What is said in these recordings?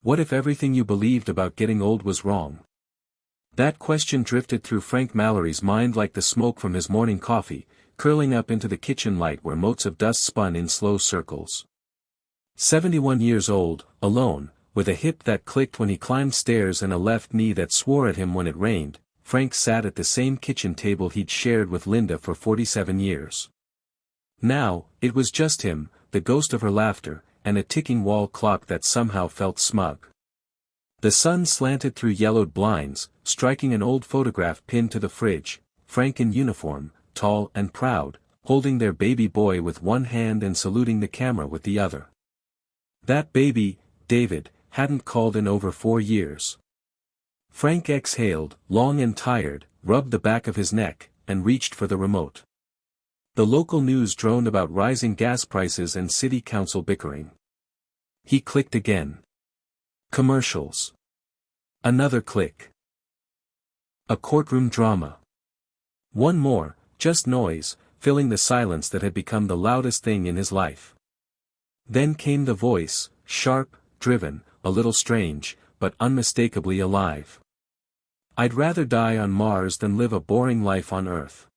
What if everything you believed about getting old was wrong? That question drifted through Frank Mallory's mind like the smoke from his morning coffee, curling up into the kitchen light where motes of dust spun in slow circles. 71 years old, alone, with a hip that clicked when he climbed stairs and a left knee that swore at him when it rained, Frank sat at the same kitchen table he'd shared with Linda for 47 years. Now, it was just him, the ghost of her laughter, and a ticking wall clock that somehow felt smug. The sun slanted through yellowed blinds, striking an old photograph pinned to the fridge, Frank in uniform, tall and proud, holding their baby boy with one hand and saluting the camera with the other. That baby, David, hadn't called in over 4 years. Frank exhaled, long and tired, rubbed the back of his neck, and reached for the remote. The local news droned about rising gas prices and city council bickering. He clicked again. Commercials. Another click. A courtroom drama. One more, just noise, filling the silence that had become the loudest thing in his life. Then came the voice, sharp, driven, a little strange, but unmistakably alive. I'd rather die on Mars than live a boring life on Earth.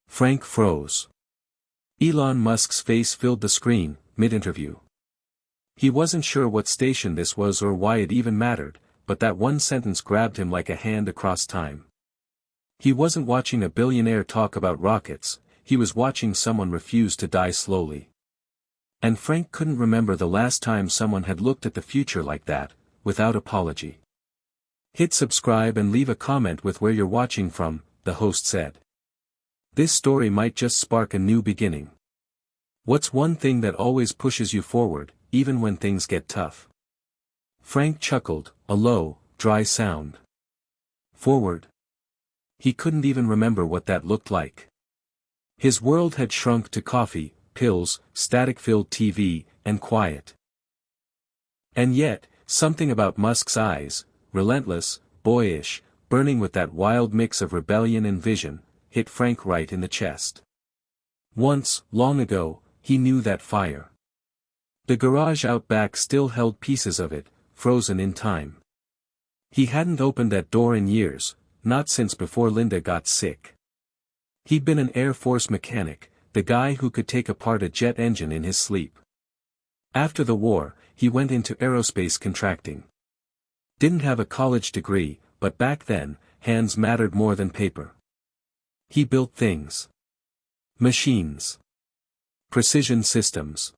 Frank froze. Elon Musk's face filled the screen, mid-interview. He wasn't sure what station this was or why it even mattered, but that one sentence grabbed him like a hand across time. He wasn't watching a billionaire talk about rockets, he was watching someone refuse to die slowly. And Frank couldn't remember the last time someone had looked at the future like that, without apology. Hit subscribe and leave a comment with where you're watching from, the host said. This story might just spark a new beginning. What's one thing that always pushes you forward, even when things get tough? Frank chuckled, a low, dry sound. Forward. He couldn't even remember what that looked like. His world had shrunk to coffee, pills, static-filled TV, and quiet. And yet, something about Musk's eyes, relentless, boyish, burning with that wild mix of rebellion and vision, hit Frank right in the chest. Once, long ago, he knew that fire. The garage out back still held pieces of it, frozen in time. He hadn't opened that door in years, not since before Linda got sick. He'd been an Air Force mechanic, the guy who could take apart a jet engine in his sleep. After the war, he went into aerospace contracting. Didn't have a college degree, but back then, hands mattered more than paper. He built things. Machines. Precision systems.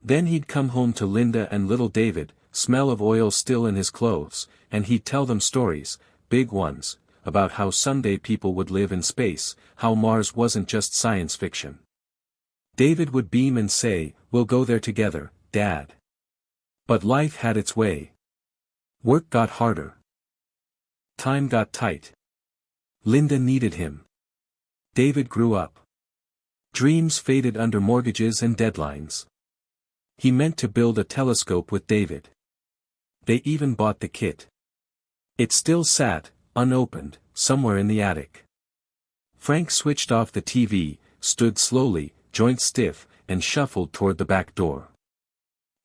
Then he'd come home to Linda and little David, smell of oil still in his clothes, and he'd tell them stories, big ones, about how someday people would live in space, how Mars wasn't just science fiction. David would beam and say, "We'll go there together, Dad." But life had its way. Work got harder. Time got tight. Linda needed him. David grew up. Dreams faded under mortgages and deadlines. He meant to build a telescope with David. They even bought the kit. It still sat, unopened, somewhere in the attic. Frank switched off the TV, stood slowly, joints stiff, and shuffled toward the back door.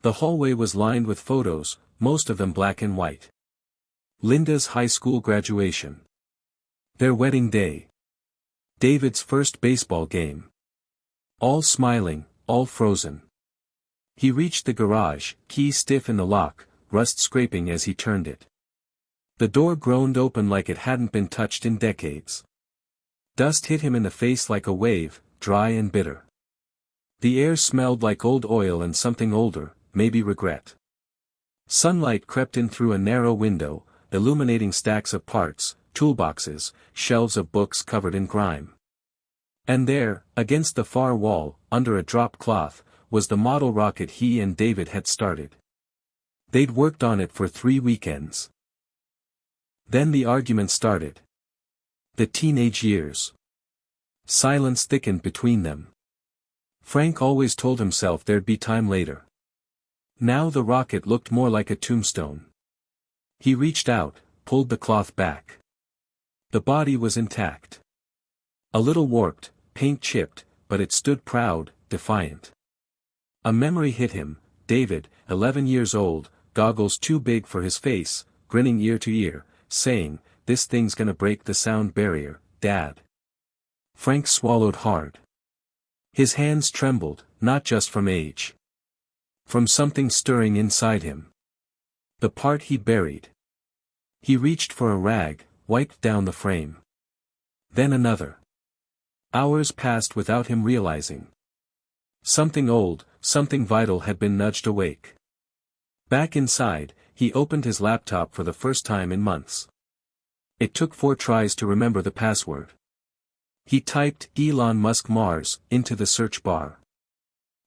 The hallway was lined with photos, most of them black and white. Linda's high school graduation. Their wedding day. David's first baseball game. All smiling, all frozen. He reached the garage, key stiff in the lock, rust scraping as he turned it. The door groaned open like it hadn't been touched in decades. Dust hit him in the face like a wave, dry and bitter. The air smelled like old oil and something older, maybe regret. Sunlight crept in through a narrow window, illuminating stacks of parts, toolboxes, shelves of books covered in grime. And there, against the far wall, under a drop cloth, was the model rocket he and David had started. They'd worked on it for 3 weekends. Then the argument started. The teenage years. Silence thickened between them. Frank always told himself there'd be time later. Now the rocket looked more like a tombstone. He reached out, pulled the cloth back. The body was intact. A little warped, paint chipped, but it stood proud, defiant. A memory hit him. David, 11 years old, goggles too big for his face, grinning ear to ear, saying, "This thing's gonna break the sound barrier, Dad." Frank swallowed hard. His hands trembled, not just from age. From something stirring inside him. The part he buried. He reached for a rag, wiped down the frame. Then another. Hours passed without him realizing. Something old, something vital had been nudged awake. Back inside, he opened his laptop for the first time in months. It took 4 tries to remember the password. He typed Elon Musk Mars into the search bar.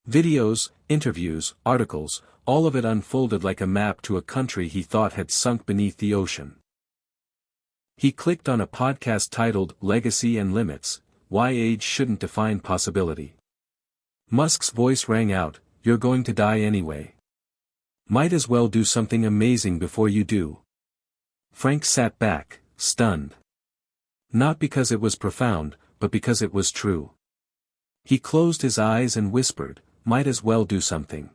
Videos, interviews, articles, all of it unfolded like a map to a country he thought had sunk beneath the ocean. He clicked on a podcast titled Legacy and Limits, Why Age Shouldn't Define Possibility. Musk's voice rang out, "You're going to die anyway. Might as well do something amazing before you do." Frank sat back, stunned. Not because it was profound, but because it was true. He closed his eyes and whispered, "Might as well do something."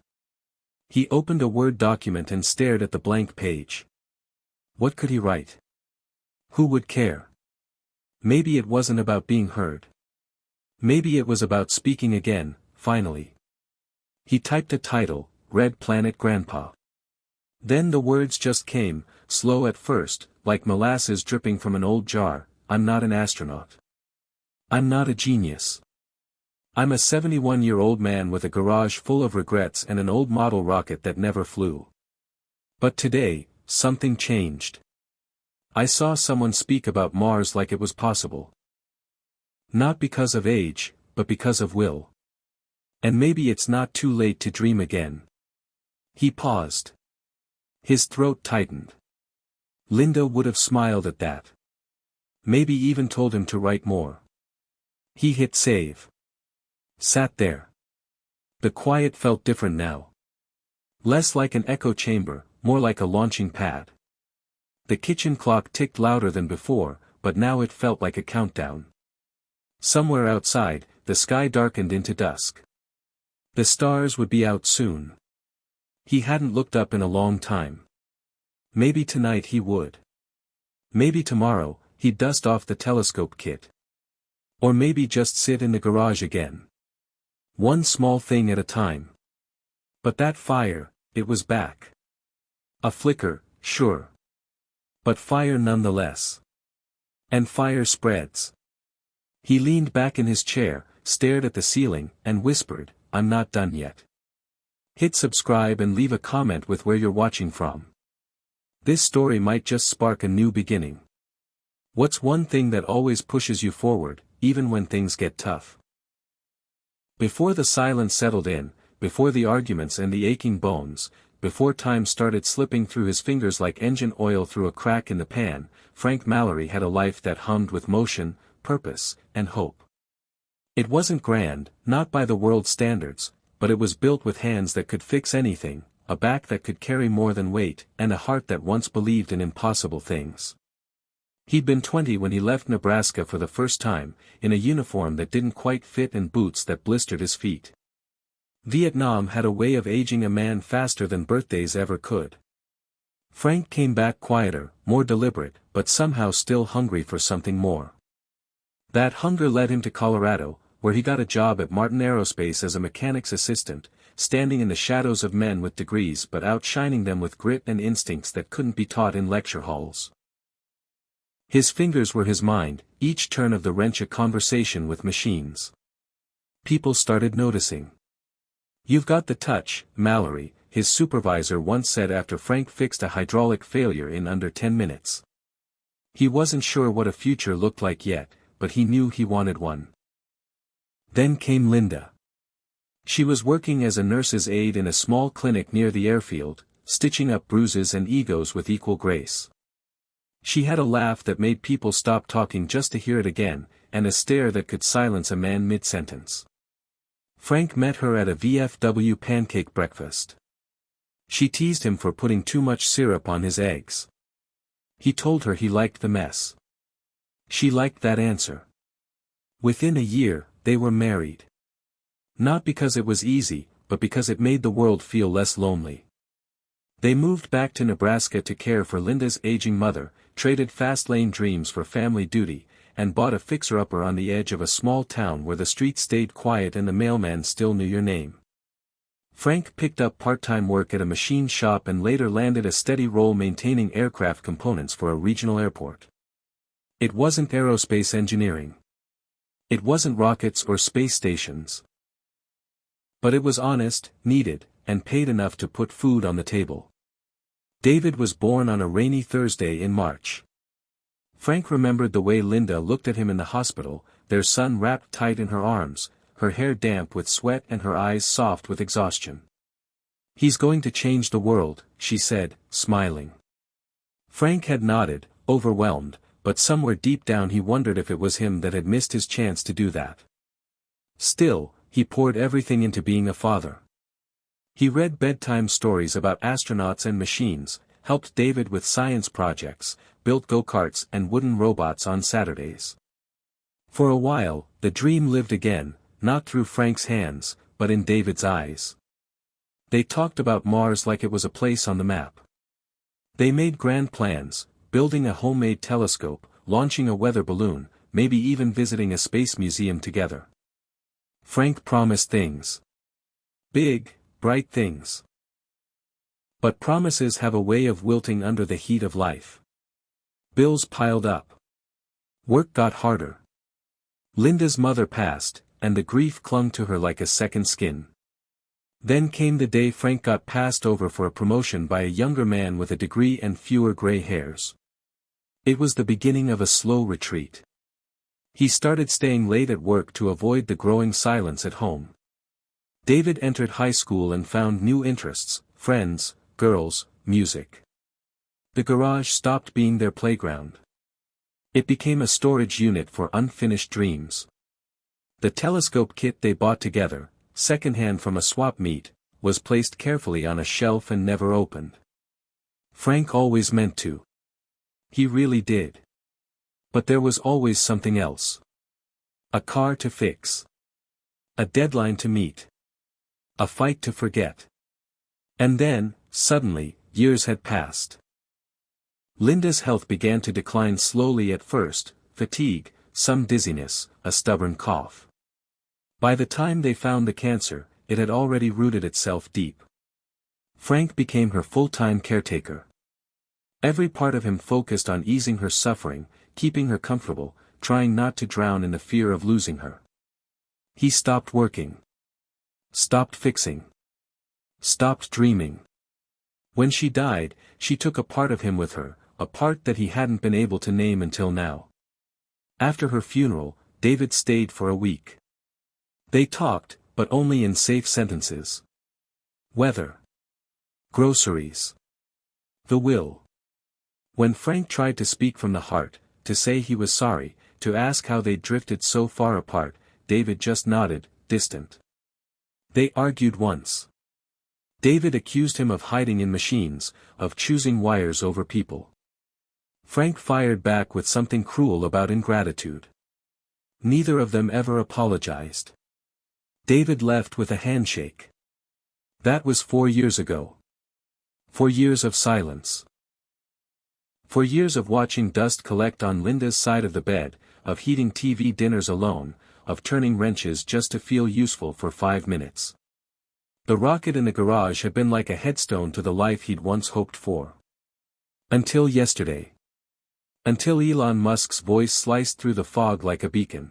He opened a Word document and stared at the blank page. What could he write? Who would care? Maybe it wasn't about being heard. Maybe it was about speaking again, finally. He typed a title, Red Planet Grandpa. Then the words just came, slow at first, like molasses dripping from an old jar, "I'm not an astronaut. I'm not a genius. I'm a 71-year-old man with a garage full of regrets and an old model rocket that never flew. But today, something changed. I saw someone speak about Mars like it was possible. Not because of age, but because of will. And maybe it's not too late to dream again." He paused. His throat tightened. Linda would have smiled at that. Maybe even told him to write more. He hit save. Sat there. The quiet felt different now. Less like an echo chamber, more like a launching pad. The kitchen clock ticked louder than before, but now it felt like a countdown. Somewhere outside, the sky darkened into dusk. The stars would be out soon. He hadn't looked up in a long time. Maybe tonight he would. Maybe tomorrow, he'd dust off the telescope kit. Or maybe just sit in the garage again. One small thing at a time. But that fire, it was back. A flicker, sure. But fire nonetheless. And fire spreads. He leaned back in his chair, stared at the ceiling, and whispered, "I'm not done yet." Hit subscribe and leave a comment with where you're watching from. This story might just spark a new beginning. What's one thing that always pushes you forward, even when things get tough? Before the silence settled in, before the arguments and the aching bones, before time started slipping through his fingers like engine oil through a crack in the pan, Frank Mallory had a life that hummed with motion, purpose, and hope. It wasn't grand, not by the world's standards, but it was built with hands that could fix anything, a back that could carry more than weight, and a heart that once believed in impossible things. He'd been 20 when he left Nebraska for the first time, in a uniform that didn't quite fit and boots that blistered his feet. Vietnam had a way of aging a man faster than birthdays ever could. Frank came back quieter, more deliberate, but somehow still hungry for something more. That hunger led him to Colorado, where he got a job at Martin Aerospace as a mechanic's assistant, standing in the shadows of men with degrees but outshining them with grit and instincts that couldn't be taught in lecture halls. His fingers were his mind, each turn of the wrench a conversation with machines. People started noticing. "You've got the touch, Mallory," his supervisor once said after Frank fixed a hydraulic failure in under 10 minutes. He wasn't sure what a future looked like yet, but he knew he wanted one. Then came Linda. She was working as a nurse's aide in a small clinic near the airfield, stitching up bruises and egos with equal grace. She had a laugh that made people stop talking just to hear it again, and a stare that could silence a man mid-sentence. Frank met her at a VFW pancake breakfast. She teased him for putting too much syrup on his eggs. He told her he liked the mess. She liked that answer. Within a year, they were married. Not because it was easy, but because it made the world feel less lonely. They moved back to Nebraska to care for Linda's aging mother, traded fast-lane dreams for family duty, and bought a fixer-upper on the edge of a small town where the streets stayed quiet and the mailman still knew your name. Frank picked up part-time work at a machine shop and later landed a steady role maintaining aircraft components for a regional airport. It wasn't aerospace engineering. It wasn't rockets or space stations. But it was honest, needed, and paid enough to put food on the table. David was born on a rainy Thursday in March. Frank remembered the way Linda looked at him in the hospital, their son wrapped tight in her arms, her hair damp with sweat and her eyes soft with exhaustion. "He's going to change the world," she said, smiling. Frank had nodded, overwhelmed, but somewhere deep down he wondered if it was him that had missed his chance to do that. Still, he poured everything into being a father. He read bedtime stories about astronauts and machines, helped David with science projects, built go-karts and wooden robots on Saturdays. For a while, the dream lived again, not through Frank's hands, but in David's eyes. They talked about Mars like it was a place on the map. They made grand plans, building a homemade telescope, launching a weather balloon, maybe even visiting a space museum together. Frank promised things. Big, bright things. But promises have a way of wilting under the heat of life. Bills piled up. Work got harder. Linda's mother passed, and the grief clung to her like a second skin. Then came the day Frank got passed over for a promotion by a younger man with a degree and fewer gray hairs. It was the beginning of a slow retreat. He started staying late at work to avoid the growing silence at home. David entered high school and found new interests, friends, girls, music. The garage stopped being their playground. It became a storage unit for unfinished dreams. The telescope kit they bought together, secondhand from a swap meet, was placed carefully on a shelf and never opened. Frank always meant to. He really did. But there was always something else. A car to fix. A deadline to meet. A fight to forget. And then, suddenly, years had passed. Linda's health began to decline slowly at first, fatigue, some dizziness, a stubborn cough. By the time they found the cancer, it had already rooted itself deep. Frank became her full-time caretaker. Every part of him focused on easing her suffering, keeping her comfortable, trying not to drown in the fear of losing her. He stopped working. Stopped fixing. Stopped dreaming. When she died, she took a part of him with her, a part that he hadn't been able to name until now. After her funeral, David stayed for a week. They talked, but only in safe sentences. Weather. Groceries. The will. When Frank tried to speak from the heart, to say he was sorry, to ask how they'd drifted so far apart, David just nodded, distant. They argued once. David accused him of hiding in machines, of choosing wires over people. Frank fired back with something cruel about ingratitude. Neither of them ever apologized. David left with a handshake. That was 4 years ago. 4 years of silence. 4 years of watching dust collect on Linda's side of the bed, of heating TV dinners alone, of turning wrenches just to feel useful for 5 minutes. The rocket in the garage had been like a headstone to the life he'd once hoped for. Until yesterday. Until Elon Musk's voice sliced through the fog like a beacon.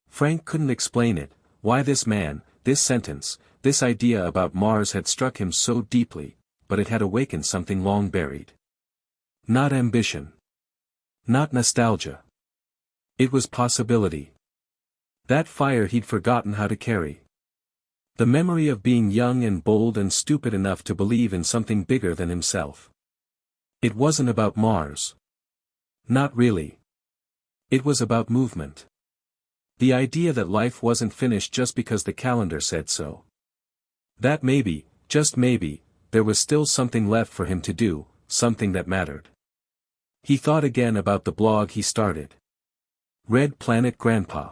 Frank couldn't explain it, why this man, this sentence, this idea about Mars had struck him so deeply, but it had awakened something long buried. Not ambition. Not nostalgia. It was possibility. That fire he'd forgotten how to carry. The memory of being young and bold and stupid enough to believe in something bigger than himself. It wasn't about Mars. Not really. It was about movement. The idea that life wasn't finished just because the calendar said so. That maybe, just maybe, there was still something left for him to do, something that mattered. He thought again about the blog he started. Red Planet Grandpa.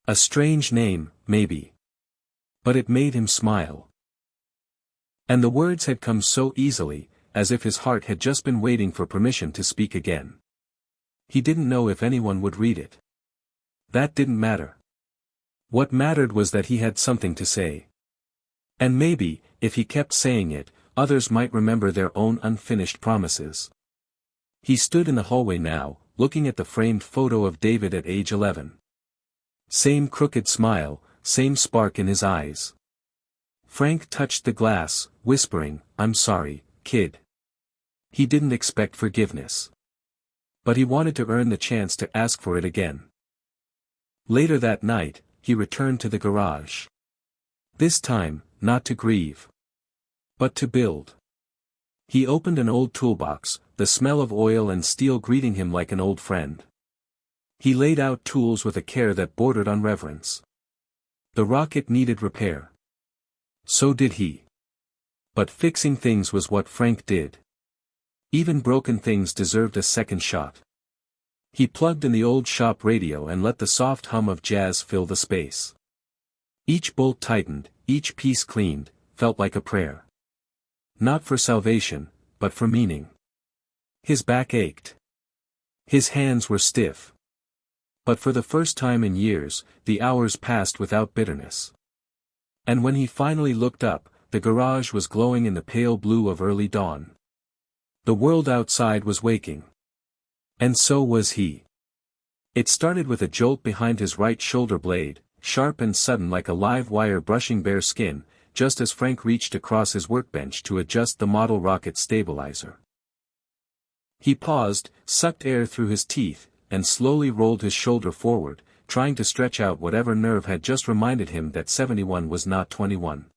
A strange name, maybe. But it made him smile. And the words had come so easily, as if his heart had just been waiting for permission to speak again. He didn't know if anyone would read it. That didn't matter. What mattered was that he had something to say. And maybe, if he kept saying it, others might remember their own unfinished promises. He stood in the hallway now, looking at the framed photo of David at age 11. Same crooked smile, same spark in his eyes. Frank touched the glass, whispering, "I'm sorry, kid." He didn't expect forgiveness. But he wanted to earn the chance to ask for it again. Later that night, he returned to the garage. This time, not to grieve, but to build. He opened an old toolbox, the smell of oil and steel greeting him like an old friend. He laid out tools with a care that bordered on reverence. The rocket needed repair. So did he. But fixing things was what Frank did. Even broken things deserved a second shot. He plugged in the old shop radio and let the soft hum of jazz fill the space. Each bolt tightened, each piece cleaned, felt like a prayer. Not for salvation, but for meaning. His back ached. His hands were stiff. But for the first time in years, the hours passed without bitterness. And when he finally looked up, the garage was glowing in the pale blue of early dawn. The world outside was waking. And so was he. It started with a jolt behind his right shoulder blade, sharp and sudden like a live wire brushing bare skin, just as Frank reached across his workbench to adjust the model rocket stabilizer. He paused, sucked air through his teeth, and slowly rolled his shoulder forward, trying to stretch out whatever nerve had just reminded him that 71 was not 21.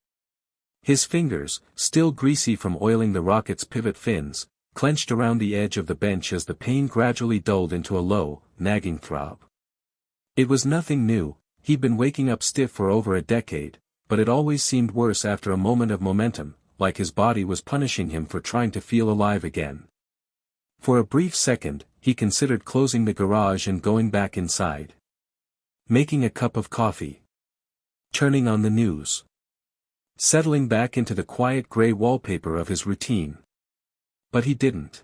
His fingers, still greasy from oiling the rocket's pivot fins, clenched around the edge of the bench as the pain gradually dulled into a low, nagging throb. It was nothing new, he'd been waking up stiff for over a decade, but it always seemed worse after a moment of momentum, like his body was punishing him for trying to feel alive again. For a brief second, he considered closing the garage and going back inside. Making a cup of coffee. Turning on the news. Settling back into the quiet gray wallpaper of his routine. But he didn't.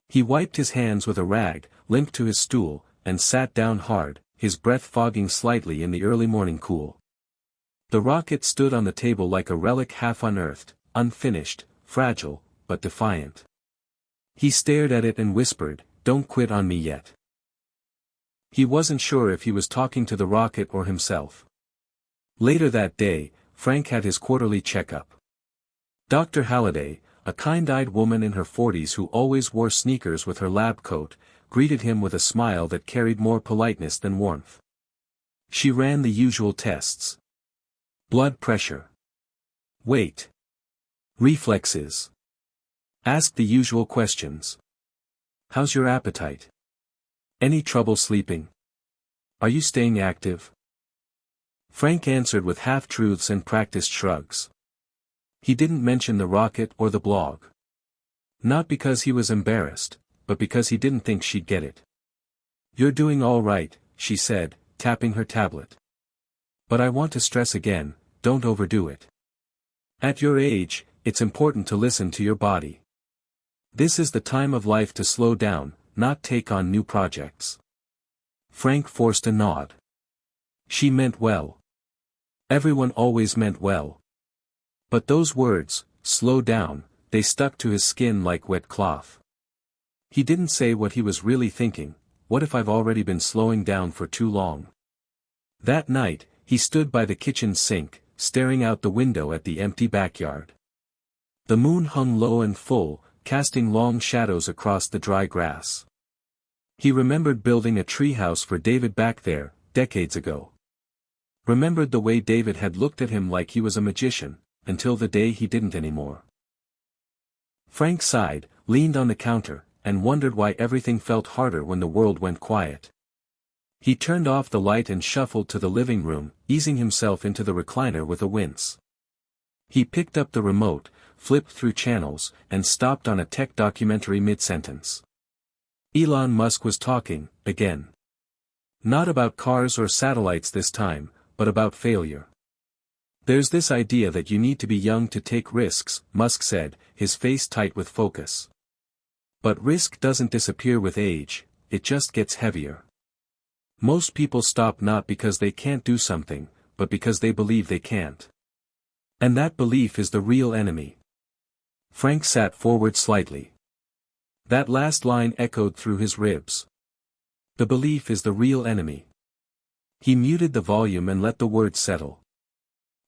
He wiped his hands with a rag, limped to his stool, and sat down hard, his breath fogging slightly in the early morning cool. The rocket stood on the table like a relic half unearthed, unfinished, fragile, but defiant. He stared at it and whispered, "Don't quit on me yet." He wasn't sure if he was talking to the rocket or himself. Later that day, Frank had his quarterly checkup. Dr. Halliday, a kind-eyed woman in her 40s who always wore sneakers with her lab coat, greeted him with a smile that carried more politeness than warmth. She ran the usual tests. Blood pressure. Weight. Reflexes. Asked the usual questions. How's your appetite? Any trouble sleeping? Are you staying active? Frank answered with half-truths and practiced shrugs. He didn't mention the rocket or the blog. Not because he was embarrassed, but because he didn't think she'd get it. "You're doing all right," she said, tapping her tablet. "But I want to stress again, don't overdo it. At your age, it's important to listen to your body. This is the time of life to slow down, not take on new projects." Frank forced a nod. She meant well. Everyone always meant well. But those words, slow down, they stuck to his skin like wet cloth. He didn't say what he was really thinking. What if I've already been slowing down for too long? That night, he stood by the kitchen sink, staring out the window at the empty backyard. The moon hung low and full, casting long shadows across the dry grass. He remembered building a treehouse for David back there, decades ago. Remembered the way David had looked at him like he was a magician, until the day he didn't anymore. Frank sighed, leaned on the counter, and wondered why everything felt harder when the world went quiet. He turned off the light and shuffled to the living room, easing himself into the recliner with a wince. He picked up the remote, flipped through channels, and stopped on a tech documentary mid-sentence. Elon Musk was talking, again. Not about cars or satellites this time, but about failure. There's this idea that you need to be young to take risks, Musk said, his face tight with focus. But risk doesn't disappear with age, it just gets heavier. Most people stop not because they can't do something, but because they believe they can't. And that belief is the real enemy. Frank sat forward slightly. That last line echoed through his ribs. The belief is the real enemy. He muted the volume and let the words settle.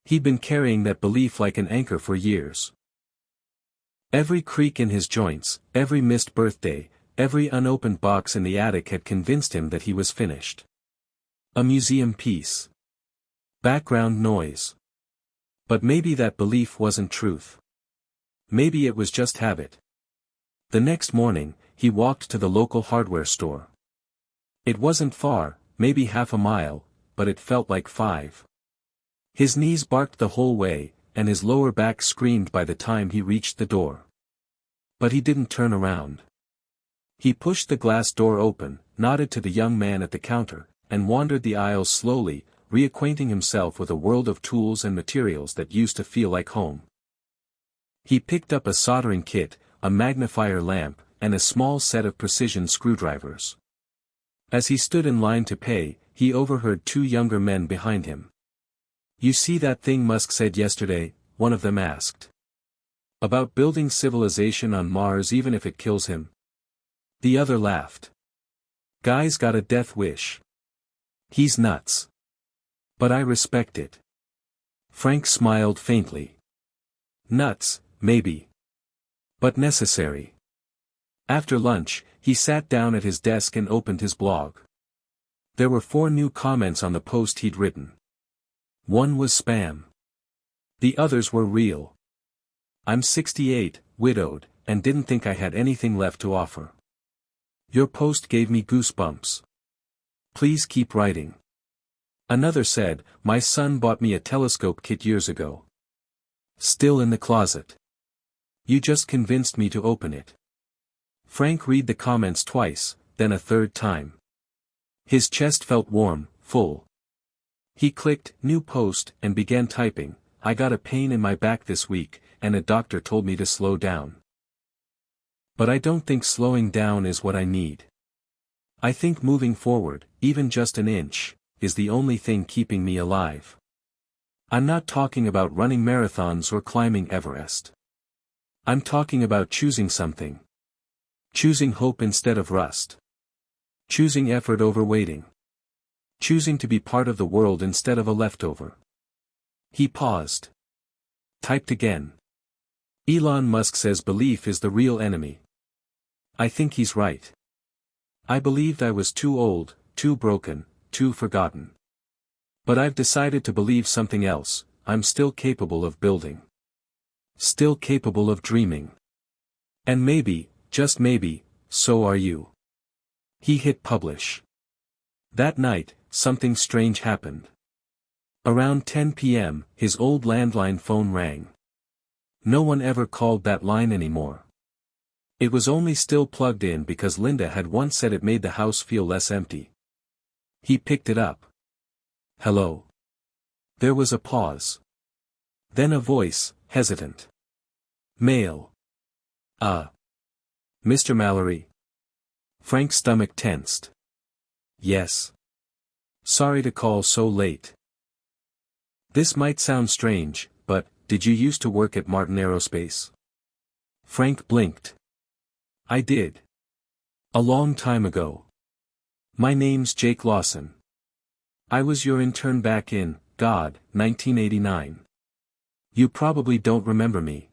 He'd been carrying that belief like an anchor for years. Every creak in his joints, every missed birthday, every unopened box in the attic had convinced him that he was finished. A museum piece. Background noise. But maybe that belief wasn't truth. Maybe it was just habit. The next morning, he walked to the local hardware store. It wasn't far, maybe half a mile, but it felt like 5. His knees barked the whole way, and his lower back screamed by the time he reached the door. But he didn't turn around. He pushed the glass door open, nodded to the young man at the counter, and wandered the aisles slowly, reacquainting himself with a world of tools and materials that used to feel like home. He picked up a soldering kit, a magnifier lamp, and a small set of precision screwdrivers. As he stood in line to pay, he overheard 2 younger men behind him. "You see that thing Musk said yesterday?" one of them asked. "About building civilization on Mars even if it kills him?" The other laughed. "Guy's got a death wish. He's nuts. But I respect it." Frank smiled faintly. Nuts, maybe. But necessary. After lunch, he sat down at his desk and opened his blog. There were 4 new comments on the post he'd written. One was spam. The others were real. "I'm 68, widowed, and didn't think I had anything left to offer. Your post gave me goosebumps. Please keep writing." Another said, "My son bought me a telescope kit years ago. Still in the closet. You just convinced me to open it." Frank read the comments twice, then a third time. His chest felt warm, full. He clicked, "New post," and began typing. "I got a pain in my back this week, and a doctor told me to slow down. But I don't think slowing down is what I need. I think moving forward, even just an inch, is the only thing keeping me alive. I'm not talking about running marathons or climbing Everest. I'm talking about choosing something. Choosing hope instead of rust. Choosing effort over waiting. Choosing to be part of the world instead of a leftover." He paused. Typed again. "Elon Musk says belief is the real enemy. I think he's right. I believed I was too old, too broken, too forgotten. But I've decided to believe something else. I'm still capable of building. Still capable of dreaming. And maybe, just maybe, so are you." He hit publish. That night, something strange happened. Around 10 p.m., his old landline phone rang. No one ever called that line anymore. It was only still plugged in because Linda had once said it made the house feel less empty. He picked it up. "Hello?" There was a pause. Then a voice, hesitant. "Male. Mr. Mallory?" Frank's stomach tensed. "Yes. Sorry to call so late. This might sound strange, but, did you used to work at Martin Aerospace?" Frank blinked. "I did. A long time ago. My name's Jake Lawson. I was your intern back in, 1989. You probably don't remember me.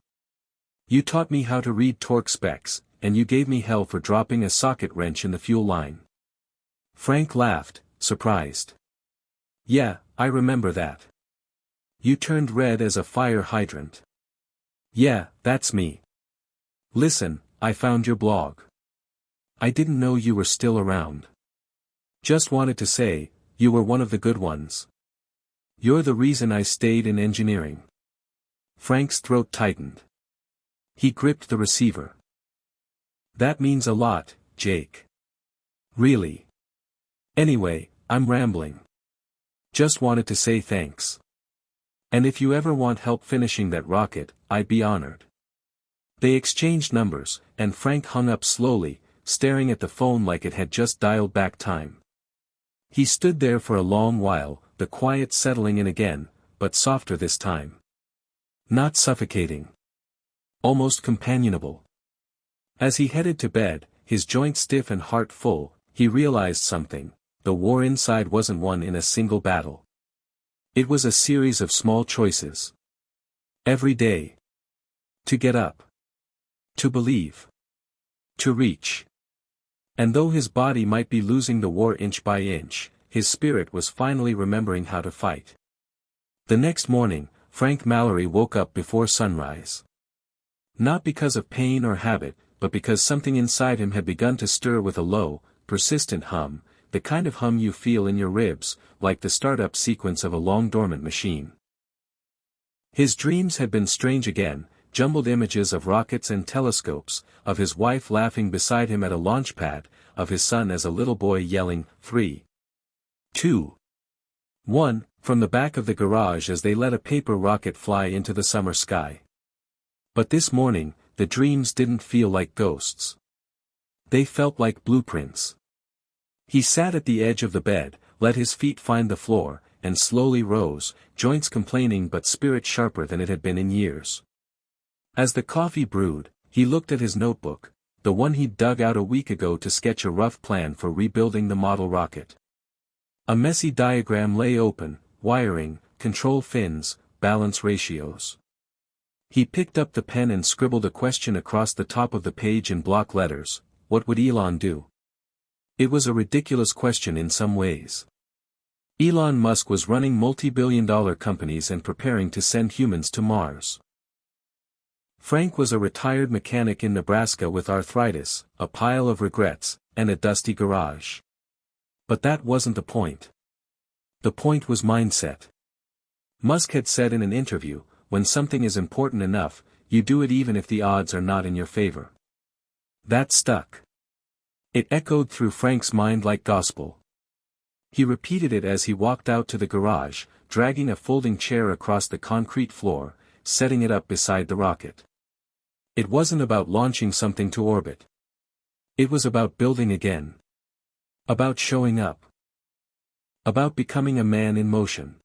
You taught me how to read torque specs, and you gave me hell for dropping a socket wrench in the fuel line." Frank laughed, surprised. "Yeah, I remember that. You turned red as a fire hydrant. Yeah, that's me. Listen, I found your blog. I didn't know you were still around. Just wanted to say, you were one of the good ones. You're the reason I stayed in engineering." Frank's throat tightened. He gripped the receiver. "That means a lot, Jake. Really. Anyway, I'm rambling. Just wanted to say thanks. And if you ever want help finishing that rocket, I'd be honored. They exchanged numbers, and Frank hung up slowly, staring at the phone like it had just dialed back time. He stood there for a long while, the quiet settling in again, but softer this time. Not suffocating. Almost companionable. As he headed to bed, his joints stiff and heart full, he realized something: the war inside wasn't won in a single battle. It was a series of small choices. Every day. To get up. To believe. To reach. And though his body might be losing the war inch by inch, his spirit was finally remembering how to fight. The next morning, Frank Mallory woke up before sunrise. Not because of pain or habit, but because something inside him had begun to stir with a low, persistent hum, the kind of hum you feel in your ribs, like the startup sequence of a long-dormant machine. His dreams had been strange again, jumbled images of rockets and telescopes, of his wife laughing beside him at a launch pad, of his son as a little boy yelling, 3, 2, 1, from the back of the garage as they let a paper rocket fly into the summer sky. But this morning, the dreams didn't feel like ghosts. They felt like blueprints. He sat at the edge of the bed, let his feet find the floor, and slowly rose, joints complaining but spirit sharper than it had been in years. As the coffee brewed, he looked at his notebook, the one he'd dug out a week ago to sketch a rough plan for rebuilding the model rocket. A messy diagram lay open: wiring, control fins, balance ratios. He picked up the pen and scribbled a question across the top of the page in block letters: what would Elon do? It was a ridiculous question in some ways. Elon Musk was running multi-billion-dollar companies and preparing to send humans to Mars. Frank was a retired mechanic in Nebraska with arthritis, a pile of regrets, and a dusty garage. But that wasn't the point. The point was mindset. Musk had said in an interview, when something is important enough, you do it even if the odds are not in your favor. That stuck. It echoed through Frank's mind like gospel. He repeated it as he walked out to the garage, dragging a folding chair across the concrete floor, setting it up beside the rocket. It wasn't about launching something to orbit. It was about building again. About showing up. About becoming a man in motion.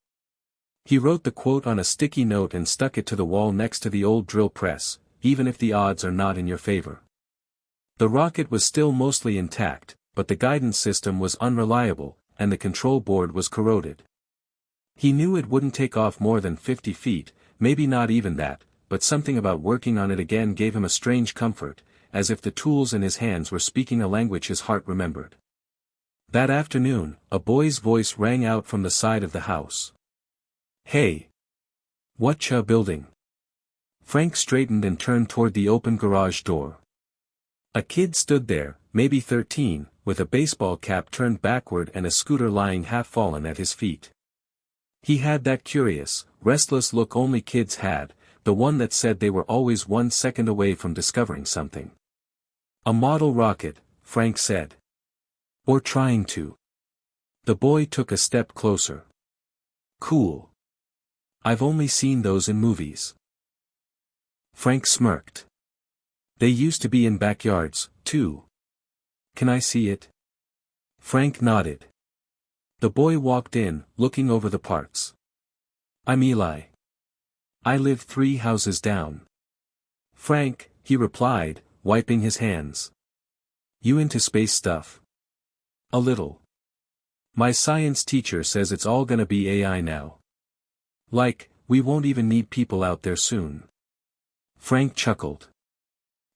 He wrote the quote on a sticky note and stuck it to the wall next to the old drill press: even if the odds are not in your favor. The rocket was still mostly intact, but the guidance system was unreliable, and the control board was corroded. He knew it wouldn't take off more than 50 feet, maybe not even that, but something about working on it again gave him a strange comfort, as if the tools in his hands were speaking a language his heart remembered. That afternoon, a boy's voice rang out from the side of the house. "Hey! Whatcha building?" Frank straightened and turned toward the open garage door. A kid stood there, maybe 13, with a baseball cap turned backward and a scooter lying half-fallen at his feet. He had that curious, restless look only kids had, the one that said they were always 1 second away from discovering something. "A model rocket," Frank said. "Or trying to." The boy took a step closer. "Cool. I've only seen those in movies." Frank smirked. "They used to be in backyards, too. Can I see it?" Frank nodded. The boy walked in, looking over the parts. "I'm Eli. I live 3 houses down." "Frank," he replied, wiping his hands. "You into space stuff?" "A little. My science teacher says it's all gonna be AI now. Like, we won't even need people out there soon." Frank chuckled.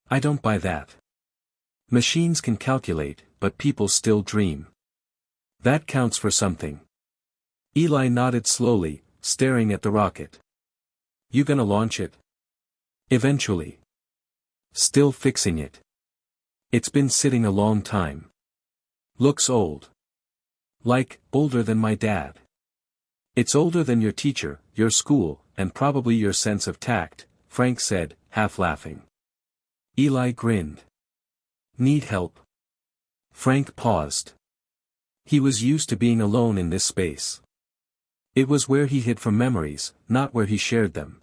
"I don't buy that. Machines can calculate, but people still dream. That counts for something." Eli nodded slowly, staring at the rocket. "You gonna launch it?" "Eventually. Still fixing it. It's been sitting a long time. Looks old. Like, older than my dad." "It's older than your teacher, your school, and probably your sense of tact," Frank said, half laughing. Eli grinned. "Need help?" Frank paused. He was used to being alone in this space. It was where he hid from memories, not where he shared them.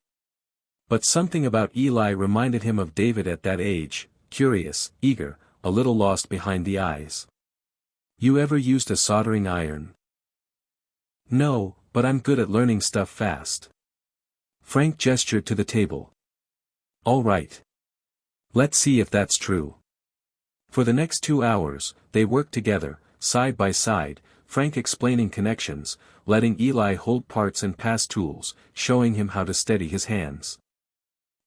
But something about Eli reminded him of David at that age, curious, eager, a little lost behind the eyes. You ever used a soldering iron? No, but I'm good at learning stuff fast. Frank gestured to the table. All right. Let's see if that's true. For the next 2 hours, they worked together, side by side, Frank explaining connections, letting Eli hold parts and pass tools, showing him how to steady his hands.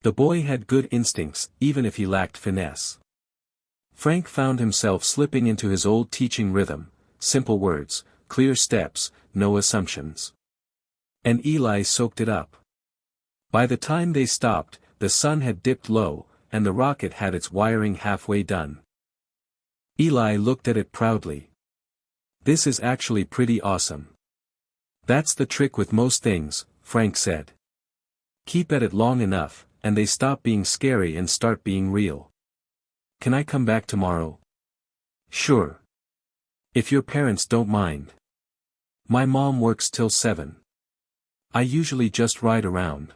The boy had good instincts, even if he lacked finesse. Frank found himself slipping into his old teaching rhythm, simple words, clear steps, no assumptions. And Eli soaked it up. By the time they stopped, the sun had dipped low, and the rocket had its wiring halfway done. Eli looked at it proudly. This is actually pretty awesome. That's the trick with most things, Frank said. Keep at it long enough, and they stop being scary and start being real. Can I come back tomorrow? Sure. If your parents don't mind. My mom works till 7. I usually just ride around.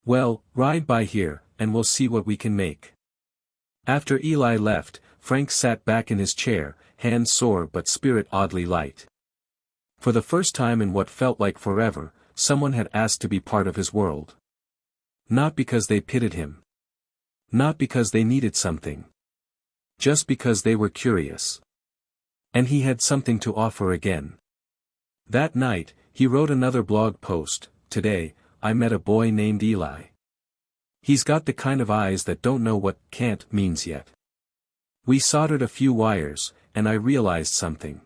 Well, ride by here, and we'll see what we can make. After Eli left, Frank sat back in his chair, hands sore but spirit oddly light. For the first time in what felt like forever, someone had asked to be part of his world. Not because they pitied him. Not because they needed something. Just because they were curious. And he had something to offer again. That night, he wrote another blog post. Today, I met a boy named Eli. He's got the kind of eyes that don't know what "can't" means yet. We soldered a few wires, and I realized something.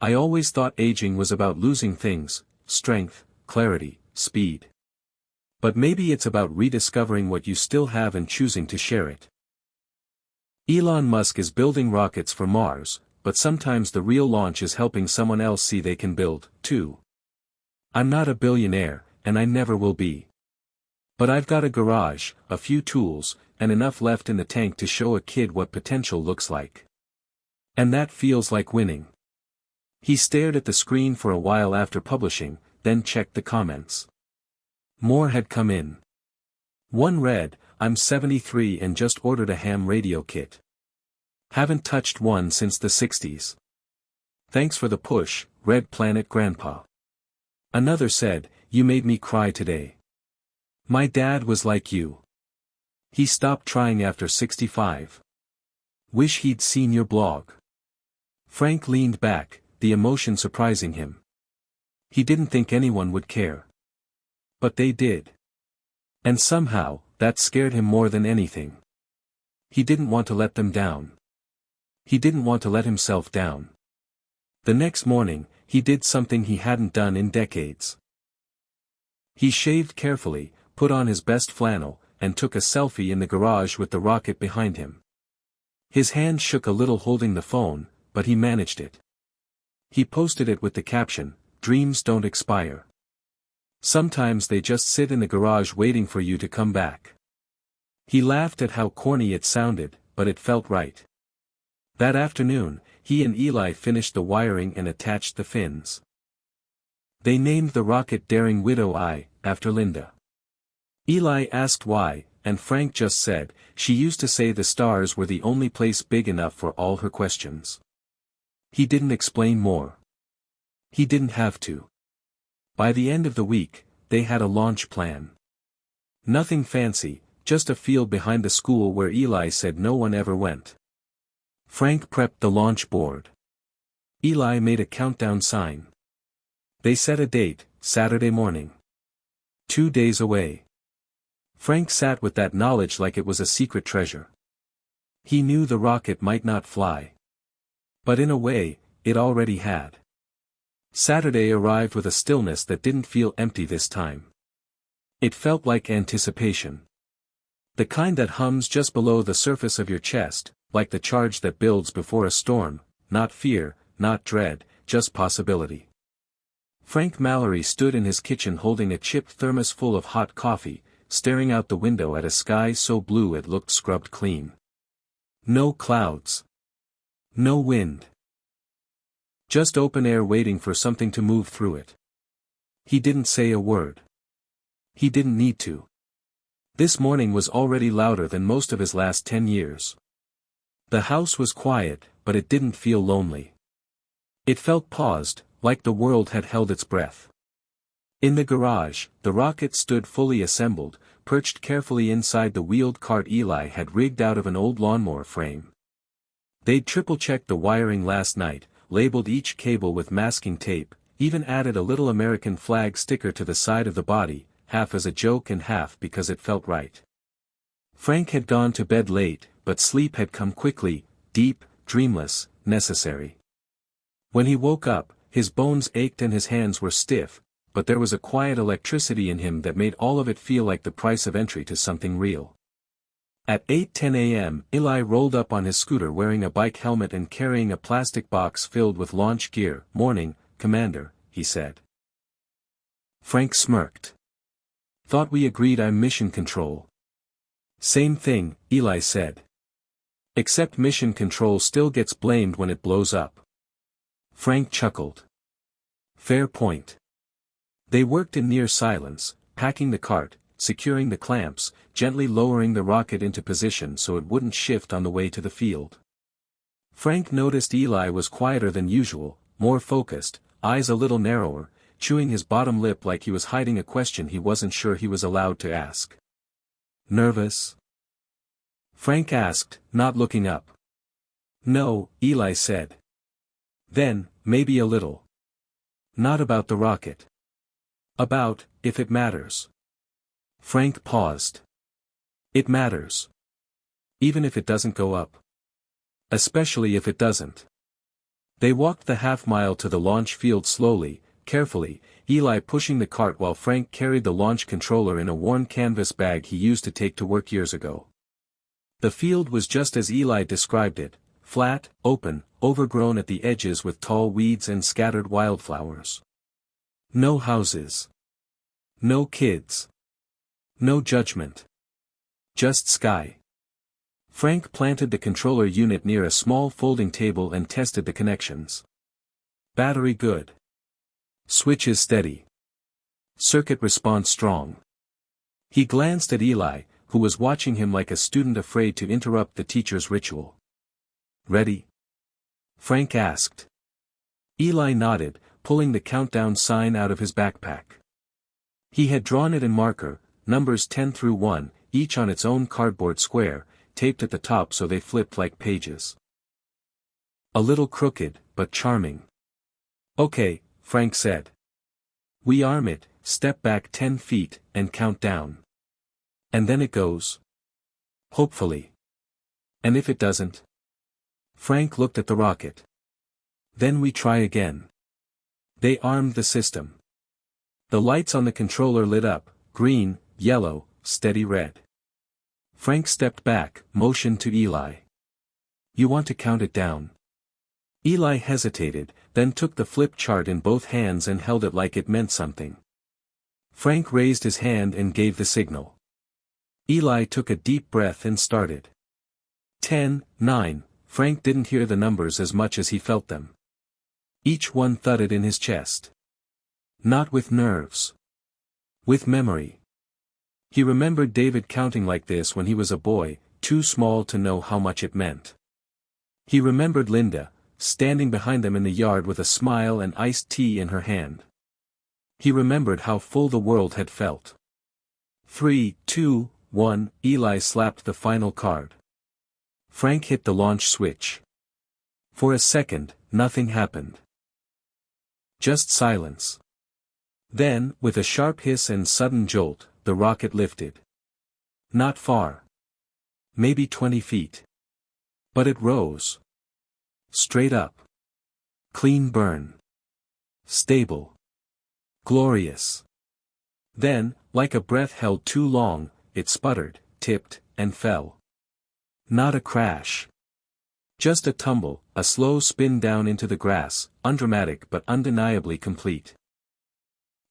I always thought aging was about losing things, strength, clarity, speed. But maybe it's about rediscovering what you still have and choosing to share it. Elon Musk is building rockets for Mars, but sometimes the real launch is helping someone else see they can build, too. I'm not a billionaire, and I never will be. But I've got a garage, a few tools, and enough left in the tank to show a kid what potential looks like. And that feels like winning. He stared at the screen for a while after publishing, then checked the comments. More had come in. One read, I'm 73 and just ordered a ham radio kit. Haven't touched one since the 60s. Thanks for the push, Red Planet Grandpa. Another said, you made me cry today. My dad was like you. He stopped trying after 65. Wish he'd seen your blog. Frank leaned back, the emotion surprising him. He didn't think anyone would care. But they did. And somehow, that scared him more than anything. He didn't want to let them down. He didn't want to let himself down. The next morning, he did something he hadn't done in decades. He shaved carefully, put on his best flannel, and took a selfie in the garage with the rocket behind him. His hand shook a little holding the phone, but he managed it. He posted it with the caption, Dreams don't expire. Sometimes they just sit in the garage waiting for you to come back. He laughed at how corny it sounded, but it felt right. That afternoon, he and Eli finished the wiring and attached the fins. They named the rocket Daring Widow I, after Linda. Eli asked why, and Frank just said, she used to say the stars were the only place big enough for all her questions. He didn't explain more. He didn't have to. By the end of the week, they had a launch plan. Nothing fancy, just a field behind the school where Eli said no one ever went. Frank prepped the launch board. Eli made a countdown sign. They set a date, Saturday morning. 2 days away. Frank sat with that knowledge like it was a secret treasure. He knew the rocket might not fly. But in a way, it already had. Saturday arrived with a stillness that didn't feel empty this time. It felt like anticipation. The kind that hums just below the surface of your chest, like the charge that builds before a storm, not fear, not dread, just possibility. Frank Mallory stood in his kitchen holding a chipped thermos full of hot coffee, staring out the window at a sky so blue it looked scrubbed clean. No clouds. No wind. Just open air waiting for something to move through it. He didn't say a word. He didn't need to. This morning was already louder than most of his last 10 years. The house was quiet, but it didn't feel lonely. It felt paused, like the world had held its breath. In the garage, the rocket stood fully assembled, perched carefully inside the wheeled cart Eli had rigged out of an old lawnmower frame. They'd triple-checked the wiring last night, labeled each cable with masking tape, even added a little American flag sticker to the side of the body, half as a joke and half because it felt right. Frank had gone to bed late, but sleep had come quickly, deep, dreamless, necessary. When he woke up, his bones ached and his hands were stiff, but there was a quiet electricity in him that made all of it feel like the price of entry to something real. At 8:10 a.m., Eli rolled up on his scooter wearing a bike helmet and carrying a plastic box filled with launch gear. "Morning, Commander," he said. Frank smirked. "Thought we agreed I'm mission control." "Same thing," Eli said. "Except mission control still gets blamed when it blows up." Frank chuckled. "Fair point." They worked in near silence, packing the cart, securing the clamps, gently lowering the rocket into position so it wouldn't shift on the way to the field. Frank noticed Eli was quieter than usual, more focused, eyes a little narrower, chewing his bottom lip like he was hiding a question he wasn't sure he was allowed to ask. "Nervous?" Frank asked, not looking up. "No," Eli said. "Then, maybe a little. Not about the rocket. About, if it matters." Frank paused. "It matters. Even if it doesn't go up. Especially if it doesn't." They walked the half-mile to the launch field slowly, carefully, Eli pushing the cart while Frank carried the launch controller in a worn canvas bag he used to take to work years ago. The field was just as Eli described it, flat, open, overgrown at the edges with tall weeds and scattered wildflowers. No houses. No kids. No judgment. Just sky. Frank planted the controller unit near a small folding table and tested the connections. Battery good. Switches steady. Circuit response strong. He glanced at Eli, who was watching him like a student afraid to interrupt the teacher's ritual. "Ready?" Frank asked. Eli nodded, pulling the countdown sign out of his backpack. He had drawn it in marker, numbers 10 through 1, each on its own cardboard square, taped at the top so they flipped like pages. A little crooked, but charming. "Okay," Frank said. "We arm it, step back 10 feet, and count down. And then it goes. Hopefully. And if it doesn't?" Frank looked at the rocket. "Then we try again." They armed the system. The lights on the controller lit up, green, yellow, steady red. Frank stepped back, motioned to Eli. "You want to count it down?" Eli hesitated, then took the flip chart in both hands and held it like it meant something. Frank raised his hand and gave the signal. Eli took a deep breath and started. 10, 9, Frank didn't hear the numbers as much as he felt them. Each one thudded in his chest. Not with nerves. With memory. He remembered David counting like this when he was a boy, too small to know how much it meant. He remembered Linda, standing behind them in the yard with a smile and iced tea in her hand. He remembered how full the world had felt. 3, 2, 1, Eli slapped the final card. Frank hit the launch switch. For a second, nothing happened. Just silence. Then, with a sharp hiss and sudden jolt, the rocket lifted. Not far. Maybe 20 feet. But it rose. Straight up. Clean burn. Stable. Glorious. Then, like a breath held too long, it sputtered, tipped, and fell. Not a crash. Just a tumble, a slow spin down into the grass, undramatic but undeniably complete.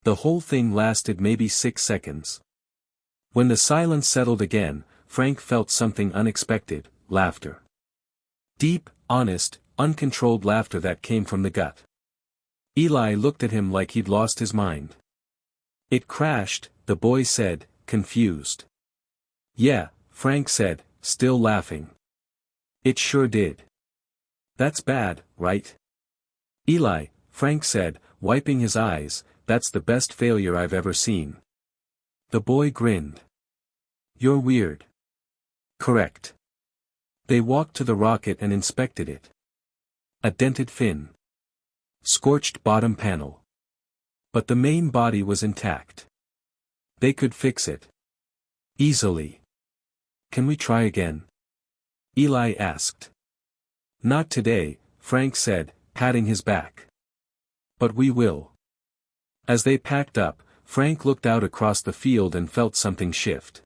The whole thing lasted maybe 6 seconds. When the silence settled again, Frank felt something unexpected, laughter. Deep, honest, uncontrolled laughter that came from the gut. Eli looked at him like he'd lost his mind. It crashed, the boy said, confused. Yeah, Frank said, still laughing. It sure did. That's bad, right? Eli, Frank said, wiping his eyes, that's the best failure I've ever seen. The boy grinned. You're weird. Correct. They walked to the rocket and inspected it. A dented fin. Scorched bottom panel. But the main body was intact. They could fix it. Easily. Can we try again? Eli asked. Not today, Frank said, patting his back. But we will. As they packed up, Frank looked out across the field and felt something shift.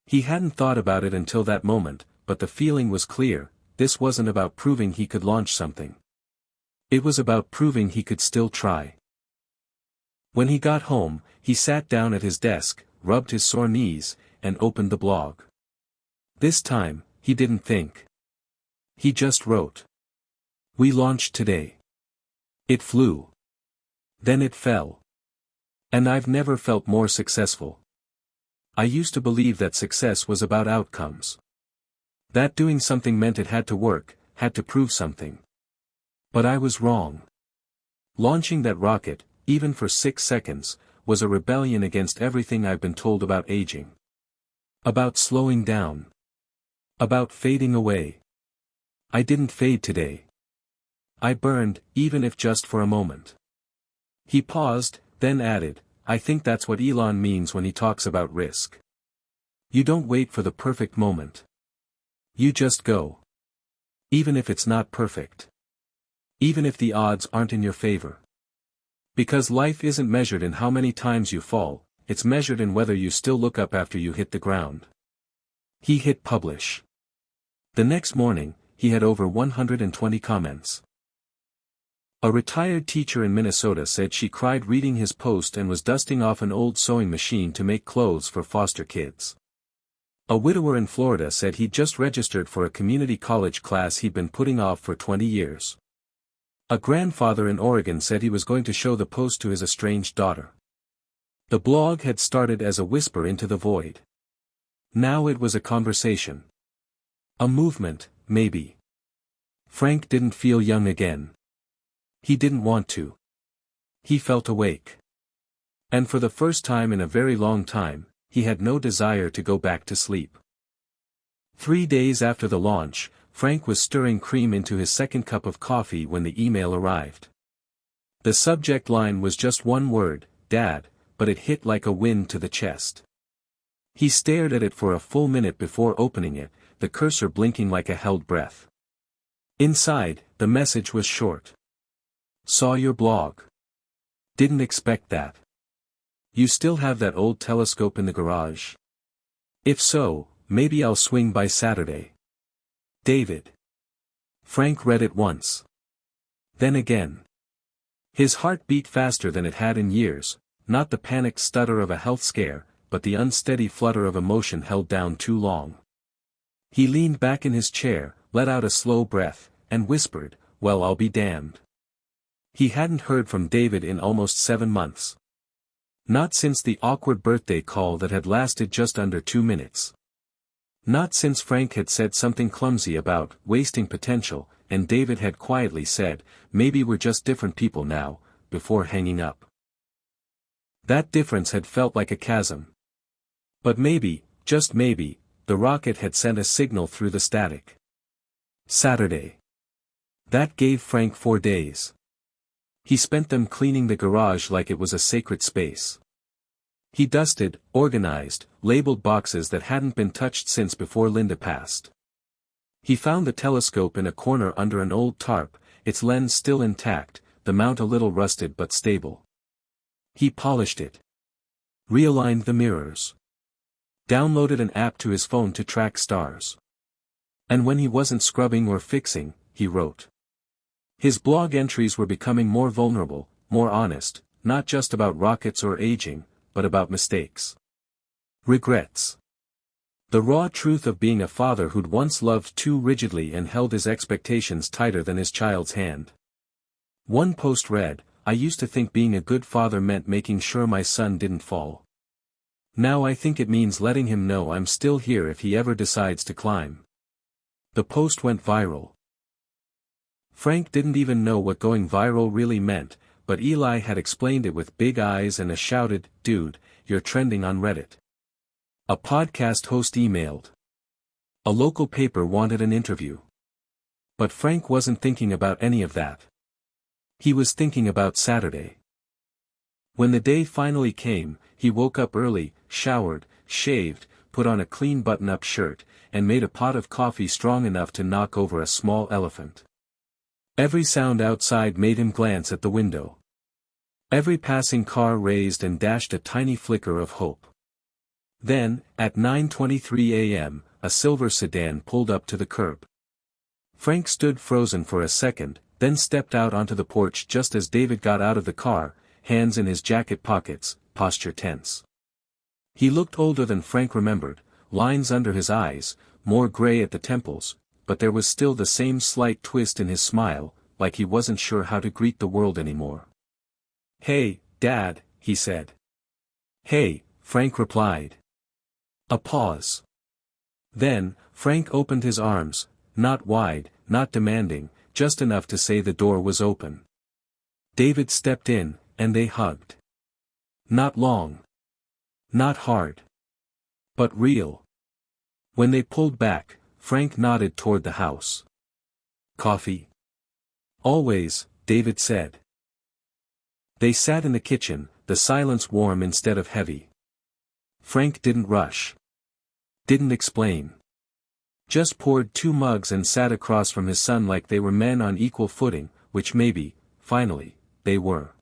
He hadn't thought about it until that moment, but the feeling was clear. This wasn't about proving he could launch something. It was about proving he could still try. When he got home, he sat down at his desk, rubbed his sore knees, and opened the blog. This time, he didn't think. He just wrote. We launched today. It flew. Then it fell. And I've never felt more successful. I used to believe that success was about outcomes. That doing something meant it had to work, had to prove something. But I was wrong. Launching that rocket, even for 6 seconds, was a rebellion against everything I've been told about aging. About slowing down. About fading away. I didn't fade today. I burned, even if just for a moment. He paused, then added, I think that's what Elon means when he talks about risk. You don't wait for the perfect moment. You just go. Even if it's not perfect. Even if the odds aren't in your favor. Because life isn't measured in how many times you fall, it's measured in whether you still look up after you hit the ground. He hit publish. The next morning, he had over 120 comments. A retired teacher in Minnesota said she cried reading his post and was dusting off an old sewing machine to make clothes for foster kids. A widower in Florida said he'd just registered for a community college class he'd been putting off for 20 years. A grandfather in Oregon said he was going to show the post to his estranged daughter. The blog had started as a whisper into the void. Now it was a conversation. A movement, maybe. Frank didn't feel young again. He didn't want to. He felt awake. And for the first time in a very long time, he had no desire to go back to sleep. 3 days after the launch, Frank was stirring cream into his second cup of coffee when the email arrived. The subject line was just one word, Dad, but it hit like a wind to the chest. He stared at it for a full minute before opening it, the cursor blinking like a held breath. Inside, the message was short. Saw your blog. Didn't expect that. You still have that old telescope in the garage? If so, maybe I'll swing by Saturday. David. Frank read it once. Then again. His heart beat faster than it had in years, not the panicked stutter of a health scare, but the unsteady flutter of emotion held down too long. He leaned back in his chair, let out a slow breath, and whispered, Well, I'll be damned. He hadn't heard from David in almost 7 months. Not since the awkward birthday call that had lasted just under 2 minutes. Not since Frank had said something clumsy about wasting potential, and David had quietly said, maybe we're just different people now, before hanging up. That difference had felt like a chasm. But maybe, just maybe, the rocket had sent a signal through the static. Saturday. That gave Frank 4 days. He spent them cleaning the garage like it was a sacred space. He dusted, organized, labeled boxes that hadn't been touched since before Linda passed. He found the telescope in a corner under an old tarp, its lens still intact, the mount a little rusted but stable. He polished it. Realigned the mirrors. Downloaded an app to his phone to track stars. And when he wasn't scrubbing or fixing, he wrote. His blog entries were becoming more vulnerable, more honest, not just about rockets or aging, but about mistakes. Regrets. The raw truth of being a father who'd once loved too rigidly and held his expectations tighter than his child's hand. One post read, I used to think being a good father meant making sure my son didn't fall. Now I think it means letting him know I'm still here if he ever decides to climb." The post went viral. Frank didn't even know what going viral really meant, but Eli had explained it with big eyes and a shouted, "Dude, you're trending on Reddit." A podcast host emailed. A local paper wanted an interview. But Frank wasn't thinking about any of that. He was thinking about Saturday. When the day finally came, he woke up early, showered, shaved, put on a clean button-up shirt, and made a pot of coffee strong enough to knock over a small elephant. Every sound outside made him glance at the window. Every passing car raised and dashed a tiny flicker of hope. Then, at 9:23 a.m., a silver sedan pulled up to the curb. Frank stood frozen for a second, then stepped out onto the porch just as David got out of the car, hands in his jacket pockets, posture tense. He looked older than Frank remembered, lines under his eyes, more gray at the temples, but there was still the same slight twist in his smile, like he wasn't sure how to greet the world anymore. "Hey, Dad," he said. "Hey," Frank replied. A pause. Then, Frank opened his arms, not wide, not demanding, just enough to say the door was open. David stepped in, and they hugged. Not long. Not hard. But real. When they pulled back, Frank nodded toward the house. "Coffee?" "Always," David said. They sat in the kitchen, the silence warm instead of heavy. Frank didn't rush. Didn't explain. Just poured 2 mugs and sat across from his son like they were men on equal footing, which maybe, finally, they were.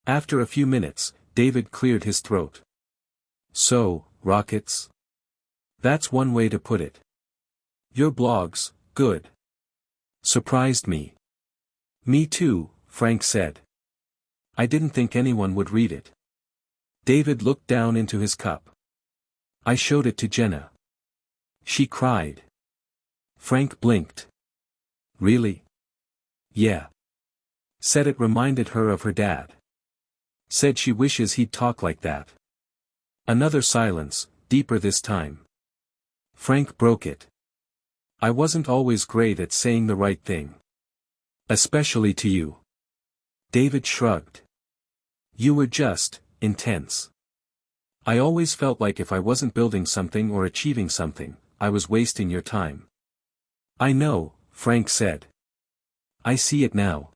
After a few minutes, David cleared his throat. "So, rockets? That's one way to put it. Your blog's good. Surprised me." "Me too," Frank said. "I didn't think anyone would read it." David looked down into his cup. "I showed it to Jenna. She cried." Frank blinked. "Really?" "Yeah. Said it reminded her of her dad. Said she wishes he'd talk like that." Another silence, deeper this time. Frank broke it. "I wasn't always great at saying the right thing. Especially to you." David shrugged. "You were just, intense. I always felt like if I wasn't building something or achieving something, I was wasting your time." "I know," Frank said. "I see it now.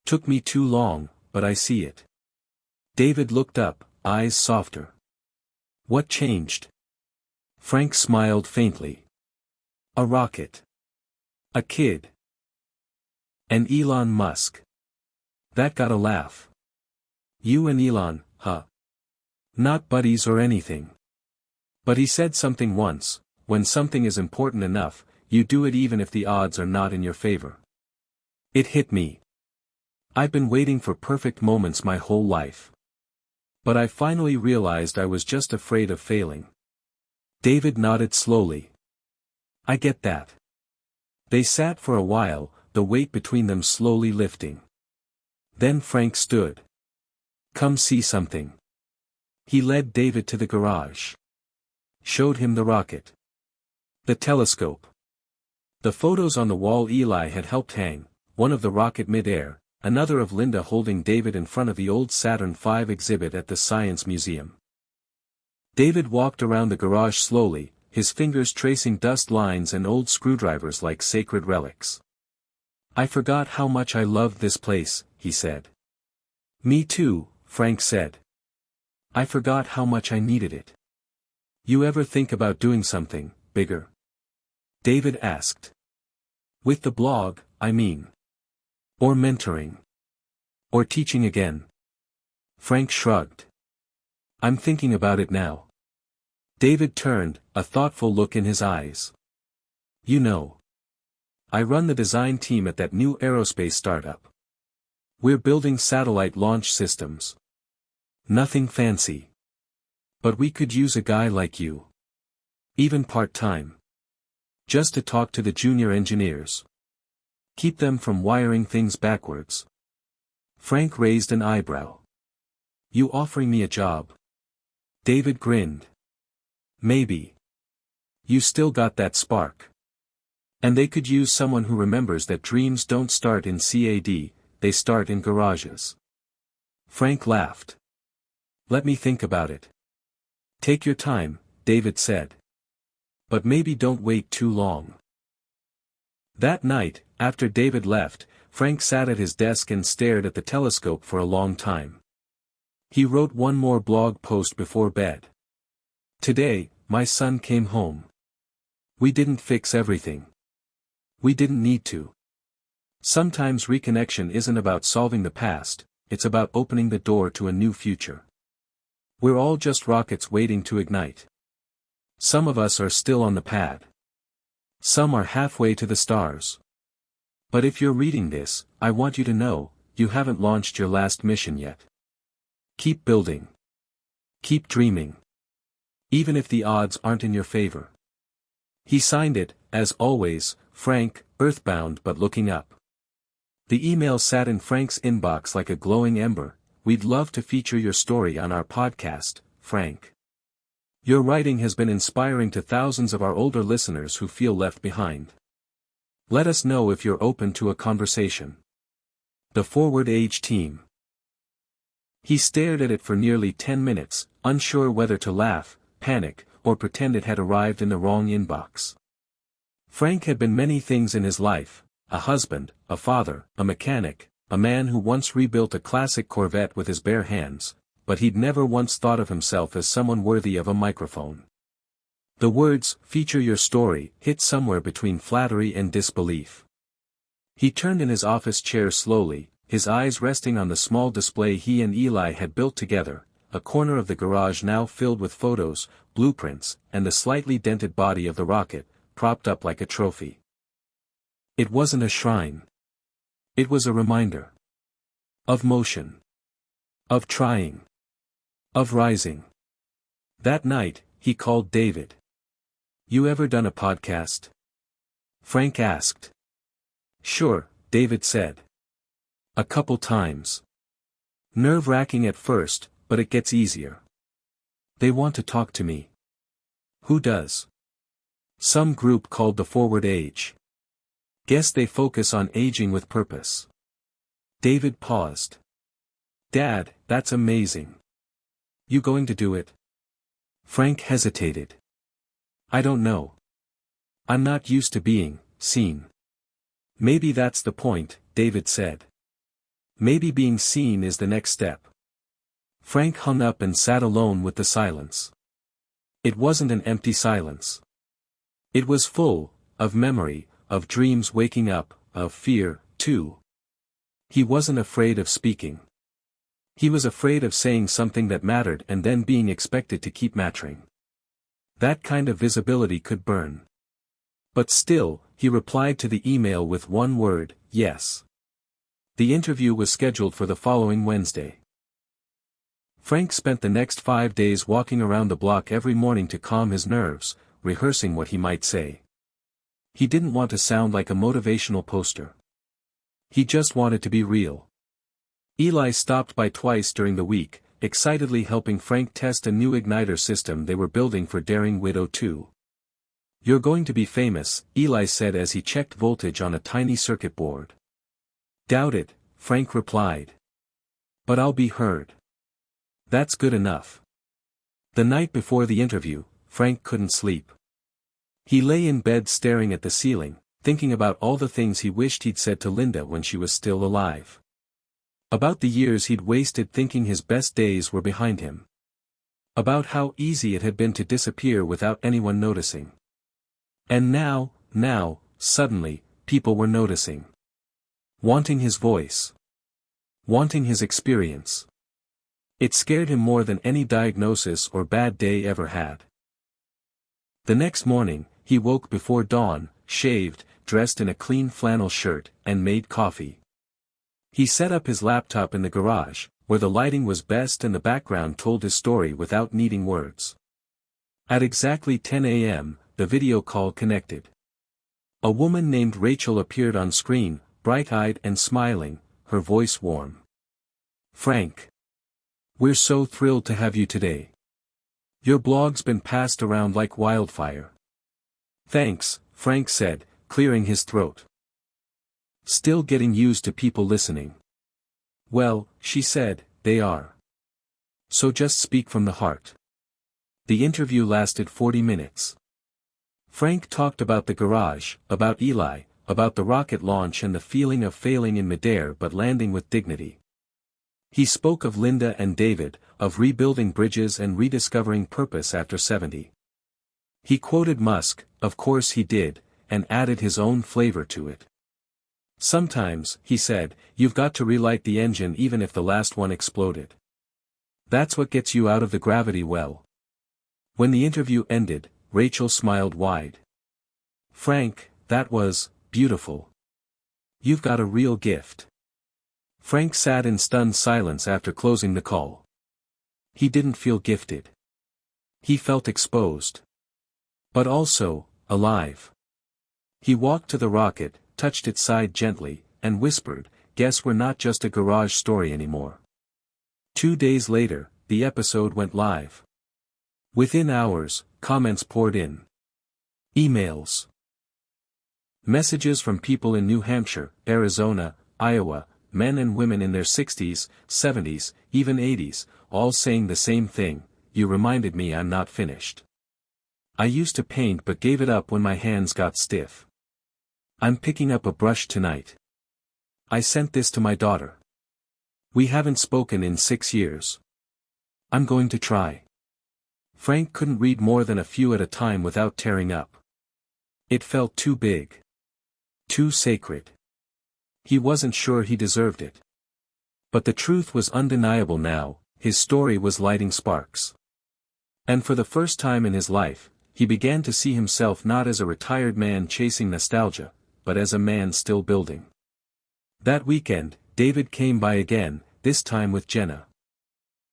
Took me too long, but I see it." David looked up, eyes softer. "What changed?" Frank smiled faintly. "A rocket. A kid. And Elon Musk. That got a laugh. You and Elon, huh? Not buddies or anything. But he said something once, when something is important enough, you do it even if the odds are not in your favor." It hit me. I've been waiting for perfect moments my whole life. But I finally realized I was just afraid of failing. David nodded slowly. "I get that." They sat for a while, the weight between them slowly lifting. Then Frank stood. "Come see something." He led David to the garage. Showed him the rocket. The telescope. The photos on the wall Eli had helped hang, one of the rocket mid-air, another of Linda holding David in front of the old Saturn V exhibit at the Science Museum. David walked around the garage slowly, his fingers tracing dust lines and old screwdrivers like sacred relics. "I forgot how much I loved this place," he said. "Me too," Frank said. "I forgot how much I needed it." "You ever think about doing something bigger?" David asked. "With the blog, I mean. Or mentoring. Or teaching again." Frank shrugged. "I'm thinking about it now." David turned, a thoughtful look in his eyes. "You know. I run the design team at that new aerospace startup. We're building satellite launch systems. Nothing fancy. But we could use a guy like you. Even part-time. Just to talk to the junior engineers. Keep them from wiring things backwards." Frank raised an eyebrow. You offering me a job? David grinned. Maybe. You still got that spark. And they could use someone who remembers that dreams don't start in CAD, they start in garages. Frank laughed. Let me think about it. Take your time, David said. But maybe don't wait too long. That night, after David left, Frank sat at his desk and stared at the telescope for a long time. He wrote one more blog post before bed. Today, my son came home. We didn't fix everything. We didn't need to. Sometimes reconnection isn't about solving the past, it's about opening the door to a new future. We're all just rockets waiting to ignite. Some of us are still on the pad. Some are halfway to the stars. But if you're reading this, I want you to know, you haven't launched your last mission yet. Keep building. Keep dreaming. Even if the odds aren't in your favor. He signed it, as always, Frank, earthbound but looking up. The email sat in Frank's inbox like a glowing ember. We'd love to feature your story on our podcast, Frank. Your writing has been inspiring to thousands of our older listeners who feel left behind. Let us know if you're open to a conversation. The Forward Age Team. He stared at it for nearly 10 minutes, unsure whether to laugh, panic, or pretend it had arrived in the wrong inbox. Frank had been many things in his life: a husband, a father, a mechanic, a man who once rebuilt a classic Corvette with his bare hands, but he'd never once thought of himself as someone worthy of a microphone. The words, "feature your story," hit somewhere between flattery and disbelief. He turned in his office chair slowly, his eyes resting on the small display he and Eli had built together, a corner of the garage now filled with photos, blueprints, and the slightly dented body of the rocket, propped up like a trophy. It wasn't a shrine. It was a reminder. Of motion. Of trying. Of rising. That night, he called David. You ever done a podcast? Frank asked. Sure, David said. A couple times. Nerve-wracking at first, but it gets easier. They want to talk to me. Who does? Some group called the Forward Age. Guess they focus on aging with purpose. David paused. Dad, that's amazing. You going to do it? Frank hesitated. I don't know. I'm not used to being seen. Maybe that's the point, David said. Maybe being seen is the next step. Frank hung up and sat alone with the silence. It wasn't an empty silence. It was full, of memory, of dreams waking up, of fear, too. He wasn't afraid of speaking. He was afraid of saying something that mattered and then being expected to keep mattering. That kind of visibility could burn. But still, he replied to the email with one word, yes. The interview was scheduled for the following Wednesday. Frank spent the next 5 days walking around the block every morning to calm his nerves, rehearsing what he might say. He didn't want to sound like a motivational poster. He just wanted to be real. Eli stopped by twice during the week, excitedly helping Frank test a new igniter system they were building for Daring Widow 2. You're going to be famous, Eli said as he checked voltage on a tiny circuit board. Doubt it, Frank replied. But I'll be heard. That's good enough. The night before the interview, Frank couldn't sleep. He lay in bed staring at the ceiling, thinking about all the things he wished he'd said to Linda when she was still alive. About the years he'd wasted thinking his best days were behind him. About how easy it had been to disappear without anyone noticing. And now, suddenly, people were noticing. Wanting his voice. Wanting his experience. It scared him more than any diagnosis or bad day ever had. The next morning, he woke before dawn, shaved, dressed in a clean flannel shirt, and made coffee. He set up his laptop in the garage, where the lighting was best and the background told his story without needing words. At exactly 10 a.m., the video call connected. A woman named Rachel appeared on screen, bright-eyed and smiling, her voice warm. Frank. We're so thrilled to have you today. Your blog's been passed around like wildfire. Thanks, Frank said, clearing his throat. Still getting used to people listening. Well, she said, they are. So just speak from the heart. The interview lasted 40 minutes. Frank talked about the garage, about Eli, about the rocket launch and the feeling of failing in midair but landing with dignity. He spoke of Linda and David, of rebuilding bridges and rediscovering purpose after 70. He quoted Musk, of course he did, and added his own flavor to it. Sometimes, he said, you've got to relight the engine even if the last one exploded. That's what gets you out of the gravity well. When the interview ended, Rachel smiled wide. Frank, that was beautiful. You've got a real gift. Frank sat in stunned silence after closing the call. He didn't feel gifted. He felt exposed. But also, alive. He walked to the rocket, touched its side gently, and whispered, guess we're not just a garage story anymore. 2 days later, the episode went live. Within hours, comments poured in. Emails. Messages from people in New Hampshire, Arizona, Iowa, men and women in their 60s, 70s, even 80s, all saying the same thing, you reminded me I'm not finished. I used to paint but gave it up when my hands got stiff. I'm picking up a brush tonight. I sent this to my daughter. We haven't spoken in 6 years. I'm going to try. Frank couldn't read more than a few at a time without tearing up. It felt too big. Too sacred. He wasn't sure he deserved it. But the truth was undeniable now, his story was lighting sparks. And for the first time in his life, he began to see himself not as a retired man chasing nostalgia, but as a man still building. That weekend, David came by again, this time with Jenna.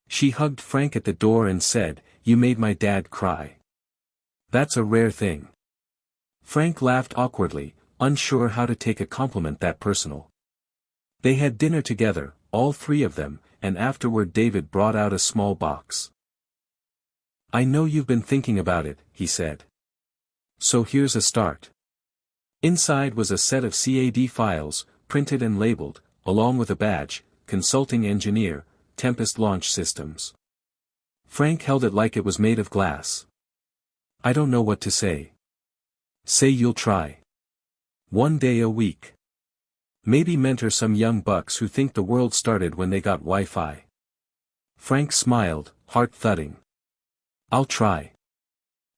She hugged Frank at the door and said, "You made my dad cry." That's a rare thing. Frank laughed awkwardly, unsure how to take a compliment that personal. They had dinner together, all three of them, and afterward David brought out a small box. "I know you've been thinking about it," he said. "So here's a start." Inside was a set of CAD files, printed and labeled, along with a badge, Consulting Engineer, Tempest Launch Systems. Frank held it like it was made of glass. "I don't know what to say." "Say you'll try. 1 day a week. Maybe mentor some young bucks who think the world started when they got Wi-Fi." Frank smiled, heart thudding. "I'll try."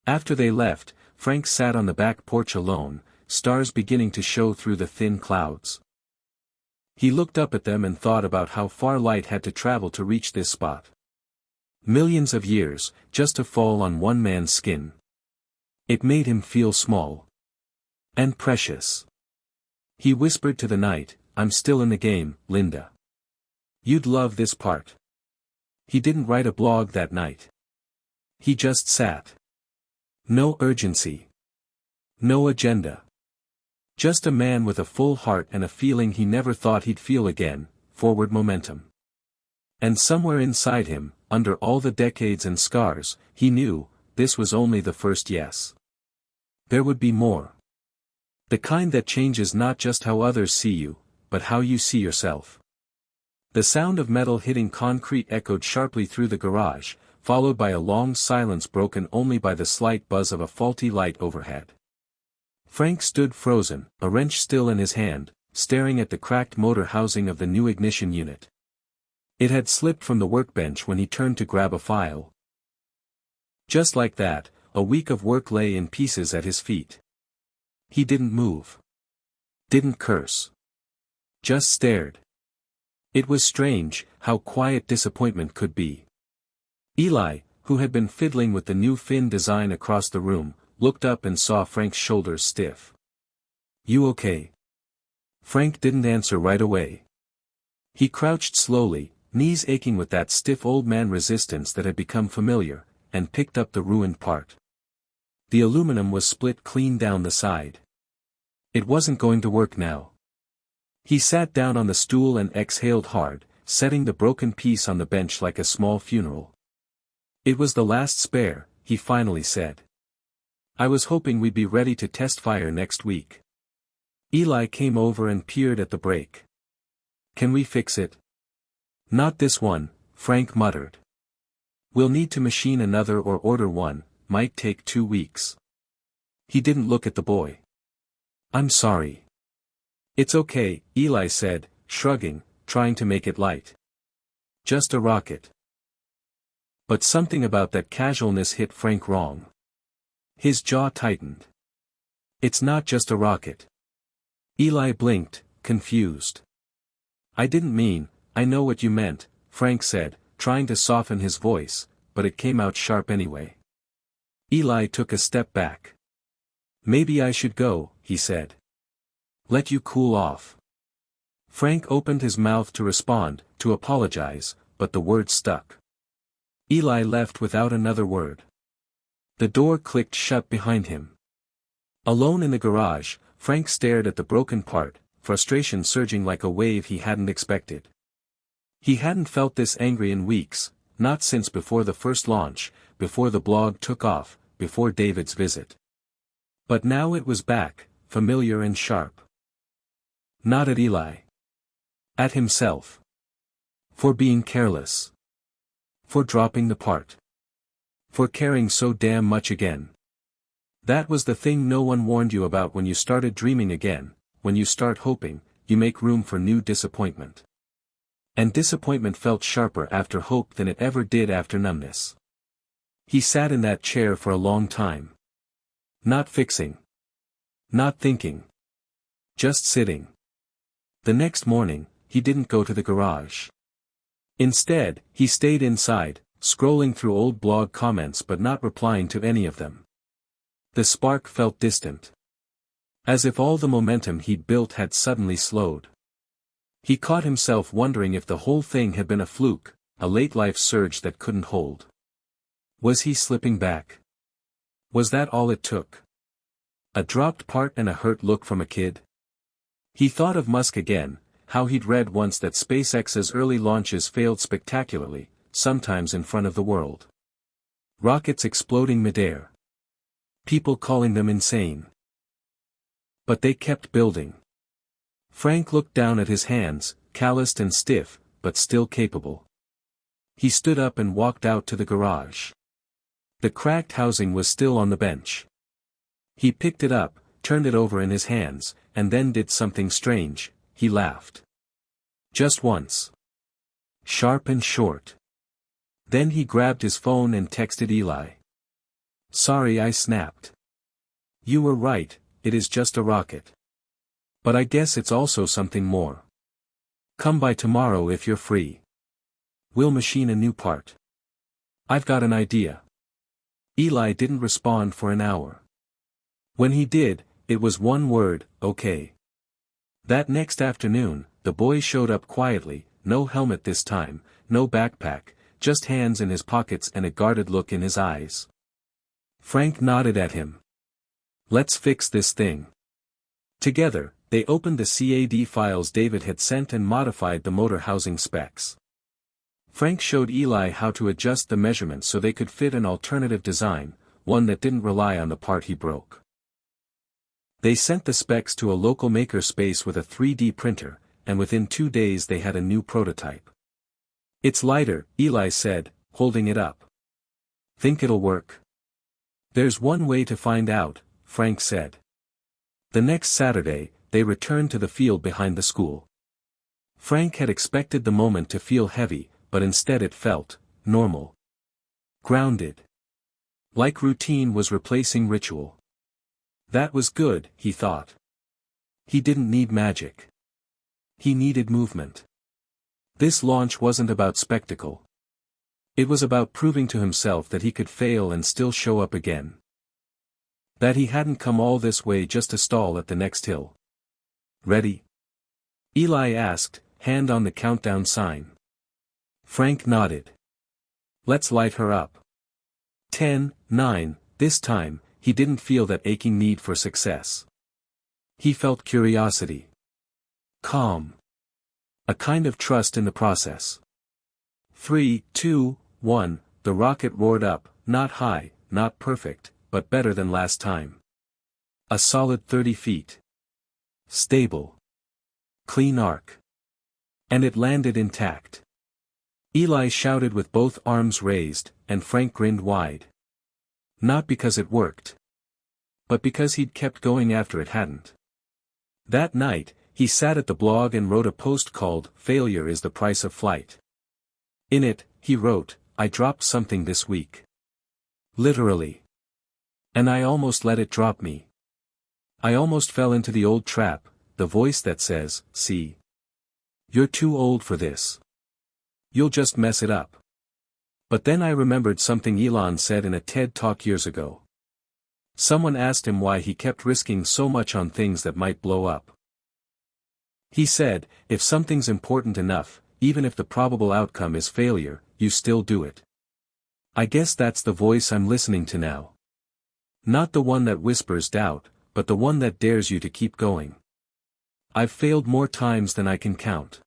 After they left, Frank sat on the back porch alone, stars beginning to show through the thin clouds. He looked up at them and thought about how far light had to travel to reach this spot. Millions of years, just to fall on one man's skin. It made him feel small. And precious. He whispered to the night, "I'm still in the game, Linda. You'd love this part." He didn't write a blog that night. He just sat. No urgency. No agenda. Just a man with a full heart and a feeling he never thought he'd feel again, forward momentum. And somewhere inside him, under all the decades and scars, he knew, this was only the first yes. There would be more. The kind that changes not just how others see you, but how you see yourself. The sound of metal hitting concrete echoed sharply through the garage, followed by a long silence broken only by the slight buzz of a faulty light overhead. Frank stood frozen, a wrench still in his hand, staring at the cracked motor housing of the new ignition unit. It had slipped from the workbench when he turned to grab a file. Just like that, a week of work lay in pieces at his feet. He didn't move. Didn't curse. Just stared. It was strange, how quiet disappointment could be. Eli, who had been fiddling with the new fin design across the room, looked up and saw Frank's shoulders stiff. "You okay?" Frank didn't answer right away. He crouched slowly, knees aching with that stiff old man resistance that had become familiar, and picked up the ruined part. The aluminum was split clean down the side. It wasn't going to work now. He sat down on the stool and exhaled hard, setting the broken piece on the bench like a small funeral. "It was the last spare," he finally said. "I was hoping we'd be ready to test fire next week." Eli came over and peered at the brake. "Can we fix it?" "Not this one," Frank muttered. "We'll need to machine another or order one, might take 2 weeks." He didn't look at the boy. "I'm sorry." "It's okay," Eli said, shrugging, trying to make it light. "Just a rocket." But something about that casualness hit Frank wrong. His jaw tightened. "It's not just a rocket." Eli blinked, confused. "I didn't mean, I know what you meant," Frank said, trying to soften his voice, but it came out sharp anyway. Eli took a step back. "Maybe I should go," he said. "Let you cool off." Frank opened his mouth to respond, to apologize, but the words stuck. Eli left without another word. The door clicked shut behind him. Alone in the garage, Frank stared at the broken part, frustration surging like a wave he hadn't expected. He hadn't felt this angry in weeks, not since before the first launch, before the blog took off, before David's visit. But now it was back, familiar and sharp. Not at Eli. At himself. For being careless. For dropping the part. For caring so damn much again. That was the thing no one warned you about when you started dreaming again. When you start hoping, you make room for new disappointment. And disappointment felt sharper after hope than it ever did after numbness. He sat in that chair for a long time. Not fixing. Not thinking. Just sitting. The next morning, he didn't go to the garage. Instead, he stayed inside, scrolling through old blog comments but not replying to any of them. The spark felt distant. As if all the momentum he'd built had suddenly slowed. He caught himself wondering if the whole thing had been a fluke, a late-life surge that couldn't hold. Was he slipping back? Was that all it took? A dropped part and a hurt look from a kid? He thought of Musk again, how he'd read once that SpaceX's early launches failed spectacularly, sometimes in front of the world. Rockets exploding midair. People calling them insane. But they kept building. Frank looked down at his hands, calloused and stiff, but still capable. He stood up and walked out to the garage. The cracked housing was still on the bench. He picked it up, turned it over in his hands, and then did something strange. He laughed. Just once. Sharp and short. Then he grabbed his phone and texted Eli. "Sorry I snapped. You were right, it is just a rocket. But I guess it's also something more. Come by tomorrow if you're free. We'll machine a new part. I've got an idea." Eli didn't respond for an hour. When he did, it was one word, "Okay." That next afternoon, the boy showed up quietly, no helmet this time, no backpack, just hands in his pockets and a guarded look in his eyes. Frank nodded at him. "Let's fix this thing." Together, they opened the CAD files David had sent and modified the motor housing specs. Frank showed Eli how to adjust the measurements so they could fit an alternative design, one that didn't rely on the part he broke. They sent the specs to a local maker space with a 3D printer, and within 2 days they had a new prototype. "It's lighter," Eli said, holding it up. "Think it'll work?" "There's one way to find out," Frank said. The next Saturday, they returned to the field behind the school. Frank had expected the moment to feel heavy, but instead it felt normal. Grounded. Like routine was replacing ritual. That was good, he thought. He didn't need magic. He needed movement. This launch wasn't about spectacle. It was about proving to himself that he could fail and still show up again. That he hadn't come all this way just to stall at the next hill. "Ready?" Eli asked, hand on the countdown sign. Frank nodded. "Let's light her up." 10, 9, this time, he didn't feel that aching need for success. He felt curiosity. Calm. A kind of trust in the process. 3, 2, 1, the rocket roared up, not high, not perfect, but better than last time. A solid 30 feet. Stable. Clean arc. And it landed intact. Eli shouted with both arms raised, and Frank grinned wide. Not because it worked. But because he'd kept going after it hadn't. That night, he sat at the blog and wrote a post called, "Failure is the Price of Flight." In it, he wrote, "I dropped something this week. Literally. And I almost let it drop me. I almost fell into the old trap, the voice that says, 'See. You're too old for this. You'll just mess it up.' But then I remembered something Elon said in a TED Talk years ago. Someone asked him why he kept risking so much on things that might blow up. He said, if something's important enough, even if the probable outcome is failure, you still do it. I guess that's the voice I'm listening to now. Not the one that whispers doubt, but the one that dares you to keep going. I've failed more times than I can count.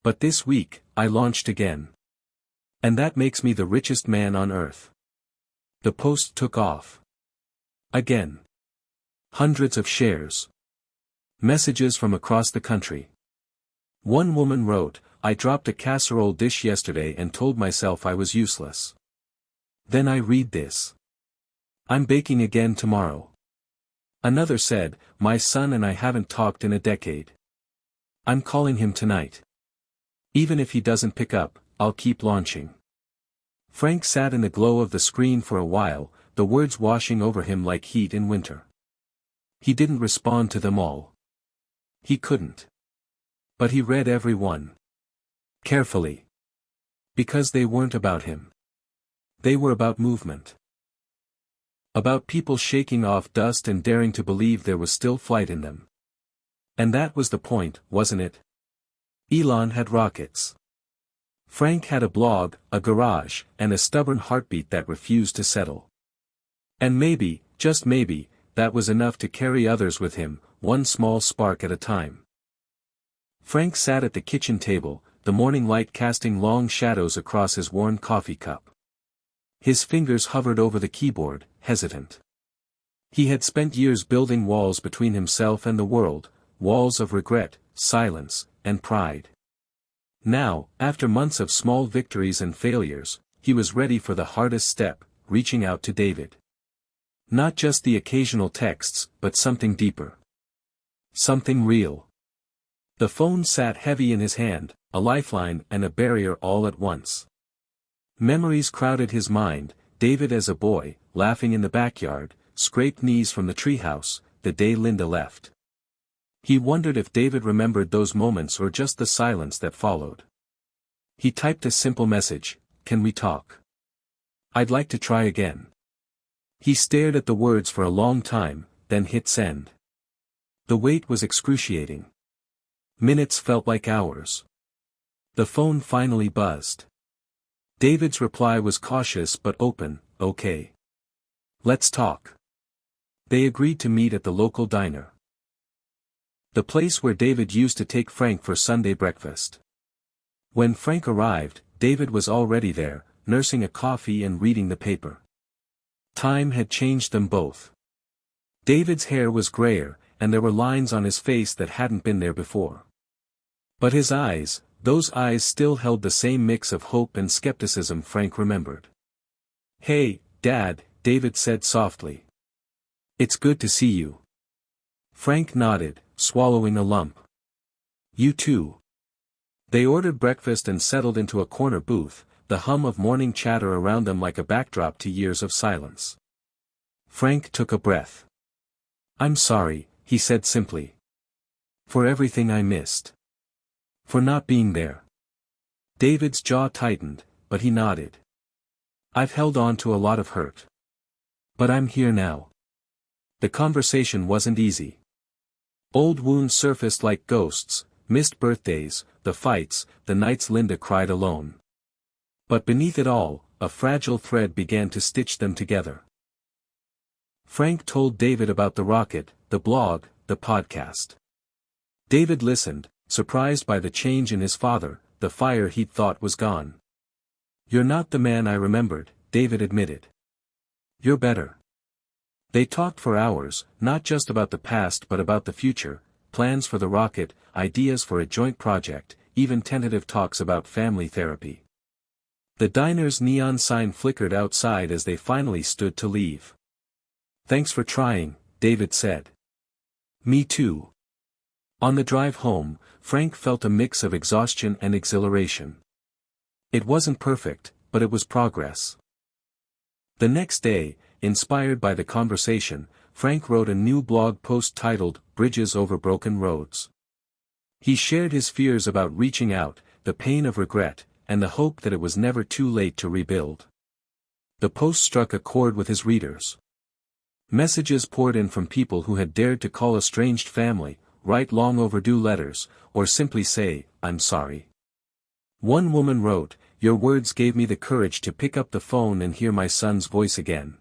But this week, I launched again. And that makes me the richest man on earth." The post took off. Again. Hundreds of shares. Messages from across the country. One woman wrote, "I dropped a casserole dish yesterday and told myself I was useless. Then I read this. I'm baking again tomorrow." Another said, "My son and I haven't talked in a decade. I'm calling him tonight. Even if he doesn't pick up, I'll keep launching." Frank sat in the glow of the screen for a while, the words washing over him like heat in winter. He didn't respond to them all. He couldn't. But he read every one. Carefully. Because they weren't about him. They were about movement. About people shaking off dust and daring to believe there was still flight in them. And that was the point, wasn't it? Elon had rockets. Frank had a blog, a garage, and a stubborn heartbeat that refused to settle. And maybe, just maybe, that was enough to carry others with him, one small spark at a time. Frank sat at the kitchen table, the morning light casting long shadows across his worn coffee cup. His fingers hovered over the keyboard, hesitant. He had spent years building walls between himself and the world, walls of regret, silence, and pride. Now, after months of small victories and failures, he was ready for the hardest step, reaching out to David. Not just the occasional texts, but something deeper. Something real. The phone sat heavy in his hand, a lifeline and a barrier all at once. Memories crowded his mind, David as a boy, laughing in the backyard, scraped knees from the treehouse, the day Linda left. He wondered if David remembered those moments or just the silence that followed. He typed a simple message, "Can we talk? I'd like to try again." He stared at the words for a long time, then hit send. The wait was excruciating. Minutes felt like hours. The phone finally buzzed. David's reply was cautious but open, "Okay. Let's talk." They agreed to meet at the local diner. The place where David used to take Frank for Sunday breakfast. When Frank arrived, David was already there, nursing a coffee and reading the paper. Time had changed them both. David's hair was grayer, and there were lines on his face that hadn't been there before. But his eyes, those eyes still held the same mix of hope and skepticism Frank remembered. "Hey, Dad," David said softly. "It's good to see you." Frank nodded, swallowing a lump. "You too." They ordered breakfast and settled into a corner booth, the hum of morning chatter around them like a backdrop to years of silence. Frank took a breath. "I'm sorry," he said simply. "For everything I missed. For not being there." David's jaw tightened, but he nodded. "I've held on to a lot of hurt. But I'm here now." The conversation wasn't easy. Old wounds surfaced like ghosts, missed birthdays, the fights, the nights Linda cried alone. But beneath it all, a fragile thread began to stitch them together. Frank told David about the rocket, the blog, the podcast. David listened, surprised by the change in his father, the fire he'd thought was gone. "You're not the man I remembered," David admitted. "You're better." They talked for hours, not just about the past but about the future, plans for the rocket, ideas for a joint project, even tentative talks about family therapy. The diner's neon sign flickered outside as they finally stood to leave. "Thanks for trying," David said. "Me too." On the drive home, Frank felt a mix of exhaustion and exhilaration. It wasn't perfect, but it was progress. The next day, inspired by the conversation, Frank wrote a new blog post titled, "Bridges Over Broken Roads." He shared his fears about reaching out, the pain of regret, and the hope that it was never too late to rebuild. The post struck a chord with his readers. Messages poured in from people who had dared to call estranged family, write long overdue letters, or simply say, "I'm sorry." One woman wrote, "Your words gave me the courage to pick up the phone and hear my son's voice again."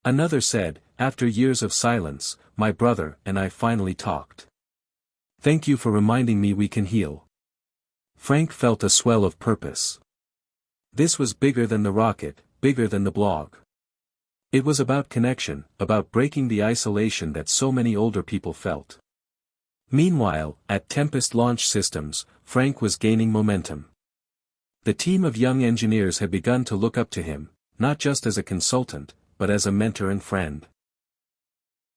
Another said, "After years of silence, my brother and I finally talked. Thank you for reminding me we can heal." Frank felt a swell of purpose. This was bigger than the rocket, bigger than the blog. It was about connection, about breaking the isolation that so many older people felt. Meanwhile, at Tempest Launch Systems, Frank was gaining momentum. The team of young engineers had begun to look up to him, not just as a consultant, but as a mentor and friend.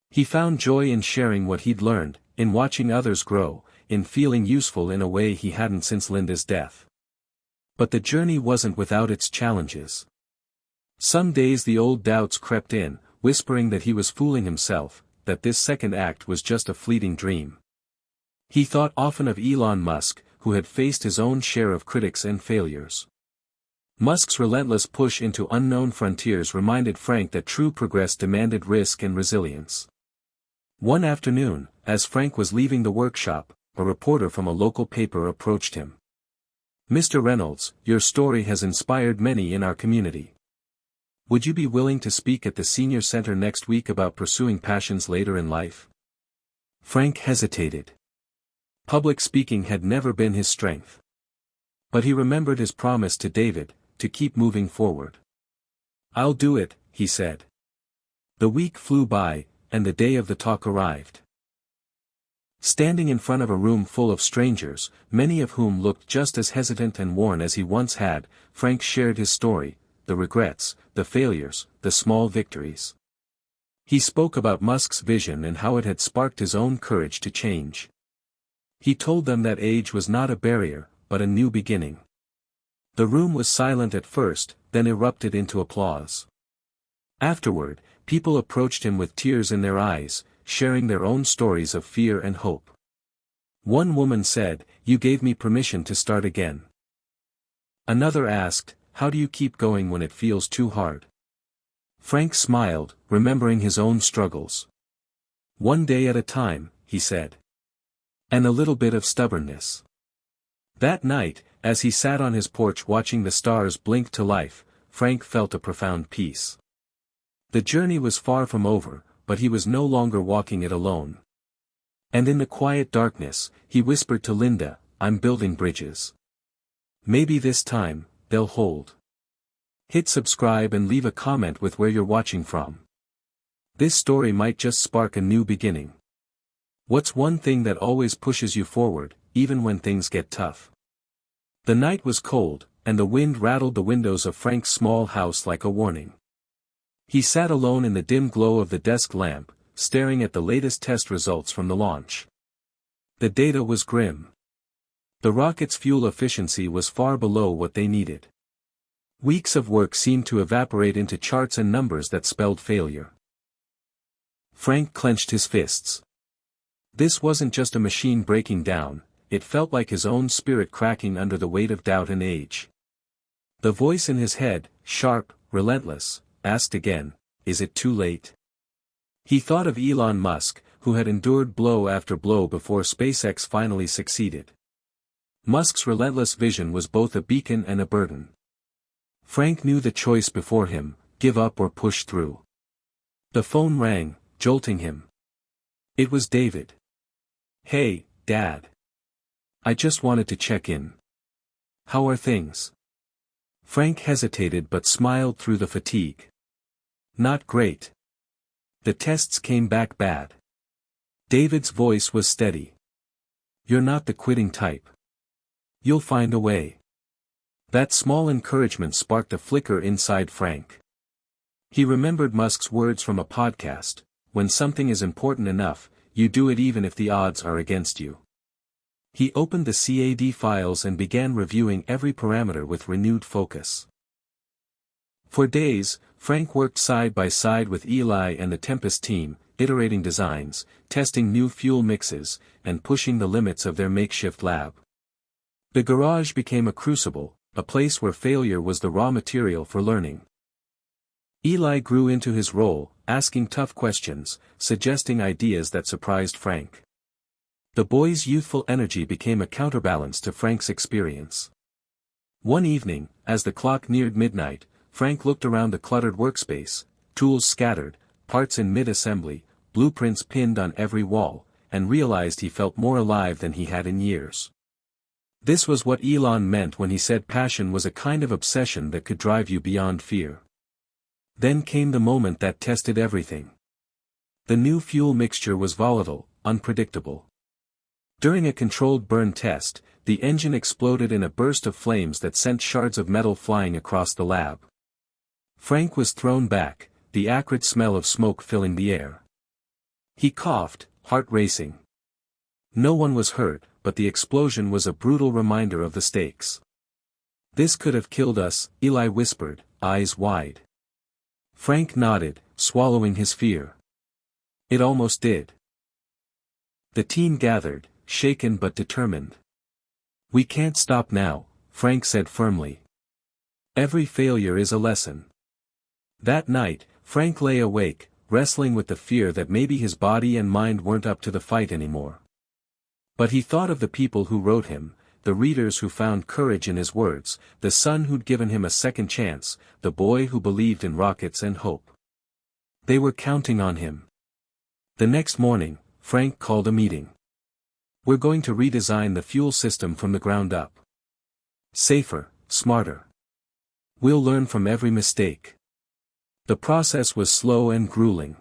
He found joy in sharing what he'd learned, in watching others grow, in feeling useful in a way he hadn't since Linda's death. But the journey wasn't without its challenges. Some days the old doubts crept in, whispering that he was fooling himself, that this second act was just a fleeting dream. He thought often of Elon Musk, who had faced his own share of critics and failures. Musk's relentless push into unknown frontiers reminded Frank that true progress demanded risk and resilience. One afternoon, as Frank was leaving the workshop, a reporter from a local paper approached him. "Mr. Reynolds, your story has inspired many in our community. Would you be willing to speak at the Senior Center next week about pursuing passions later in life?" Frank hesitated. Public speaking had never been his strength. But he remembered his promise to David, to keep moving forward. "I'll do it," he said. The week flew by, and the day of the talk arrived. Standing in front of a room full of strangers, many of whom looked just as hesitant and worn as he once had, Frank shared his story, the regrets, the failures, the small victories. He spoke about Musk's vision and how it had sparked his own courage to change. He told them that age was not a barrier, but a new beginning. The room was silent at first, then erupted into applause. Afterward, people approached him with tears in their eyes, sharing their own stories of fear and hope. One woman said, "You gave me permission to start again." Another asked, "How do you keep going when it feels too hard?" Frank smiled, remembering his own struggles. "One day at a time," he said. "And a little bit of stubbornness." That night, as he sat on his porch watching the stars blink to life, Frank felt a profound peace. The journey was far from over, but he was no longer walking it alone. And in the quiet darkness, he whispered to Linda, "I'm building bridges. Maybe this time, they'll hold." Hit subscribe and leave a comment with where you're watching from. This story might just spark a new beginning. What's one thing that always pushes you forward, even when things get tough? The night was cold, and the wind rattled the windows of Frank's small house like a warning. He sat alone in the dim glow of the desk lamp, staring at the latest test results from the launch. The data was grim. The rocket's fuel efficiency was far below what they needed. Weeks of work seemed to evaporate into charts and numbers that spelled failure. Frank clenched his fists. This wasn't just a machine breaking down, it felt like his own spirit cracking under the weight of doubt and age. The voice in his head, sharp, relentless, asked again, "Is it too late?" He thought of Elon Musk, who had endured blow after blow before SpaceX finally succeeded. Musk's relentless vision was both a beacon and a burden. Frank knew the choice before him, give up or push through. The phone rang, jolting him. It was David. "Hey, Dad. I just wanted to check in. How are things? Frank hesitated but smiled through the fatigue. Not great. The tests came back bad. David's voice was steady. You're not the quitting type. You'll find a way. That small encouragement sparked a flicker inside Frank. He remembered Musk's words from a podcast, when something is important enough, you do it even if the odds are against you. He opened the CAD files and began reviewing every parameter with renewed focus. For days, Frank worked side by side with Eli and the Tempest team, iterating designs, testing new fuel mixes, and pushing the limits of their makeshift lab. The garage became a crucible, a place where failure was the raw material for learning. Eli grew into his role, asking tough questions, suggesting ideas that surprised Frank. The boy's youthful energy became a counterbalance to Frank's experience. One evening, as the clock neared midnight, Frank looked around the cluttered workspace, tools scattered, parts in mid-assembly, blueprints pinned on every wall, and realized he felt more alive than he had in years. This was what Elon meant when he said passion was a kind of obsession that could drive you beyond fear. Then came the moment that tested everything. The new fuel mixture was volatile, unpredictable. During a controlled burn test, the engine exploded in a burst of flames that sent shards of metal flying across the lab. Frank was thrown back, the acrid smell of smoke filling the air. He coughed, heart racing. No one was hurt, but the explosion was a brutal reminder of the stakes. This could have killed us, Eli whispered, eyes wide. Frank nodded, swallowing his fear. It almost did. The team gathered, shaken but determined. We can't stop now, Frank said firmly. Every failure is a lesson. That night, Frank lay awake, wrestling with the fear that maybe his body and mind weren't up to the fight anymore. But he thought of the people who wrote him, the readers who found courage in his words, the son who'd given him a second chance, the boy who believed in rockets and hope. They were counting on him. The next morning, Frank called a meeting. We're going to redesign the fuel system from the ground up. Safer, smarter. We'll learn from every mistake. The process was slow and grueling.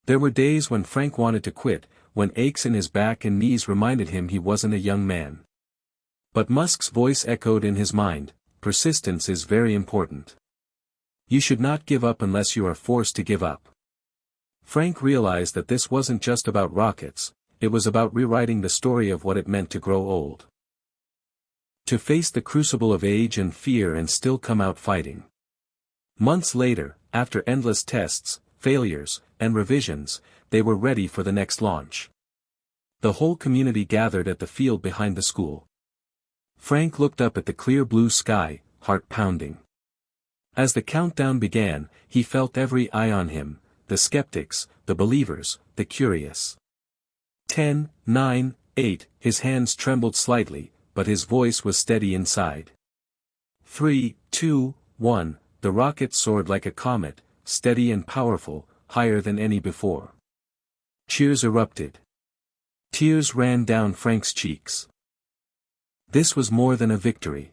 There were days when Frank wanted to quit, when aches in his back and knees reminded him he wasn't a young man. But Musk's voice echoed in his mind, persistence is very important. You should not give up unless you are forced to give up. Frank realized that this wasn't just about rockets, it was about rewriting the story of what it meant to grow old. To face the crucible of age and fear and still come out fighting. Months later, after endless tests, failures, and revisions, they were ready for the next launch. The whole community gathered at the field behind the school. Frank looked up at the clear blue sky, heart pounding. As the countdown began, he felt every eye on him, the skeptics, the believers, the curious. 10, 9, 8, his hands trembled slightly, but his voice was steady inside. 3, 2, 1, the rocket soared like a comet, steady and powerful, higher than any before. Cheers erupted. Tears ran down Frank's cheeks. This was more than a victory.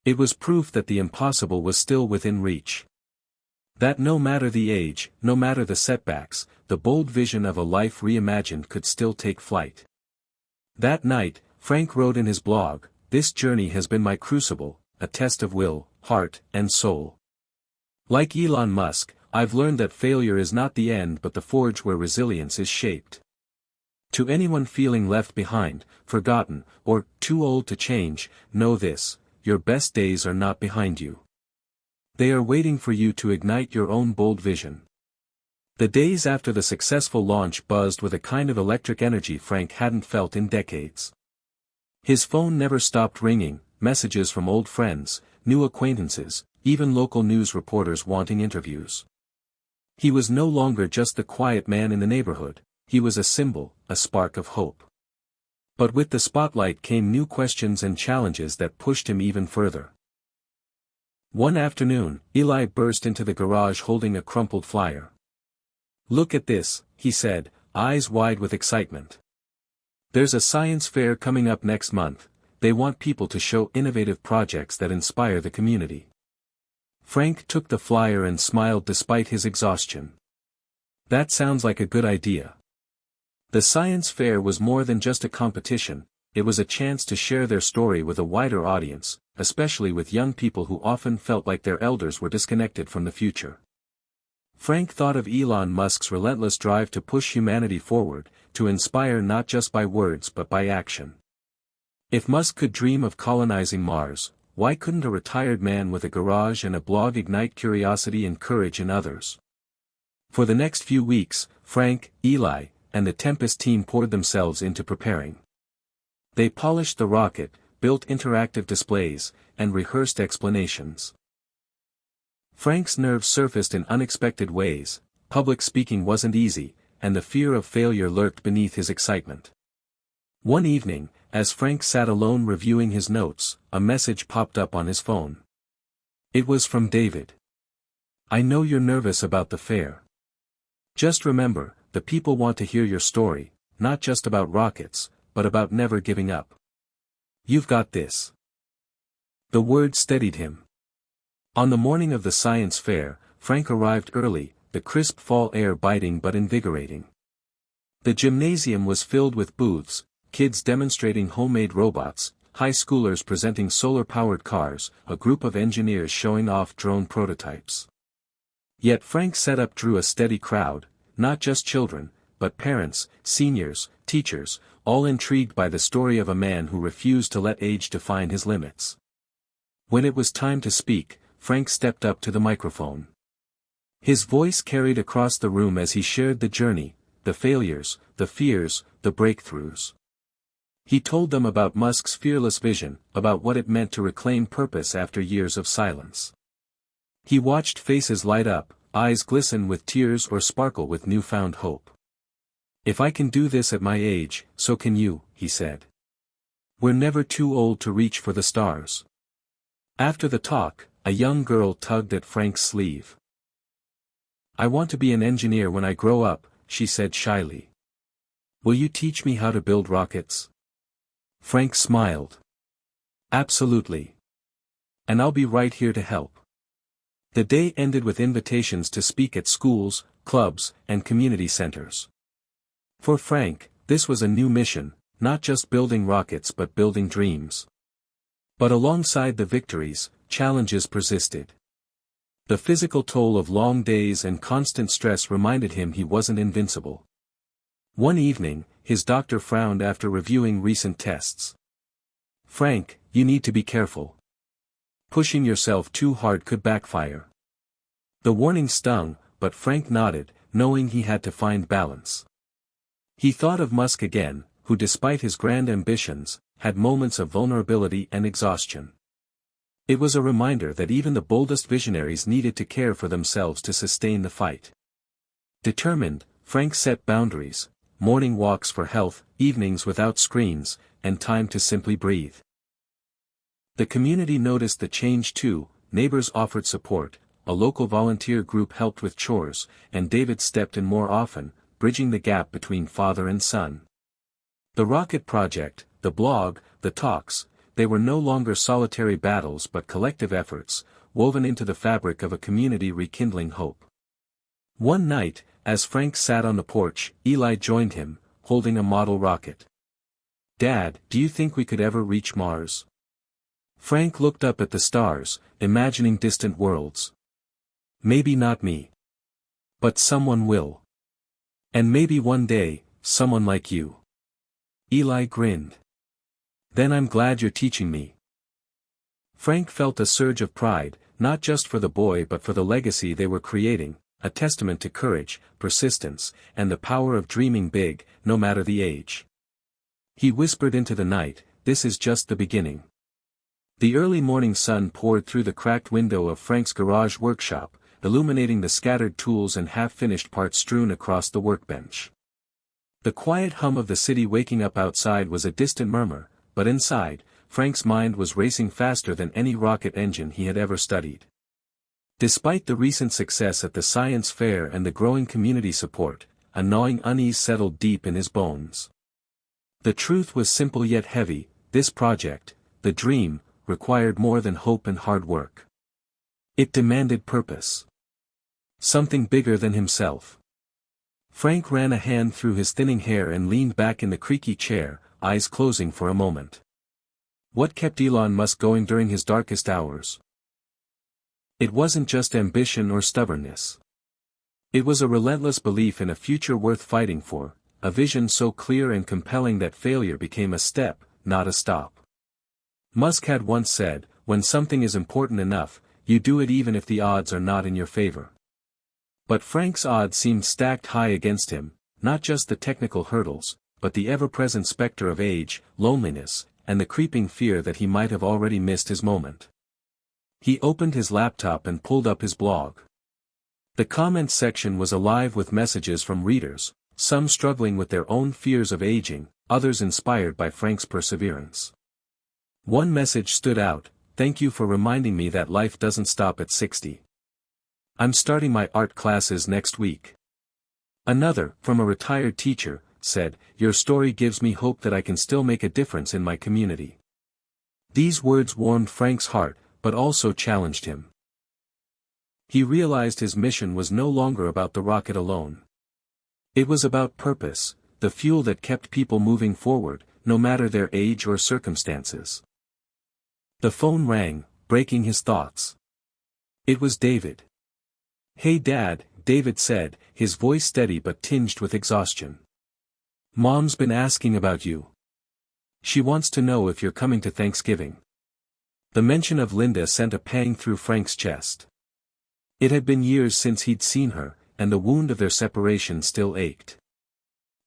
It was proof that the impossible was still within reach. That no matter the age, no matter the setbacks, the bold vision of a life reimagined could still take flight. That night, Frank wrote in his blog, "This journey has been my crucible, a test of will, heart, and soul. Like Elon Musk, I've learned that failure is not the end but the forge where resilience is shaped." To anyone feeling left behind, forgotten, or too old to change, know this, your best days are not behind you. They are waiting for you to ignite your own bold vision. The days after the successful launch buzzed with a kind of electric energy Frank hadn't felt in decades. His phone never stopped ringing, messages from old friends, new acquaintances, even local news reporters wanting interviews. He was no longer just the quiet man in the neighborhood, he was a symbol, a spark of hope. But with the spotlight came new questions and challenges that pushed him even further. One afternoon, Eli burst into the garage holding a crumpled flyer. "Look at this," he said, eyes wide with excitement. There's a science fair coming up next month. They want people to show innovative projects that inspire the community. Frank took the flyer and smiled despite his exhaustion. That sounds like a good idea. The science fair was more than just a competition, it was a chance to share their story with a wider audience, especially with young people who often felt like their elders were disconnected from the future. Frank thought of Elon Musk's relentless drive to push humanity forward, to inspire not just by words but by action. If Musk could dream of colonizing Mars, why couldn't a retired man with a garage and a blog ignite curiosity and courage in others? For the next few weeks, Frank, Eli, and the Tempest team poured themselves into preparing. They polished the rocket, built interactive displays, and rehearsed explanations. Frank's nerves surfaced in unexpected ways, public speaking wasn't easy, and the fear of failure lurked beneath his excitement. One evening, as Frank sat alone reviewing his notes, a message popped up on his phone. It was from David. "I know you're nervous about the fair. Just remember, the people want to hear your story, not just about rockets, but about never giving up. You've got this." The words steadied him. On the morning of the science fair, Frank arrived early, the crisp fall air biting but invigorating. The gymnasium was filled with booths, kids demonstrating homemade robots, high schoolers presenting solar-powered cars, a group of engineers showing off drone prototypes. Yet Frank's setup drew a steady crowd, not just children, but parents, seniors, teachers, all intrigued by the story of a man who refused to let age define his limits. When it was time to speak, Frank stepped up to the microphone. His voice carried across the room as he shared the journey, the failures, the fears, the breakthroughs. He told them about Musk's fearless vision, about what it meant to reclaim purpose after years of silence. He watched faces light up, eyes glisten with tears or sparkle with newfound hope. "If I can do this at my age, so can you," he said. "We're never too old to reach for the stars." After the talk, a young girl tugged at Frank's sleeve. "I want to be an engineer when I grow up," she said shyly. "Will you teach me how to build rockets?" Frank smiled. "Absolutely. And I'll be right here to help." The day ended with invitations to speak at schools, clubs, and community centers. For Frank, this was a new mission, not just building rockets but building dreams. But alongside the victories, challenges persisted. The physical toll of long days and constant stress reminded him he wasn't invincible. One evening, his doctor frowned after reviewing recent tests. "Frank, you need to be careful. Pushing yourself too hard could backfire." The warning stung, but Frank nodded, knowing he had to find balance. He thought of Musk again, who despite his grand ambitions, had moments of vulnerability and exhaustion. It was a reminder that even the boldest visionaries needed to care for themselves to sustain the fight. Determined, Frank set boundaries, morning walks for health, evenings without screens, and time to simply breathe. The community noticed the change too, neighbors offered support, a local volunteer group helped with chores, and David stepped in more often, bridging the gap between father and son. The rocket project, the blog, the talks, they were no longer solitary battles but collective efforts, woven into the fabric of a community rekindling hope. One night, as Frank sat on the porch, Eli joined him, holding a model rocket. "Dad, do you think we could ever reach Mars?" Frank looked up at the stars, imagining distant worlds. "Maybe not me. But someone will. And maybe one day, someone like you." Eli grinned. "Then I'm glad you're teaching me." Frank felt a surge of pride, not just for the boy but for the legacy they were creating, a testament to courage, persistence, and the power of dreaming big, no matter the age. He whispered into the night, "This is just the beginning." The early morning sun poured through the cracked window of Frank's garage workshop, illuminating the scattered tools and half-finished parts strewn across the workbench. The quiet hum of the city waking up outside was a distant murmur, but inside, Frank's mind was racing faster than any rocket engine he had ever studied. Despite the recent success at the science fair and the growing community support, a gnawing unease settled deep in his bones. The truth was simple yet heavy: this project, the dream, required more than hope and hard work. It demanded purpose. Something bigger than himself. Frank ran a hand through his thinning hair and leaned back in the creaky chair, eyes closing for a moment. What kept Elon Musk going during his darkest hours? It wasn't just ambition or stubbornness. It was a relentless belief in a future worth fighting for, a vision so clear and compelling that failure became a step, not a stop. Musk had once said, "When something is important enough, you do it even if the odds are not in your favor." But Frank's odds seemed stacked high against him, not just the technical hurdles, but the ever-present specter of age, loneliness, and the creeping fear that he might have already missed his moment. He opened his laptop and pulled up his blog. The comments section was alive with messages from readers, some struggling with their own fears of aging, others inspired by Frank's perseverance. One message stood out: "Thank you for reminding me that life doesn't stop at 60. I'm starting my art classes next week." Another, from a retired teacher, said, "Your story gives me hope that I can still make a difference in my community." These words warmed Frank's heart, but also challenged him. He realized his mission was no longer about the rocket alone. It was about purpose, the fuel that kept people moving forward, no matter their age or circumstances. The phone rang, breaking his thoughts. It was David. "Hey Dad," David said, his voice steady but tinged with exhaustion. "Mom's been asking about you. She wants to know if you're coming to Thanksgiving." The mention of Linda sent a pang through Frank's chest. It had been years since he'd seen her, and the wound of their separation still ached.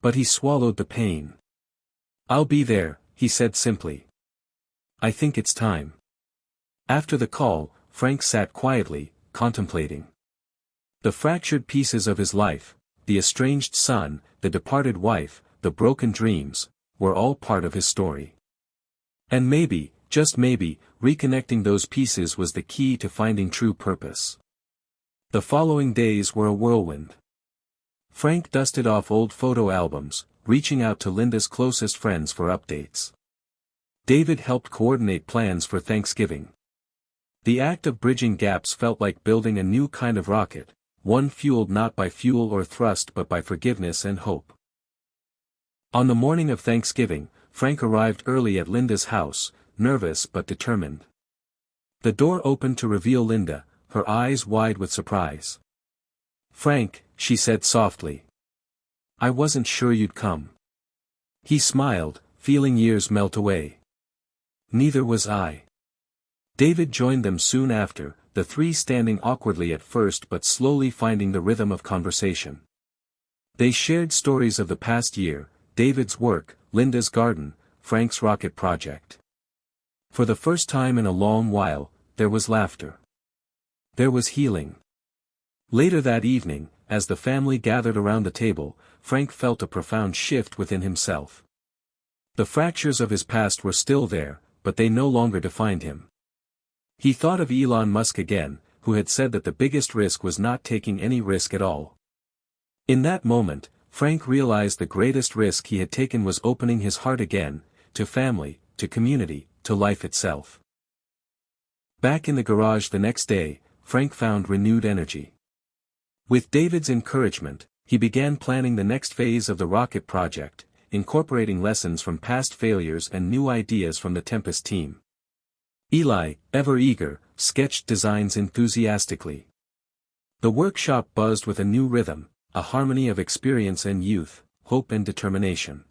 But he swallowed the pain. "I'll be there," he said simply. "I think it's time." After the call, Frank sat quietly, contemplating. The fractured pieces of his life, the estranged son, the departed wife, the broken dreams, were all part of his story. And maybe, just maybe, reconnecting those pieces was the key to finding true purpose. The following days were a whirlwind. Frank dusted off old photo albums, reaching out to Linda's closest friends for updates. David helped coordinate plans for Thanksgiving. The act of bridging gaps felt like building a new kind of rocket, one fueled not by fuel or thrust but by forgiveness and hope. On the morning of Thanksgiving, Frank arrived early at Linda's house, nervous but determined. The door opened to reveal Linda, her eyes wide with surprise. "Frank," she said softly. "I wasn't sure you'd come." He smiled, feeling years melt away. "Neither was I." David joined them soon after, the three standing awkwardly at first but slowly finding the rhythm of conversation. They shared stories of the past year, David's work, Linda's garden, Frank's rocket project. For the first time in a long while, there was laughter. There was healing. Later that evening, as the family gathered around the table, Frank felt a profound shift within himself. The fractures of his past were still there, but they no longer defined him. He thought of Elon Musk again, who had said that the biggest risk was not taking any risk at all. In that moment, Frank realized the greatest risk he had taken was opening his heart again, to family, to community, to life itself. Back in the garage the next day, Frank found renewed energy. With David's encouragement, he began planning the next phase of the rocket project, incorporating lessons from past failures and new ideas from the Tempest team. Eli, ever eager, sketched designs enthusiastically. The workshop buzzed with a new rhythm, a harmony of experience and youth, hope and determination.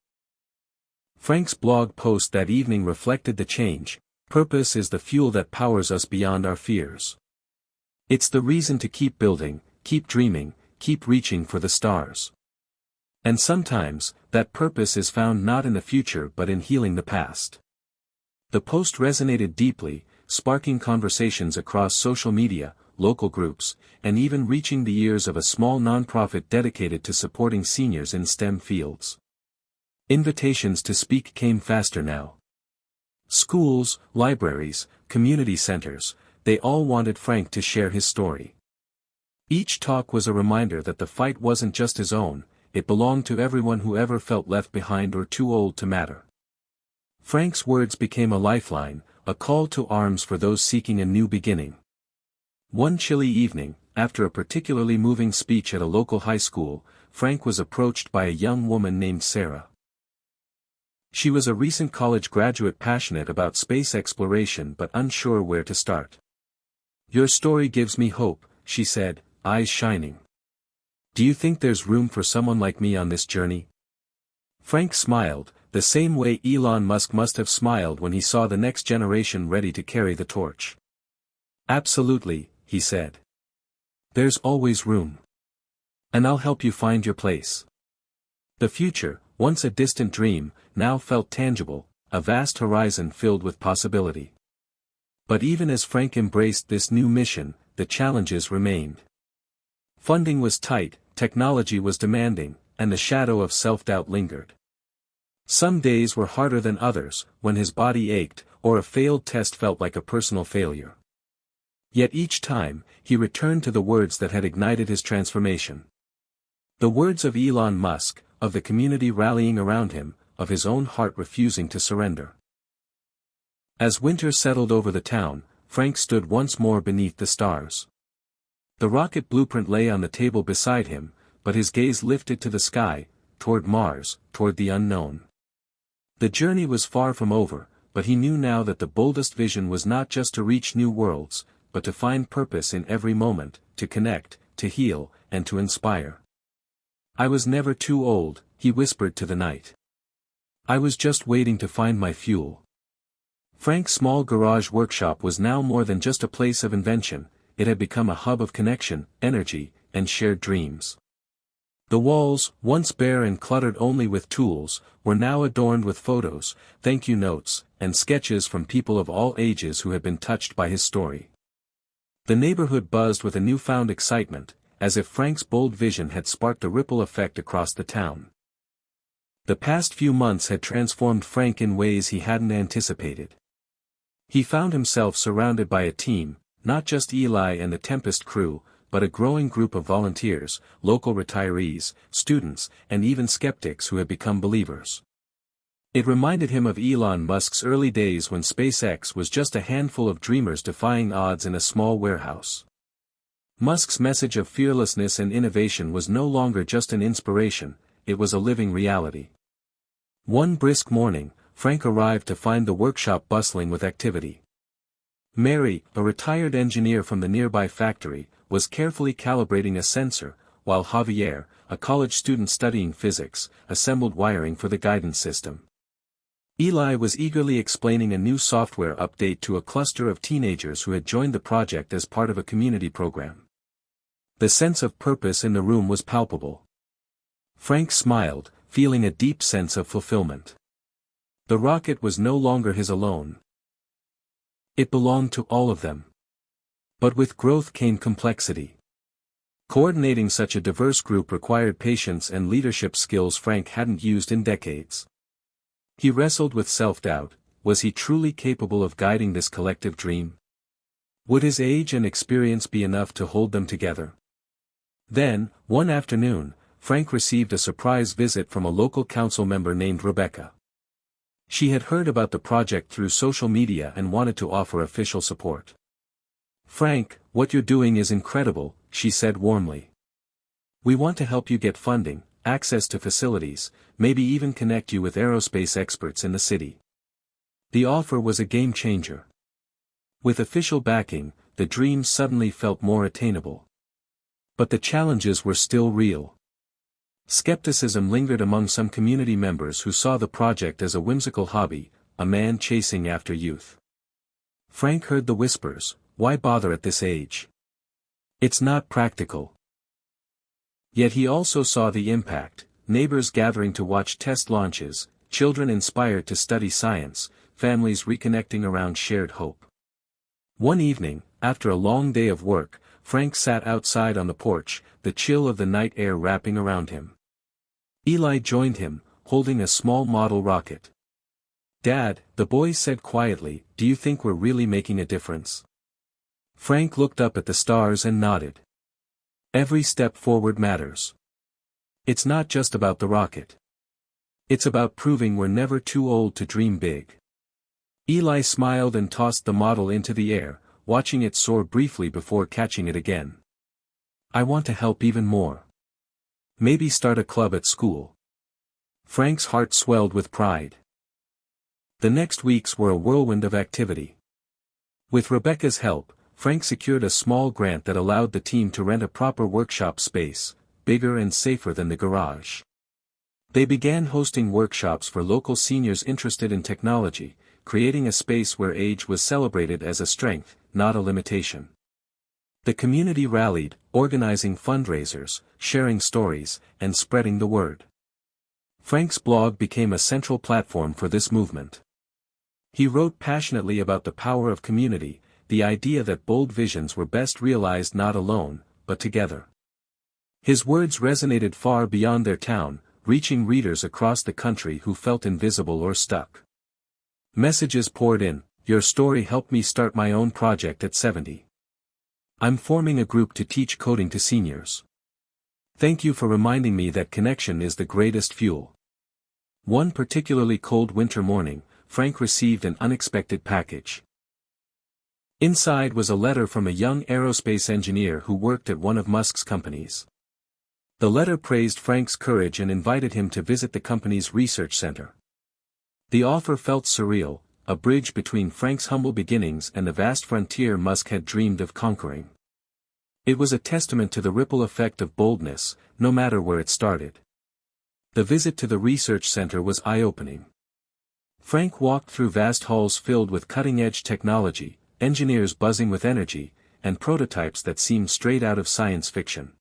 Frank's blog post that evening reflected the change. Purpose is the fuel that powers us beyond our fears. It's the reason to keep building, keep dreaming, keep reaching for the stars. And sometimes, that purpose is found not in the future but in healing the past. The post resonated deeply, sparking conversations across social media, local groups, and even reaching the ears of a small nonprofit dedicated to supporting seniors in STEM fields. Invitations to speak came faster now. Schools, libraries, community centers, they all wanted Frank to share his story. Each talk was a reminder that the fight wasn't just his own, it belonged to everyone who ever felt left behind or too old to matter. Frank's words became a lifeline, a call to arms for those seeking a new beginning. One chilly evening, after a particularly moving speech at a local high school, Frank was approached by a young woman named Sarah. She was a recent college graduate passionate about space exploration but unsure where to start. "Your story gives me hope," she said, eyes shining. "Do you think there's room for someone like me on this journey?" Frank smiled, the same way Elon Musk must have smiled when he saw the next generation ready to carry the torch. "Absolutely," he said. "There's always room. And I'll help you find your place." The future, once a distant dream, now felt tangible, a vast horizon filled with possibility. But even as Frank embraced this new mission, the challenges remained. Funding was tight, technology was demanding, and the shadow of self-doubt lingered. Some days were harder than others, when his body ached, or a failed test felt like a personal failure. Yet each time, he returned to the words that had ignited his transformation. The words of Elon Musk, of the community rallying around him, of his own heart refusing to surrender. As winter settled over the town, Frank stood once more beneath the stars. The rocket blueprint lay on the table beside him, but his gaze lifted to the sky, toward Mars, toward the unknown. The journey was far from over, but he knew now that the boldest vision was not just to reach new worlds, but to find purpose in every moment, to connect, to heal, and to inspire. "I was never too old," he whispered to the night. "I was just waiting to find my fuel." Frank's small garage workshop was now more than just a place of invention, it had become a hub of connection, energy, and shared dreams. The walls, once bare and cluttered only with tools, were now adorned with photos, thank-you notes, and sketches from people of all ages who had been touched by his story. The neighborhood buzzed with a newfound excitement, as if Frank's bold vision had sparked a ripple effect across the town. The past few months had transformed Frank in ways he hadn't anticipated. He found himself surrounded by a team, not just Eli and the Tempest crew, but a growing group of volunteers, local retirees, students, and even skeptics who had become believers. It reminded him of Elon Musk's early days when SpaceX was just a handful of dreamers defying odds in a small warehouse. Musk's message of fearlessness and innovation was no longer just an inspiration, it was a living reality. One brisk morning, Frank arrived to find the workshop bustling with activity. Mary, a retired engineer from the nearby factory, was carefully calibrating a sensor, while Javier, a college student studying physics, assembled wiring for the guidance system. Eli was eagerly explaining a new software update to a cluster of teenagers who had joined the project as part of a community program. The sense of purpose in the room was palpable. Frank smiled, feeling a deep sense of fulfillment. The rocket was no longer his alone. It belonged to all of them. But with growth came complexity. Coordinating such a diverse group required patience and leadership skills Frank hadn't used in decades. He wrestled with self-doubt, was he truly capable of guiding this collective dream? Would his age and experience be enough to hold them together? Then, one afternoon, Frank received a surprise visit from a local council member named Rebecca. She had heard about the project through social media and wanted to offer official support. "Frank, what you're doing is incredible," she said warmly. "We want to help you get funding, access to facilities, maybe even connect you with aerospace experts in the city." The offer was a game changer. With official backing, the dream suddenly felt more attainable. But the challenges were still real. Skepticism lingered among some community members who saw the project as a whimsical hobby, a man chasing after youth. Frank heard the whispers, "Why bother at this age? It's not practical." Yet he also saw the impact, neighbors gathering to watch test launches, children inspired to study science, families reconnecting around shared hope. One evening, after a long day of work, Frank sat outside on the porch, the chill of the night air wrapping around him. Eli joined him, holding a small model rocket. "Dad," the boy said quietly, "do you think we're really making a difference?" Frank looked up at the stars and nodded. "Every step forward matters." It's not just about the rocket. It's about proving we're never too old to dream big. Eli smiled and tossed the model into the air, watching it soar briefly before catching it again. I want to help even more. Maybe start a club at school. Frank's heart swelled with pride. The next weeks were a whirlwind of activity. With Rebecca's help, Frank secured a small grant that allowed the team to rent a proper workshop space, bigger and safer than the garage. They began hosting workshops for local seniors interested in technology, creating a space where age was celebrated as a strength, not a limitation. The community rallied, organizing fundraisers, sharing stories, and spreading the word. Frank's blog became a central platform for this movement. He wrote passionately about the power of community, the idea that bold visions were best realized not alone, but together. His words resonated far beyond their town, reaching readers across the country who felt invisible or stuck. Messages poured in. Your story helped me start my own project at 70. I'm forming a group to teach coding to seniors. Thank you for reminding me that connection is the greatest fuel. One particularly cold winter morning, Frank received an unexpected package. Inside was a letter from a young aerospace engineer who worked at one of Musk's companies. The letter praised Frank's courage and invited him to visit the company's research center. The offer felt surreal, a bridge between Frank's humble beginnings and the vast frontier Musk had dreamed of conquering. It was a testament to the ripple effect of boldness, no matter where it started. The visit to the research center was eye-opening. Frank walked through vast halls filled with cutting-edge technology, engineers buzzing with energy, and prototypes that seemed straight out of science fiction.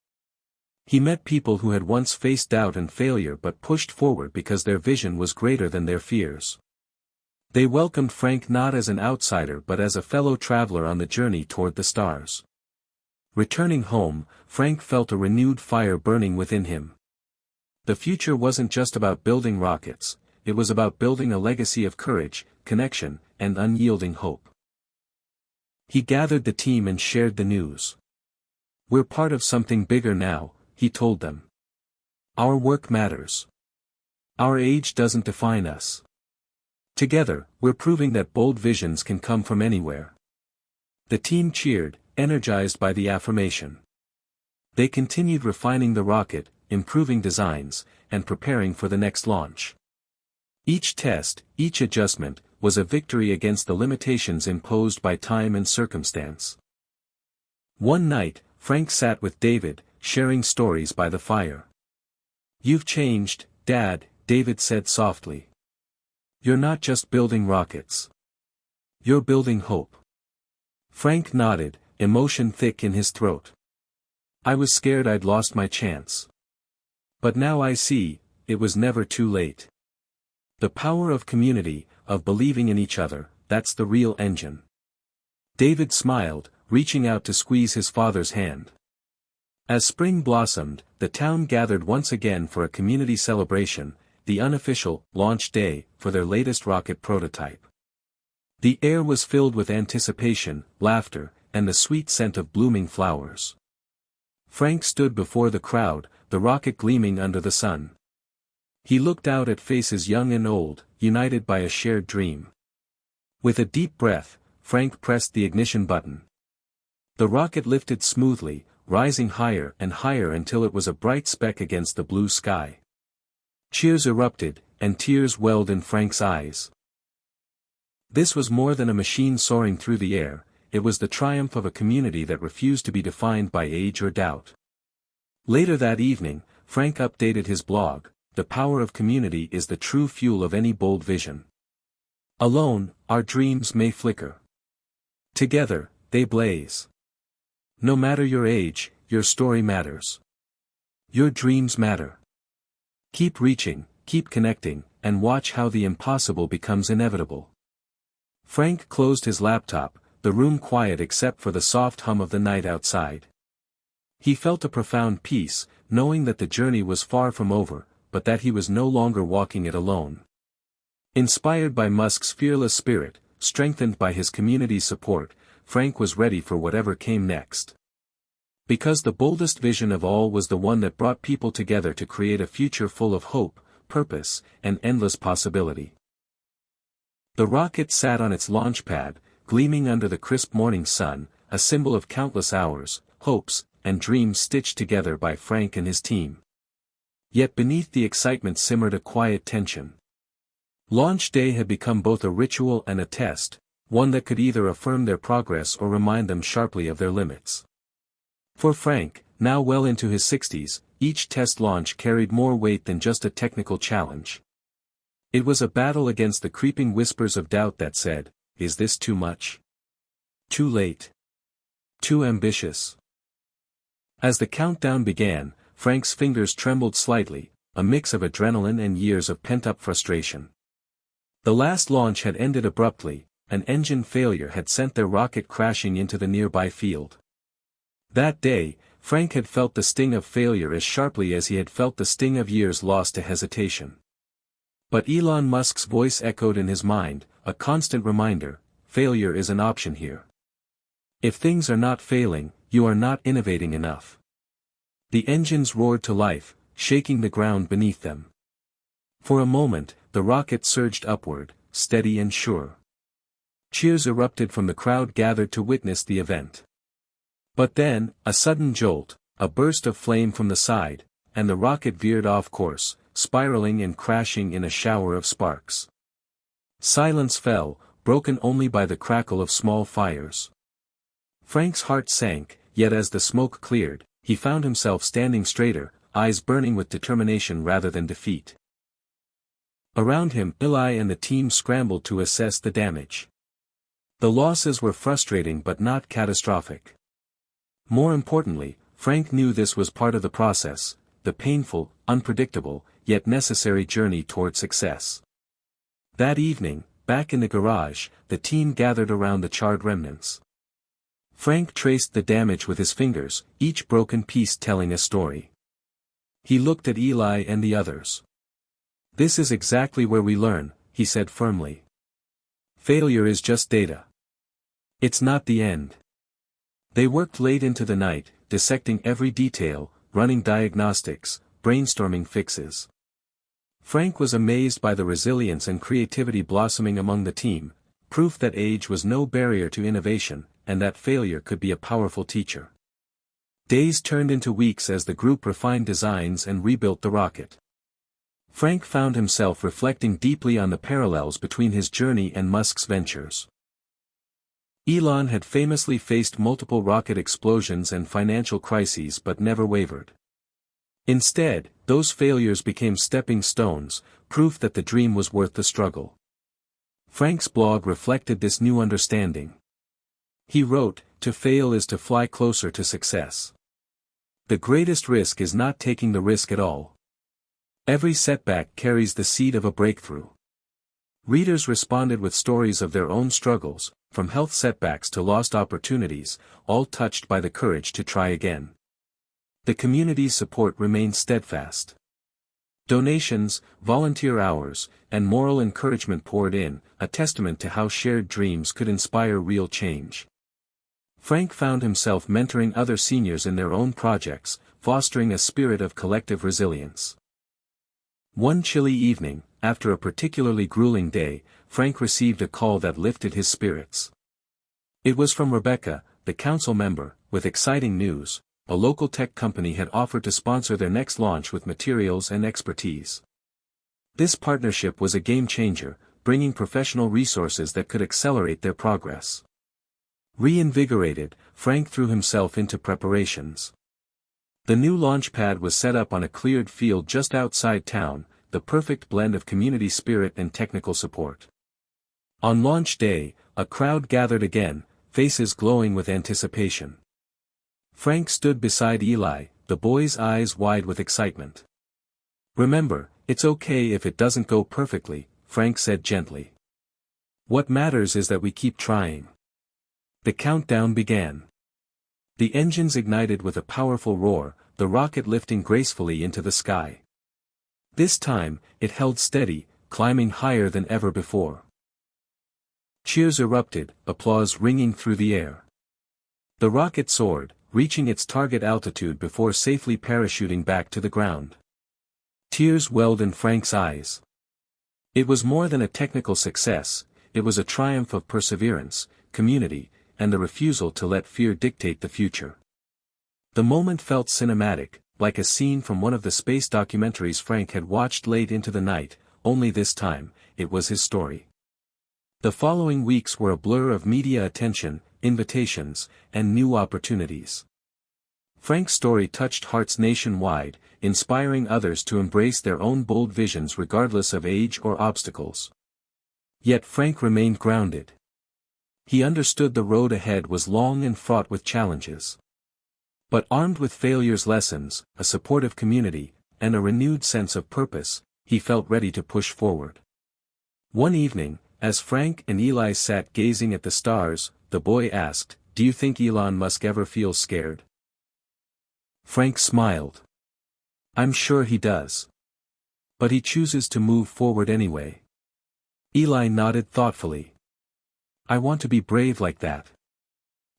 He met people who had once faced doubt and failure but pushed forward because their vision was greater than their fears. They welcomed Frank not as an outsider but as a fellow traveler on the journey toward the stars. Returning home, Frank felt a renewed fire burning within him. The future wasn't just about building rockets, it was about building a legacy of courage, connection, and unyielding hope. He gathered the team and shared the news. We're part of something bigger now, he told them. Our work matters. Our age doesn't define us. Together, we're proving that bold visions can come from anywhere. The team cheered, energized by the affirmation. They continued refining the rocket, improving designs, and preparing for the next launch. Each test, each adjustment, was a victory against the limitations imposed by time and circumstance. One night, Frank sat with David, sharing stories by the fire. You've changed, Dad, David said softly. You're not just building rockets. You're building hope. Frank nodded, emotion thick in his throat. I was scared I'd lost my chance. But now I see, it was never too late. The power of community, of believing in each other, that's the real engine. David smiled, reaching out to squeeze his father's hand. As spring blossomed, the town gathered once again for a community celebration, the unofficial launch day for their latest rocket prototype. The air was filled with anticipation, laughter, and the sweet scent of blooming flowers. Frank stood before the crowd, the rocket gleaming under the sun. He looked out at faces young and old, united by a shared dream. With a deep breath, Frank pressed the ignition button. The rocket lifted smoothly, rising higher and higher until it was a bright speck against the blue sky. Cheers erupted, and tears welled in Frank's eyes. This was more than a machine soaring through the air, it was the triumph of a community that refused to be defined by age or doubt. Later that evening, Frank updated his blog. The power of community is the true fuel of any bold vision. Alone, our dreams may flicker. Together, they blaze. No matter your age, your story matters. Your dreams matter. Keep reaching, keep connecting, and watch how the impossible becomes inevitable. Frank closed his laptop, the room quiet except for the soft hum of the night outside. He felt a profound peace, knowing that the journey was far from over, but that he was no longer walking it alone. Inspired by Musk's fearless spirit, strengthened by his community's support, Frank was ready for whatever came next. Because the boldest vision of all was the one that brought people together to create a future full of hope, purpose, and endless possibility. The rocket sat on its launch pad, gleaming under the crisp morning sun, a symbol of countless hours, hopes, and dreams stitched together by Frank and his team. Yet beneath the excitement simmered a quiet tension. Launch day had become both a ritual and a test, one that could either affirm their progress or remind them sharply of their limits. For Frank, now well into his 60s, each test launch carried more weight than just a technical challenge. It was a battle against the creeping whispers of doubt that said, "Is this too much? Too late? Too ambitious?" As the countdown began, Frank's fingers trembled slightly, a mix of adrenaline and years of pent-up frustration. The last launch had ended abruptly, an engine failure had sent their rocket crashing into the nearby field. That day, Frank had felt the sting of failure as sharply as he had felt the sting of years lost to hesitation. But Elon Musk's voice echoed in his mind, a constant reminder: failure is an option here. If things are not failing, you are not innovating enough. The engines roared to life, shaking the ground beneath them. For a moment, the rocket surged upward, steady and sure. Cheers erupted from the crowd gathered to witness the event. But then, a sudden jolt, a burst of flame from the side, and the rocket veered off course, spiraling and crashing in a shower of sparks. Silence fell, broken only by the crackle of small fires. Frank's heart sank, yet as the smoke cleared, he found himself standing straighter, eyes burning with determination rather than defeat. Around him, Eli and the team scrambled to assess the damage. The losses were frustrating but not catastrophic. More importantly, Frank knew this was part of the process, the painful, unpredictable, yet necessary journey toward success. That evening, back in the garage, the team gathered around the charred remnants. Frank traced the damage with his fingers, each broken piece telling a story. He looked at Eli and the others. "This is exactly where we learn," he said firmly. "Failure is just data. It's not the end." They worked late into the night, dissecting every detail, running diagnostics, brainstorming fixes. Frank was amazed by the resilience and creativity blossoming among the team, proof that age was no barrier to innovation, and that failure could be a powerful teacher. Days turned into weeks as the group refined designs and rebuilt the rocket. Frank found himself reflecting deeply on the parallels between his journey and Musk's ventures. Elon had famously faced multiple rocket explosions and financial crises but never wavered. Instead, those failures became stepping stones, proof that the dream was worth the struggle. Frank's blog reflected this new understanding. He wrote, "To fail is to fly closer to success. The greatest risk is not taking the risk at all. Every setback carries the seed of a breakthrough." Readers responded with stories of their own struggles, from health setbacks to lost opportunities, all touched by the courage to try again. The community's support remained steadfast. Donations, volunteer hours, and moral encouragement poured in, a testament to how shared dreams could inspire real change. Frank found himself mentoring other seniors in their own projects, fostering a spirit of collective resilience. One chilly evening, after a particularly grueling day, Frank received a call that lifted his spirits. It was from Rebecca, the council member, with exciting news: a local tech company had offered to sponsor their next launch with materials and expertise. This partnership was a game-changer, bringing professional resources that could accelerate their progress. Reinvigorated, Frank threw himself into preparations. The new launch pad was set up on a cleared field just outside town, the perfect blend of community spirit and technical support. On launch day, a crowd gathered again, faces glowing with anticipation. Frank stood beside Eli, the boy's eyes wide with excitement. "Remember, it's okay if it doesn't go perfectly," Frank said gently. "What matters is that we keep trying." The countdown began. The engines ignited with a powerful roar, the rocket lifting gracefully into the sky. This time, it held steady, climbing higher than ever before. Cheers erupted, applause ringing through the air. The rocket soared, reaching its target altitude before safely parachuting back to the ground. Tears welled in Frank's eyes. It was more than a technical success, it was a triumph of perseverance, community, and the refusal to let fear dictate the future. The moment felt cinematic, like a scene from one of the space documentaries Frank had watched late into the night, only this time, it was his story. The following weeks were a blur of media attention, invitations, and new opportunities. Frank's story touched hearts nationwide, inspiring others to embrace their own bold visions regardless of age or obstacles. Yet Frank remained grounded. He understood the road ahead was long and fraught with challenges. But armed with failure's lessons, a supportive community, and a renewed sense of purpose, he felt ready to push forward. One evening, as Frank and Eli sat gazing at the stars, the boy asked, "Do you think Elon Musk ever feels scared?" Frank smiled. "I'm sure he does. But he chooses to move forward anyway." Eli nodded thoughtfully. "I want to be brave like that."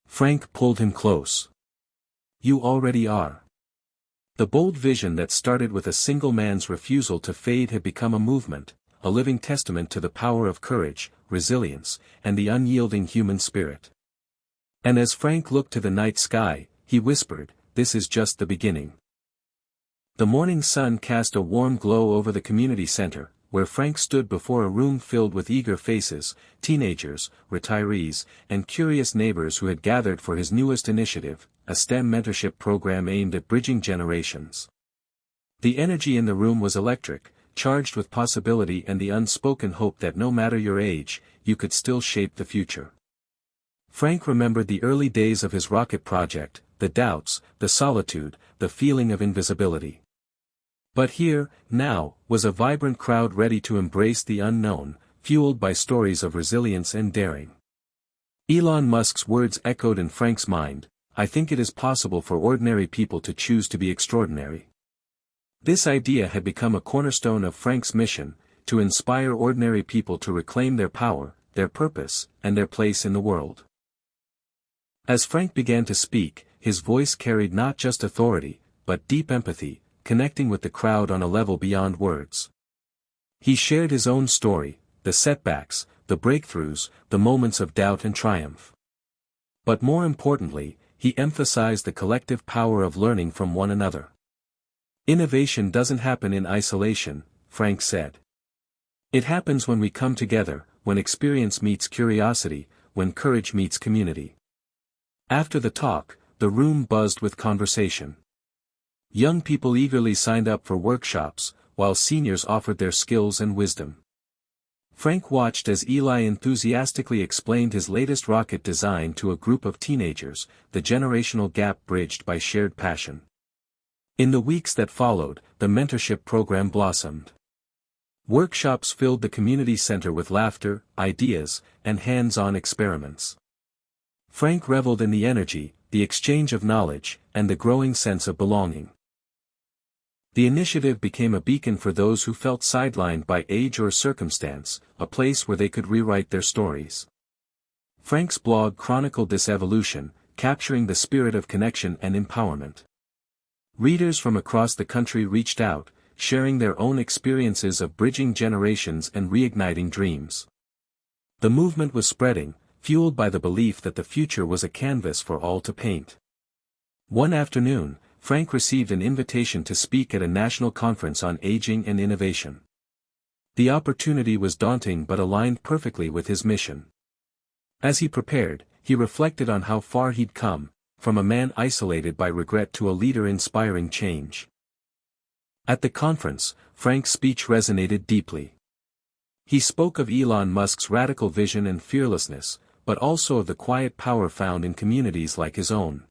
Frank pulled him close. "You already are." The bold vision that started with a single man's refusal to fade had become a movement, a living testament to the power of courage, resilience, and the unyielding human spirit. And as Frank looked to the night sky, he whispered, "This is just the beginning." The morning sun cast a warm glow over the community center, where Frank stood before a room filled with eager faces, teenagers, retirees, and curious neighbors who had gathered for his newest initiative, a STEM mentorship program aimed at bridging generations. The energy in the room was electric, charged with possibility and the unspoken hope that no matter your age, you could still shape the future. Frank remembered the early days of his rocket project, the doubts, the solitude, the feeling of invisibility. But here, now, was a vibrant crowd ready to embrace the unknown, fueled by stories of resilience and daring. Elon Musk's words echoed in Frank's mind, "I think it is possible for ordinary people to choose to be extraordinary." This idea had become a cornerstone of Frank's mission, to inspire ordinary people to reclaim their power, their purpose, and their place in the world. As Frank began to speak, his voice carried not just authority, but deep empathy, connecting with the crowd on a level beyond words. He shared his own story, the setbacks, the breakthroughs, the moments of doubt and triumph. But more importantly, he emphasized the collective power of learning from one another. "Innovation doesn't happen in isolation," Frank said. "It happens when we come together, when experience meets curiosity, when courage meets community." After the talk, the room buzzed with conversation. Young people eagerly signed up for workshops, while seniors offered their skills and wisdom. Frank watched as Eli enthusiastically explained his latest rocket design to a group of teenagers, the generational gap bridged by shared passion. In the weeks that followed, the mentorship program blossomed. Workshops filled the community center with laughter, ideas, and hands-on experiments. Frank reveled in the energy, the exchange of knowledge, and the growing sense of belonging. The initiative became a beacon for those who felt sidelined by age or circumstance, a place where they could rewrite their stories. Frank's blog chronicled this evolution, capturing the spirit of connection and empowerment. Readers from across the country reached out, sharing their own experiences of bridging generations and reigniting dreams. The movement was spreading, fueled by the belief that the future was a canvas for all to paint. One afternoon, Frank received an invitation to speak at a national conference on aging and innovation. The opportunity was daunting but aligned perfectly with his mission. As he prepared, he reflected on how far he'd come, from a man isolated by regret to a leader inspiring change. At the conference, Frank's speech resonated deeply. He spoke of Elon Musk's radical vision and fearlessness, but also of the quiet power found in communities like his own.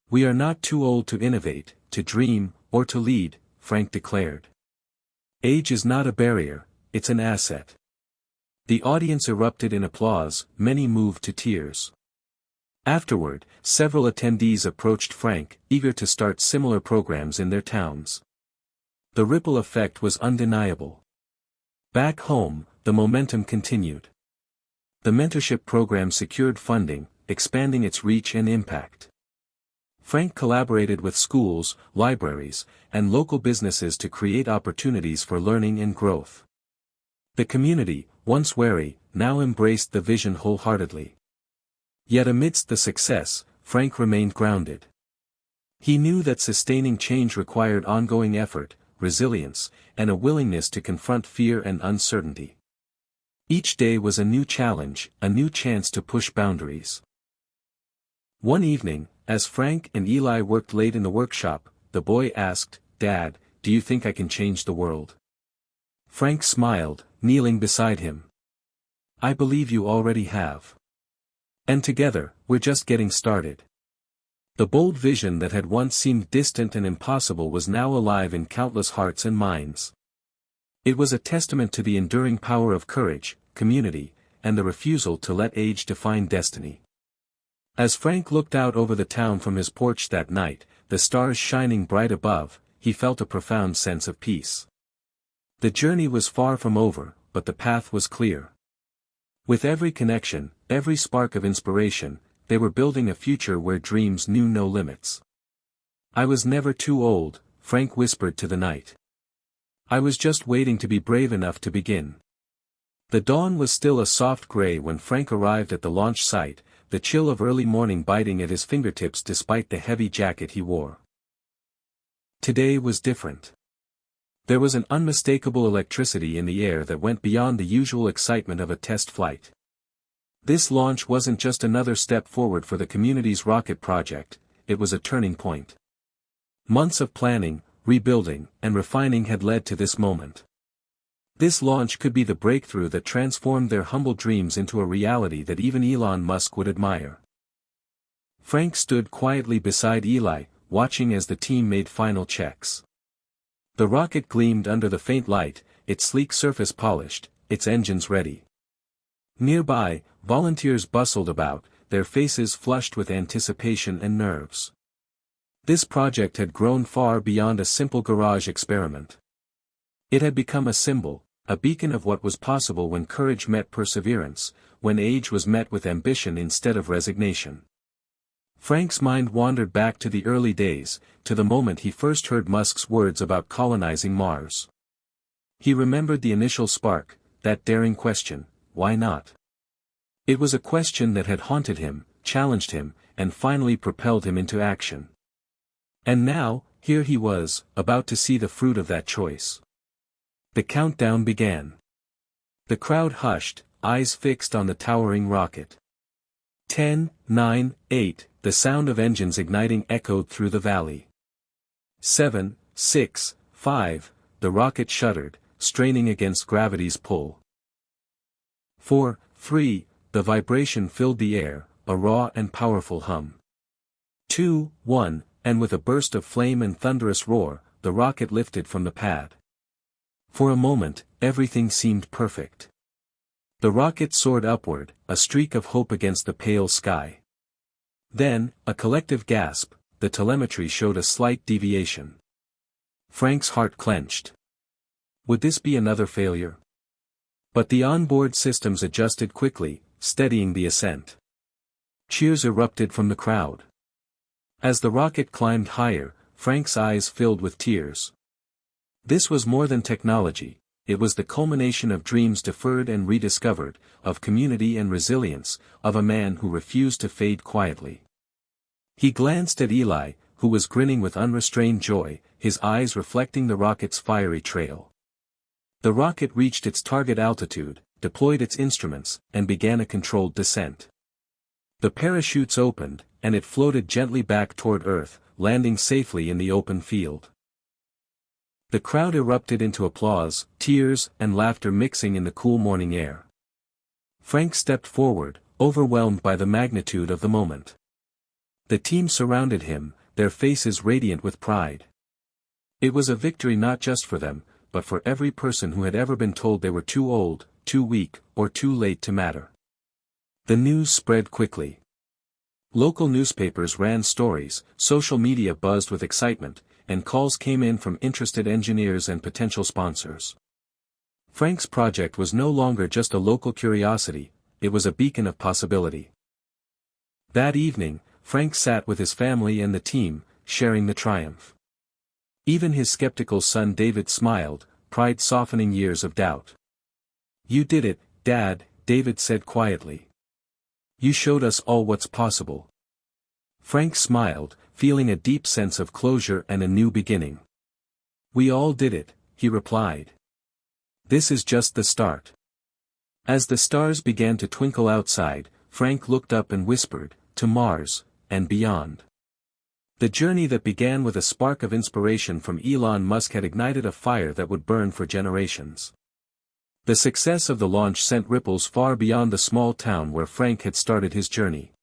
"We are not too old to innovate, to dream, or to lead," Frank declared. "Age is not a barrier, it's an asset." The audience erupted in applause, many moved to tears. Afterward, several attendees approached Frank, eager to start similar programs in their towns. The ripple effect was undeniable. Back home, the momentum continued. The mentorship program secured funding, expanding its reach and impact. Frank collaborated with schools, libraries, and local businesses to create opportunities for learning and growth. The community, once wary, now embraced the vision wholeheartedly. Yet amidst the success, Frank remained grounded. He knew that sustaining change required ongoing effort, resilience, and a willingness to confront fear and uncertainty. Each day was a new challenge, a new chance to push boundaries. One evening, as Frank and Eli worked late in the workshop, the boy asked, "Dad, do you think I can change the world?" Frank smiled, kneeling beside him. "I believe you already have. And together, we're just getting started." The bold vision that had once seemed distant and impossible was now alive in countless hearts and minds. It was a testament to the enduring power of courage, community, and the refusal to let age define destiny. As Frank looked out over the town from his porch that night, the stars shining bright above, he felt a profound sense of peace. The journey was far from over, but the path was clear. With every connection, every spark of inspiration, they were building a future where dreams knew no limits. "I was never too old," Frank whispered to the night. "I was just waiting to be brave enough to begin." The dawn was still a soft gray when Frank arrived at the launch site, the chill of early morning biting at his fingertips despite the heavy jacket he wore. Today was different. There was an unmistakable electricity in the air that went beyond the usual excitement of a test flight. This launch wasn't just another step forward for the community's rocket project, it was a turning point. Months of planning, rebuilding, and refining had led to this moment. This launch could be the breakthrough that transformed their humble dreams into a reality that even Elon Musk would admire. Frank stood quietly beside Eli, watching as the team made final checks. The rocket gleamed under the faint light, its sleek surface polished, its engines ready. Nearby, volunteers bustled about, their faces flushed with anticipation and nerves. This project had grown far beyond a simple garage experiment. It had become a symbol, a beacon of what was possible when courage met perseverance, when age was met with ambition instead of resignation. Frank's mind wandered back to the early days, to the moment he first heard Musk's words about colonizing Mars. He remembered the initial spark, that daring question, why not? It was a question that had haunted him, challenged him, and finally propelled him into action. And now, here he was, about to see the fruit of that choice. The countdown began. The crowd hushed, eyes fixed on the towering rocket. 10, 9, 8, the sound of engines igniting echoed through the valley. 7, 6, 5, the rocket shuddered, straining against gravity's pull. 4, 3, the vibration filled the air, a raw and powerful hum. 2, 1, and with a burst of flame and thunderous roar, the rocket lifted from the pad. For a moment, everything seemed perfect. The rocket soared upward, a streak of hope against the pale sky. Then, a collective gasp, the telemetry showed a slight deviation. Frank's heart clenched. Would this be another failure? But the onboard systems adjusted quickly, steadying the ascent. Cheers erupted from the crowd. As the rocket climbed higher, Frank's eyes filled with tears. This was more than technology, it was the culmination of dreams deferred and rediscovered, of community and resilience, of a man who refused to fade quietly. He glanced at Eli, who was grinning with unrestrained joy, his eyes reflecting the rocket's fiery trail. The rocket reached its target altitude, deployed its instruments, and began a controlled descent. The parachutes opened, and it floated gently back toward Earth, landing safely in the open field. The crowd erupted into applause, tears, and laughter mixing in the cool morning air. Frank stepped forward, overwhelmed by the magnitude of the moment. The team surrounded him, their faces radiant with pride. It was a victory not just for them, but for every person who had ever been told they were too old, too weak, or too late to matter. The news spread quickly. Local newspapers ran stories, social media buzzed with excitement, and calls came in from interested engineers and potential sponsors. Frank's project was no longer just a local curiosity, it was a beacon of possibility. That evening, Frank sat with his family and the team, sharing the triumph. Even his skeptical son David smiled, pride softening years of doubt. "You did it, Dad," David said quietly. "You showed us all what's possible." Frank smiled, feeling a deep sense of closure and a new beginning. "We all did it," he replied. "This is just the start." As the stars began to twinkle outside, Frank looked up and whispered, "To Mars, and beyond." The journey that began with a spark of inspiration from Elon Musk had ignited a fire that would burn for generations. The success of the launch sent ripples far beyond the small town where Frank had started his journey.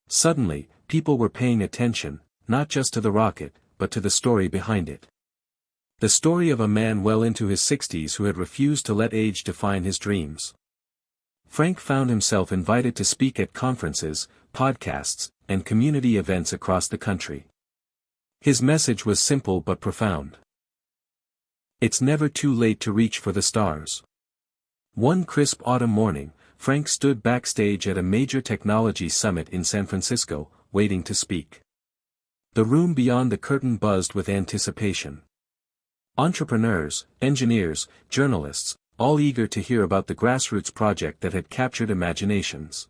Suddenly, people were paying attention, not just to the rocket, but to the story behind it. The story of a man well into his 60s who had refused to let age define his dreams. Frank found himself invited to speak at conferences, podcasts, and community events across the country. His message was simple but profound. It's never too late to reach for the stars. One crisp autumn morning, Frank stood backstage at a major technology summit in San Francisco, waiting to speak. The room beyond the curtain buzzed with anticipation. Entrepreneurs, engineers, journalists, all eager to hear about the grassroots project that had captured imaginations.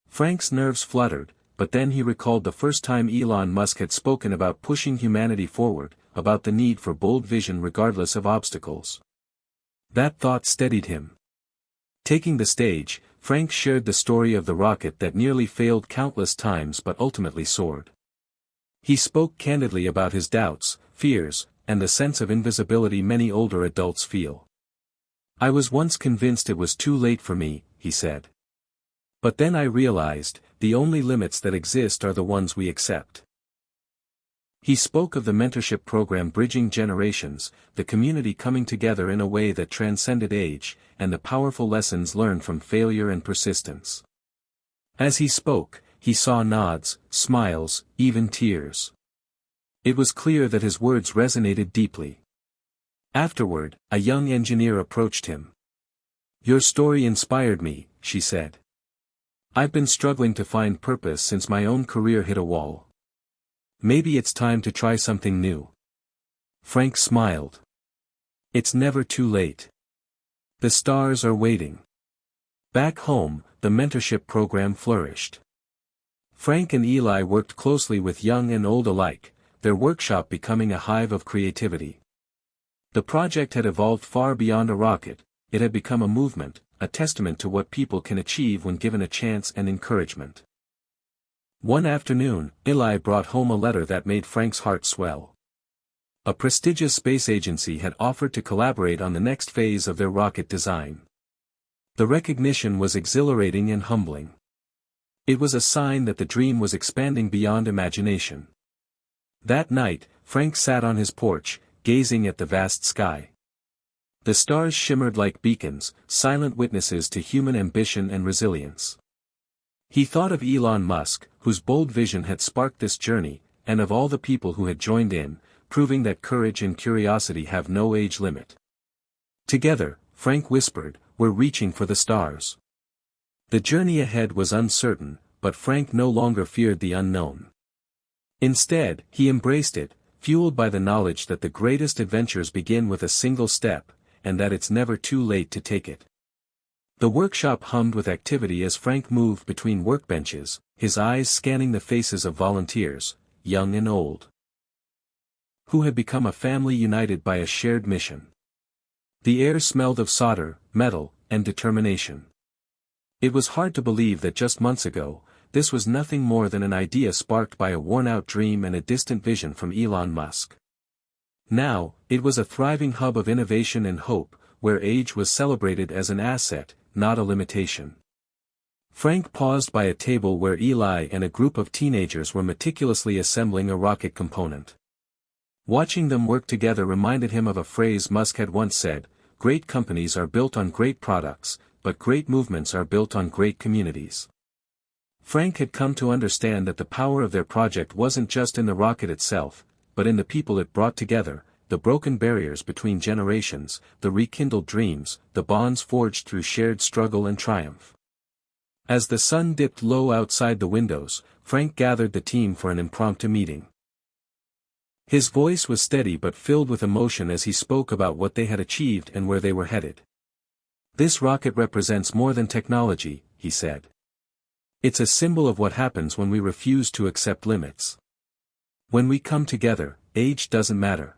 Frank's nerves fluttered, but then he recalled the first time Elon Musk had spoken about pushing humanity forward, about the need for bold vision regardless of obstacles. That thought steadied him. Taking the stage, Frank shared the story of the rocket that nearly failed countless times but ultimately soared. He spoke candidly about his doubts, fears, and the sense of invisibility many older adults feel. "I was once convinced it was too late for me," he said. "But then I realized, the only limits that exist are the ones we accept." He spoke of the mentorship program bridging generations, the community coming together in a way that transcended age, and the powerful lessons learned from failure and persistence. As he spoke, he saw nods, smiles, even tears. It was clear that his words resonated deeply. Afterward, a young engineer approached him. "Your story inspired me," she said. "I've been struggling to find purpose since my own career hit a wall. Maybe it's time to try something new." Frank smiled. "It's never too late. The stars are waiting." Back home, the mentorship program flourished. Frank and Eli worked closely with young and old alike, their workshop becoming a hive of creativity. The project had evolved far beyond a rocket, it had become a movement, a testament to what people can achieve when given a chance and encouragement. One afternoon, Eli brought home a letter that made Frank's heart swell. A prestigious space agency had offered to collaborate on the next phase of their rocket design. The recognition was exhilarating and humbling. It was a sign that the dream was expanding beyond imagination. That night, Frank sat on his porch, gazing at the vast sky. The stars shimmered like beacons, silent witnesses to human ambition and resilience. He thought of Elon Musk, whose bold vision had sparked this journey, and of all the people who had joined in, proving that courage and curiosity have no age limit. Together, Frank whispered, "We're reaching for the stars." The journey ahead was uncertain, but Frank no longer feared the unknown. Instead, he embraced it, fueled by the knowledge that the greatest adventures begin with a single step, and that it's never too late to take it. The workshop hummed with activity as Frank moved between workbenches, his eyes scanning the faces of volunteers, young and old, who had become a family united by a shared mission. The air smelled of solder, metal, and determination. It was hard to believe that just months ago, this was nothing more than an idea sparked by a worn-out dream and a distant vision from Elon Musk. Now, it was a thriving hub of innovation and hope, where age was celebrated as an asset, not a limitation. Frank paused by a table where Eli and a group of teenagers were meticulously assembling a rocket component. Watching them work together reminded him of a phrase Musk had once said, "Great companies are built on great products, but great movements are built on great communities." Frank had come to understand that the power of their project wasn't just in the rocket itself, but in the people it brought together, the broken barriers between generations, the rekindled dreams, the bonds forged through shared struggle and triumph. As the sun dipped low outside the windows, Frank gathered the team for an impromptu meeting. His voice was steady but filled with emotion as he spoke about what they had achieved and where they were headed. "This rocket represents more than technology," he said. "It's a symbol of what happens when we refuse to accept limits. When we come together, age doesn't matter.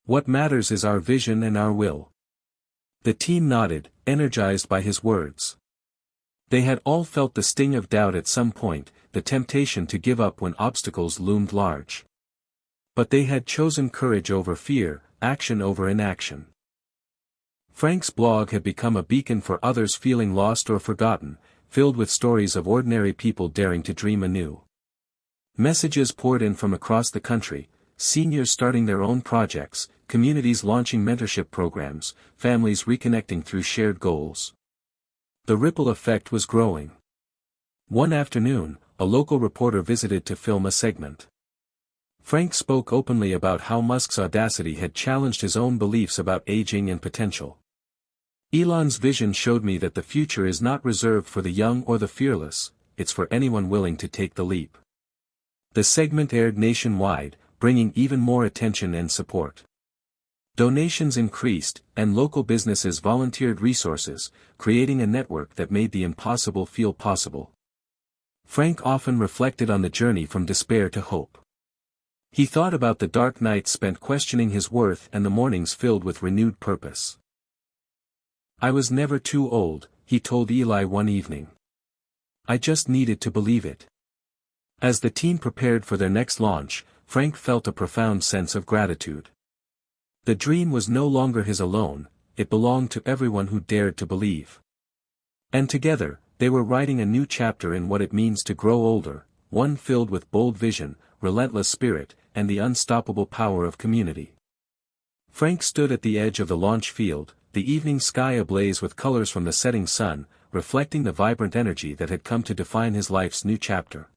What matters is our vision and our will." The team nodded, energized by his words. They had all felt the sting of doubt at some point, the temptation to give up when obstacles loomed large. But they had chosen courage over fear, action over inaction. Frank's blog had become a beacon for others feeling lost or forgotten, filled with stories of ordinary people daring to dream anew. Messages poured in from across the country, seniors starting their own projects, communities launching mentorship programs, families reconnecting through shared goals. The ripple effect was growing. One afternoon, a local reporter visited to film a segment. Frank spoke openly about how Musk's audacity had challenged his own beliefs about aging and potential. "Elon's vision showed me that the future is not reserved for the young or the fearless, it's for anyone willing to take the leap." The segment aired nationwide, bringing even more attention and support. Donations increased, and local businesses volunteered resources, creating a network that made the impossible feel possible. Frank often reflected on the journey from despair to hope. He thought about the dark nights spent questioning his worth and the mornings filled with renewed purpose. "I was never too old," he told Eli one evening. "I just needed to believe it." As the team prepared for their next launch, Frank felt a profound sense of gratitude. The dream was no longer his alone, it belonged to everyone who dared to believe. And together, they were writing a new chapter in what it means to grow older, one filled with bold vision, relentless spirit, and the unstoppable power of community. Frank stood at the edge of the launch field, the evening sky ablaze with colors from the setting sun, reflecting the vibrant energy that had come to define his life's new chapter.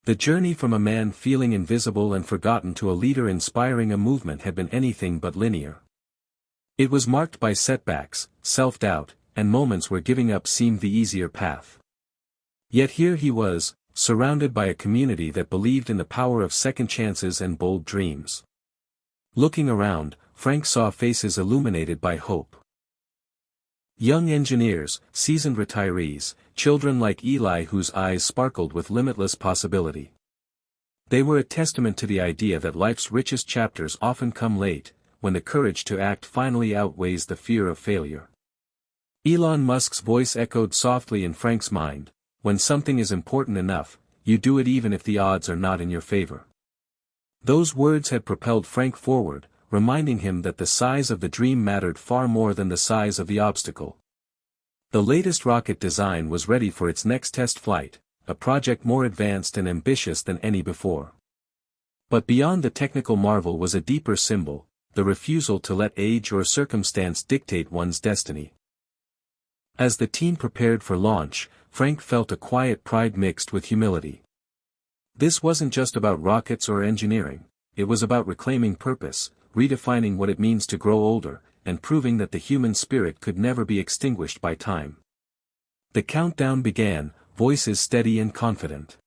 The journey from a man feeling invisible and forgotten to a leader inspiring a movement had been anything but linear. It was marked by setbacks, self-doubt, and moments where giving up seemed the easier path. Yet here he was, surrounded by a community that believed in the power of second chances and bold dreams. Looking around, Frank saw faces illuminated by hope. Young engineers, seasoned retirees, children like Eli whose eyes sparkled with limitless possibility. They were a testament to the idea that life's richest chapters often come late, when the courage to act finally outweighs the fear of failure. Elon Musk's voice echoed softly in Frank's mind, "When something is important enough, you do it even if the odds are not in your favor." Those words had propelled Frank forward, reminding him that the size of the dream mattered far more than the size of the obstacle. The latest rocket design was ready for its next test flight, a project more advanced and ambitious than any before. But beyond the technical marvel was a deeper symbol, the refusal to let age or circumstance dictate one's destiny. As the team prepared for launch, Frank felt a quiet pride mixed with humility. This wasn't just about rockets or engineering, it was about reclaiming purpose, redefining what it means to grow older, and proving that the human spirit could never be extinguished by time. The countdown began, voices steady and confident.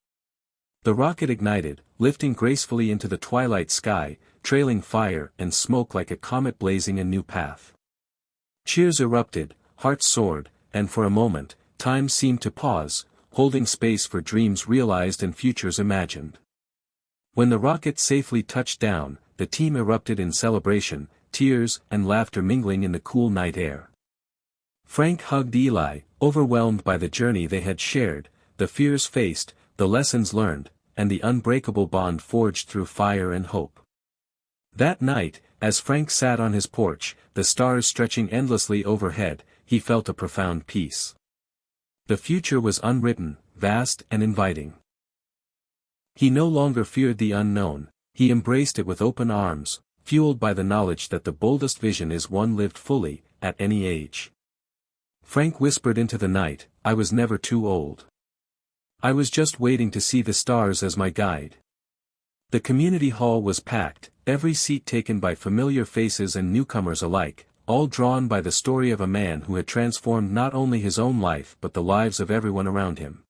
The rocket ignited, lifting gracefully into the twilight sky, trailing fire and smoke like a comet blazing a new path. Cheers erupted, hearts soared, and for a moment, time seemed to pause, holding space for dreams realized and futures imagined. When the rocket safely touched down, the team erupted in celebration, tears and laughter mingling in the cool night air. Frank hugged Eli, overwhelmed by the journey they had shared, the fears faced, the lessons learned, and the unbreakable bond forged through fire and hope. That night, as Frank sat on his porch, the stars stretching endlessly overhead, he felt a profound peace. The future was unwritten, vast and inviting. He no longer feared the unknown, he embraced it with open arms, fueled by the knowledge that the boldest vision is one lived fully, at any age. Frank whispered into the night, "I was never too old. I was just waiting to see the stars as my guide." The community hall was packed, every seat taken by familiar faces and newcomers alike, all drawn by the story of a man who had transformed not only his own life but the lives of everyone around him.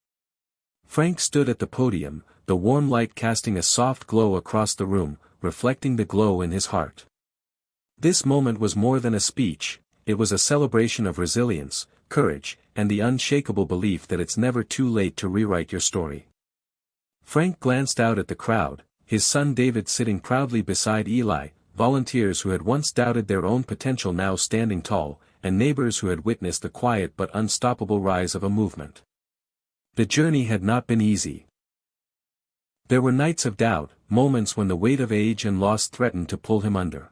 Frank stood at the podium, the warm light casting a soft glow across the room, reflecting the glow in his heart. This moment was more than a speech, it was a celebration of resilience, courage, and the unshakable belief that it's never too late to rewrite your story. Frank glanced out at the crowd, his son David sitting proudly beside Eli, volunteers who had once doubted their own potential now standing tall, and neighbors who had witnessed the quiet but unstoppable rise of a movement. The journey had not been easy. There were nights of doubt, moments when the weight of age and loss threatened to pull him under.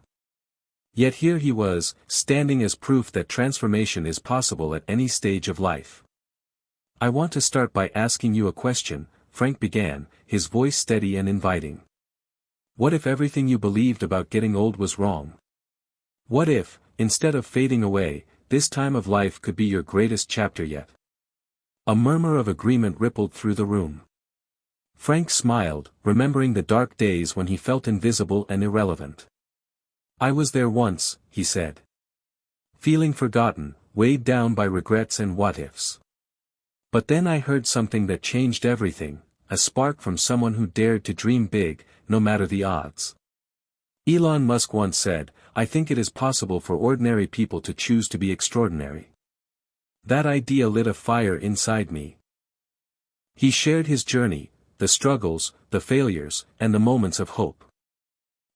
Yet here he was, standing as proof that transformation is possible at any stage of life. "I want to start by asking you a question," Frank began, his voice steady and inviting. "What if everything you believed about getting old was wrong? What if, instead of fading away, this time of life could be your greatest chapter yet?" A murmur of agreement rippled through the room. Frank smiled, remembering the dark days when he felt invisible and irrelevant. "I was there once," he said. "Feeling forgotten, weighed down by regrets and what-ifs. But then I heard something that changed everything, a spark from someone who dared to dream big, no matter the odds. Elon Musk once said, 'I think it is possible for ordinary people to choose to be extraordinary.' That idea lit a fire inside me." He shared his journey, the struggles, the failures, and the moments of hope.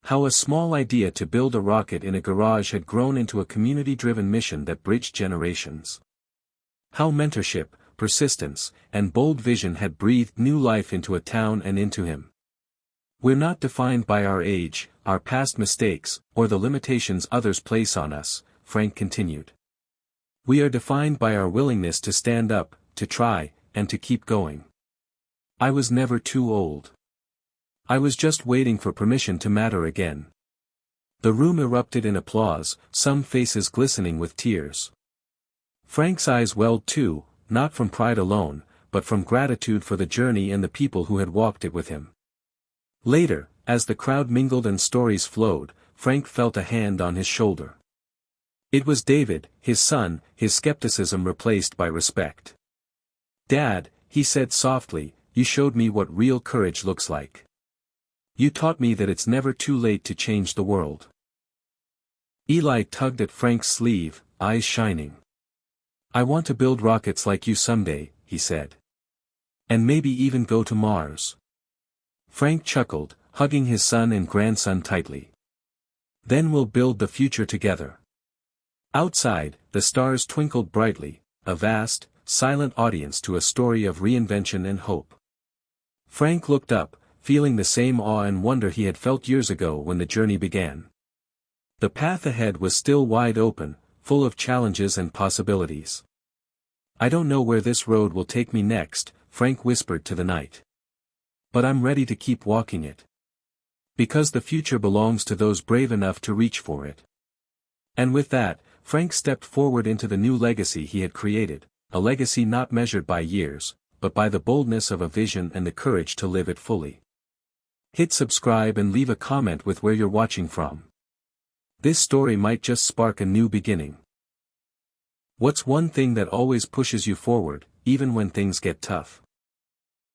How a small idea to build a rocket in a garage had grown into a community-driven mission that bridged generations. How mentorship, persistence, and bold vision had breathed new life into a town and into him. "We're not defined by our age, our past mistakes, or the limitations others place on us," Frank continued. "We are defined by our willingness to stand up, to try, and to keep going. I was never too old. I was just waiting for permission to matter again." The room erupted in applause, some faces glistening with tears. Frank's eyes welled too, not from pride alone, but from gratitude for the journey and the people who had walked it with him. Later, as the crowd mingled and stories flowed, Frank felt a hand on his shoulder. It was David, his son, his skepticism replaced by respect. "Dad," he said softly, "you showed me what real courage looks like. You taught me that it's never too late to change the world." Eli tugged at Frank's sleeve, eyes shining. "I want to build rockets like you someday," he said. "And maybe even go to Mars." Frank chuckled, hugging his son and grandson tightly. "Then we'll build the future together." Outside, the stars twinkled brightly, a vast, silent audience to a story of reinvention and hope. Frank looked up, feeling the same awe and wonder he had felt years ago when the journey began. The path ahead was still wide open, full of challenges and possibilities. "I don't know where this road will take me next," Frank whispered to the night. "But I'm ready to keep walking it. Because the future belongs to those brave enough to reach for it." And with that, Frank stepped forward into the new legacy he had created, a legacy not measured by years, but by the boldness of a vision and the courage to live it fully. Hit subscribe and leave a comment with where you're watching from. This story might just spark a new beginning. What's one thing that always pushes you forward, even when things get tough?